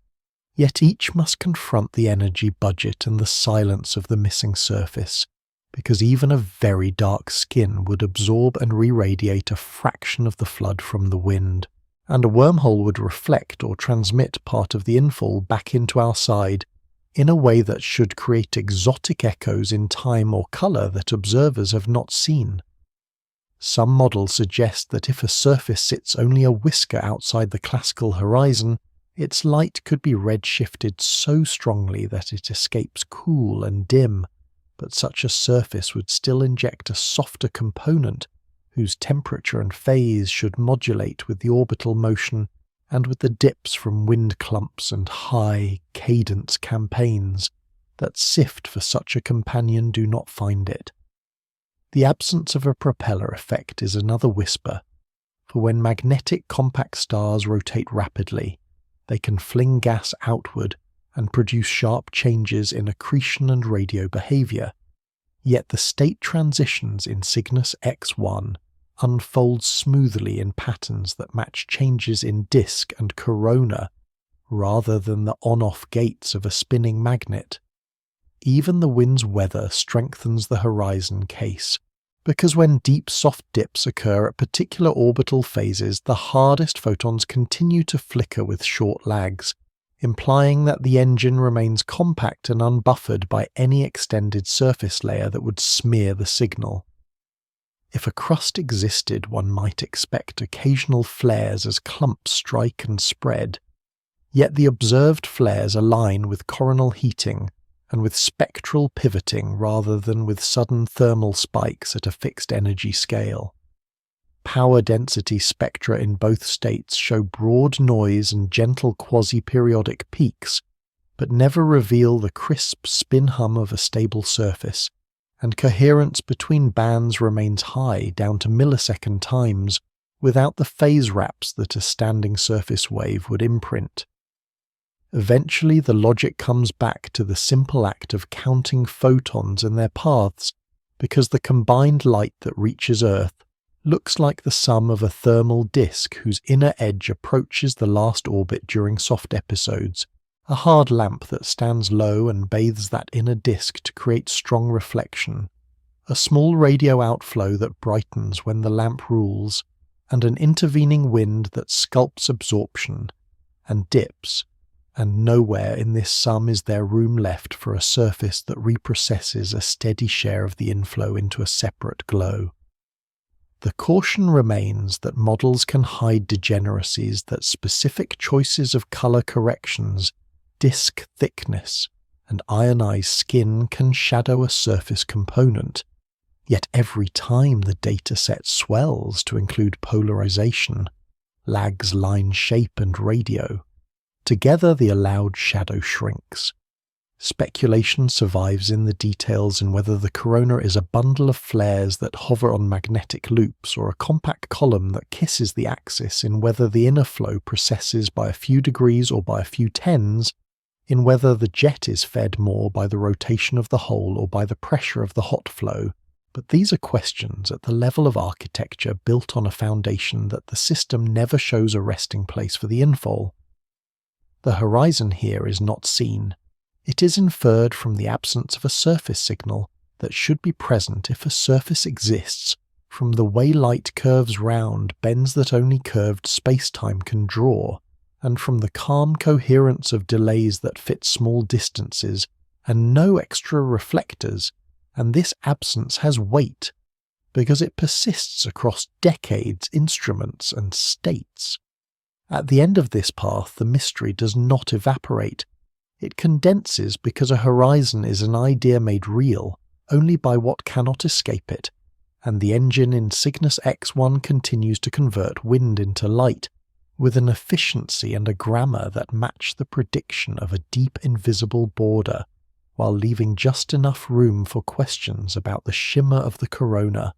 Yet each must confront the energy budget and the silence of the missing surface, because even a very dark skin would absorb and re-radiate a fraction of the flood from the wind, and a wormhole would reflect or transmit part of the infall back into our side in a way that should create exotic echoes in time or colour that observers have not seen. Some models suggest that if a surface sits only a whisker outside the classical horizon, its light could be redshifted so strongly that it escapes cool and dim, but such a surface would still inject a softer component whose temperature and phase should modulate with the orbital motion and with the dips from wind clumps and high cadence campaigns that sift for such a companion do not find it. The absence of a propeller effect is another whisper, for when magnetic compact stars rotate rapidly, they can fling gas outward and produce sharp changes in accretion and radio behavior. Yet the state transitions in Cygnus X-1 unfold smoothly in patterns that match changes in disk and corona rather than the on-off gates of a spinning magnet. Even the wind's weather strengthens the horizon case, because when deep soft dips occur at particular orbital phases, the hardest photons continue to flicker with short lags, implying that the engine remains compact and unbuffered by any extended surface layer that would smear the signal. If a crust existed, one might expect occasional flares as clumps strike and spread, yet the observed flares align with coronal heating and with spectral pivoting rather than with sudden thermal spikes at a fixed energy scale. Power density spectra in both states show broad noise and gentle quasi-periodic peaks, but never reveal the crisp spin hum of a stable surface, and coherence between bands remains high down to millisecond times without the phase wraps that a standing surface wave would imprint. Eventually the logic comes back to the simple act of counting photons and their paths, because the combined light that reaches Earth looks like the sum of a thermal disk whose inner edge approaches the last orbit during soft episodes, a hard lamp that stands low and bathes that inner disk to create strong reflection, a small radio outflow that brightens when the lamp rules, and an intervening wind that sculpts absorption and dips, and nowhere in this sum is there room left for a surface that reprocesses a steady share of the inflow into a separate glow. The caution remains that models can hide degeneracies that specific choices of color corrections, disk thickness, and ionized skin can shadow a surface component, yet every time the dataset swells to include polarization, lags line shape and radio, together the allowed shadow shrinks. Speculation survives in the details in whether the corona is a bundle of flares that hover on magnetic loops or a compact column that kisses the axis, in whether the inner flow processes by a few degrees or by a few tens, in whether the jet is fed more by the rotation of the hole or by the pressure of the hot flow. But these are questions at the level of architecture built on a foundation that the system never shows a resting place for the infall. The horizon here is not seen. It is inferred from the absence of a surface signal that should be present if a surface exists, from the way light curves round bends that only curved space-time can draw, and from the calm coherence of delays that fit small distances, and no extra reflectors, and this absence has weight, because it persists across decades, instruments, and states. At the end of this path, the mystery does not evaporate. It condenses because a horizon is an idea made real only by what cannot escape it, and the engine in Cygnus X-1 continues to convert wind into light, with an efficiency and a grammar that match the prediction of a deep invisible border, while leaving just enough room for questions about the shimmer of the corona,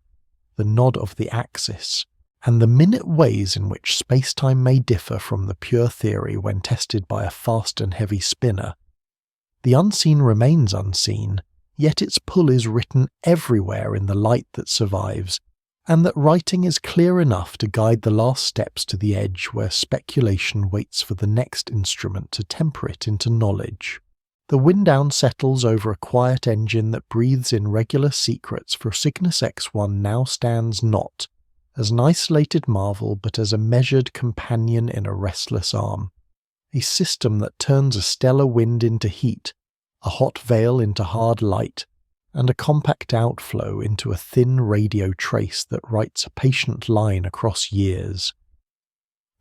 the nod of the axis, and the minute ways in which space-time may differ from the pure theory when tested by a fast and heavy spinner. The unseen remains unseen, yet its pull is written everywhere in the light that survives, and that writing is clear enough to guide the last steps to the edge where speculation waits for the next instrument to temper it into knowledge. The wind down settles over a quiet engine that breathes in regular secrets, for Cygnus X-1 now stands not as an isolated marvel but as a measured companion in a restless arm, a system that turns a stellar wind into heat, a hot veil into hard light, and a compact outflow into a thin radio trace that writes a patient line across years.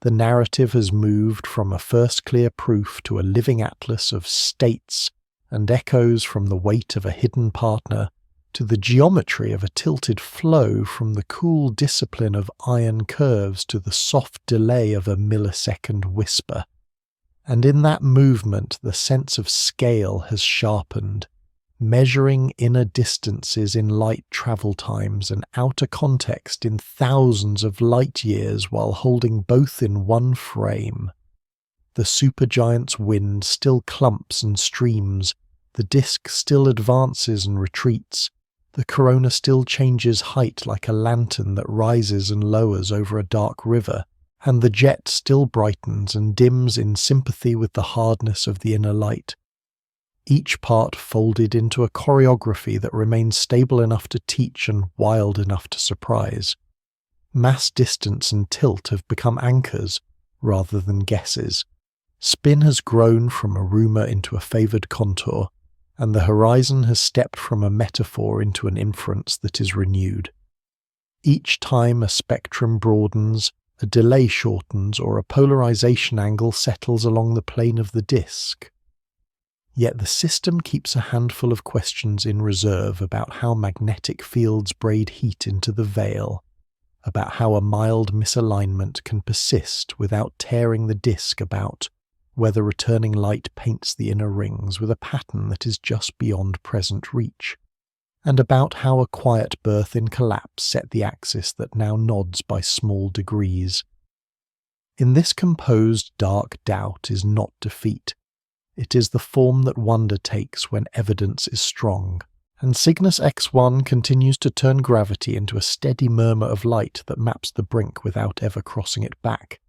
The narrative has moved from a first clear proof to a living atlas of states and echoes from the weight of a hidden partner to the geometry of a tilted flow, from the cool discipline of iron curves to the soft delay of a millisecond whisper. And in that movement the sense of scale has sharpened, measuring inner distances in light travel times and outer context in thousands of light years while holding both in one frame. The supergiant's wind still clumps and streams, the disk still advances and retreats, the corona still changes height like a lantern that rises and lowers over a dark river, and the jet still brightens and dims in sympathy with the hardness of the inner light. Each part folded into a choreography that remains stable enough to teach and wild enough to surprise. Mass distance and tilt have become anchors rather than guesses. Spin has grown from a rumour into a favoured contour, and the horizon has stepped from a metaphor into an inference that is renewed. Each time a spectrum broadens, a delay shortens, or a polarization angle settles along the plane of the disk. Yet the system keeps a handful of questions in reserve about how magnetic fields braid heat into the veil, about how a mild misalignment can persist without tearing the disk about, whether returning light paints the inner rings with a pattern that is just beyond present reach, and about how a quiet birth in collapse set the axis that now nods by small degrees. In this composed dark doubt is not defeat. It is the form that wonder takes when evidence is strong, and Cygnus X-1 continues to turn gravity into a steady murmur of light that maps the brink without ever crossing it back.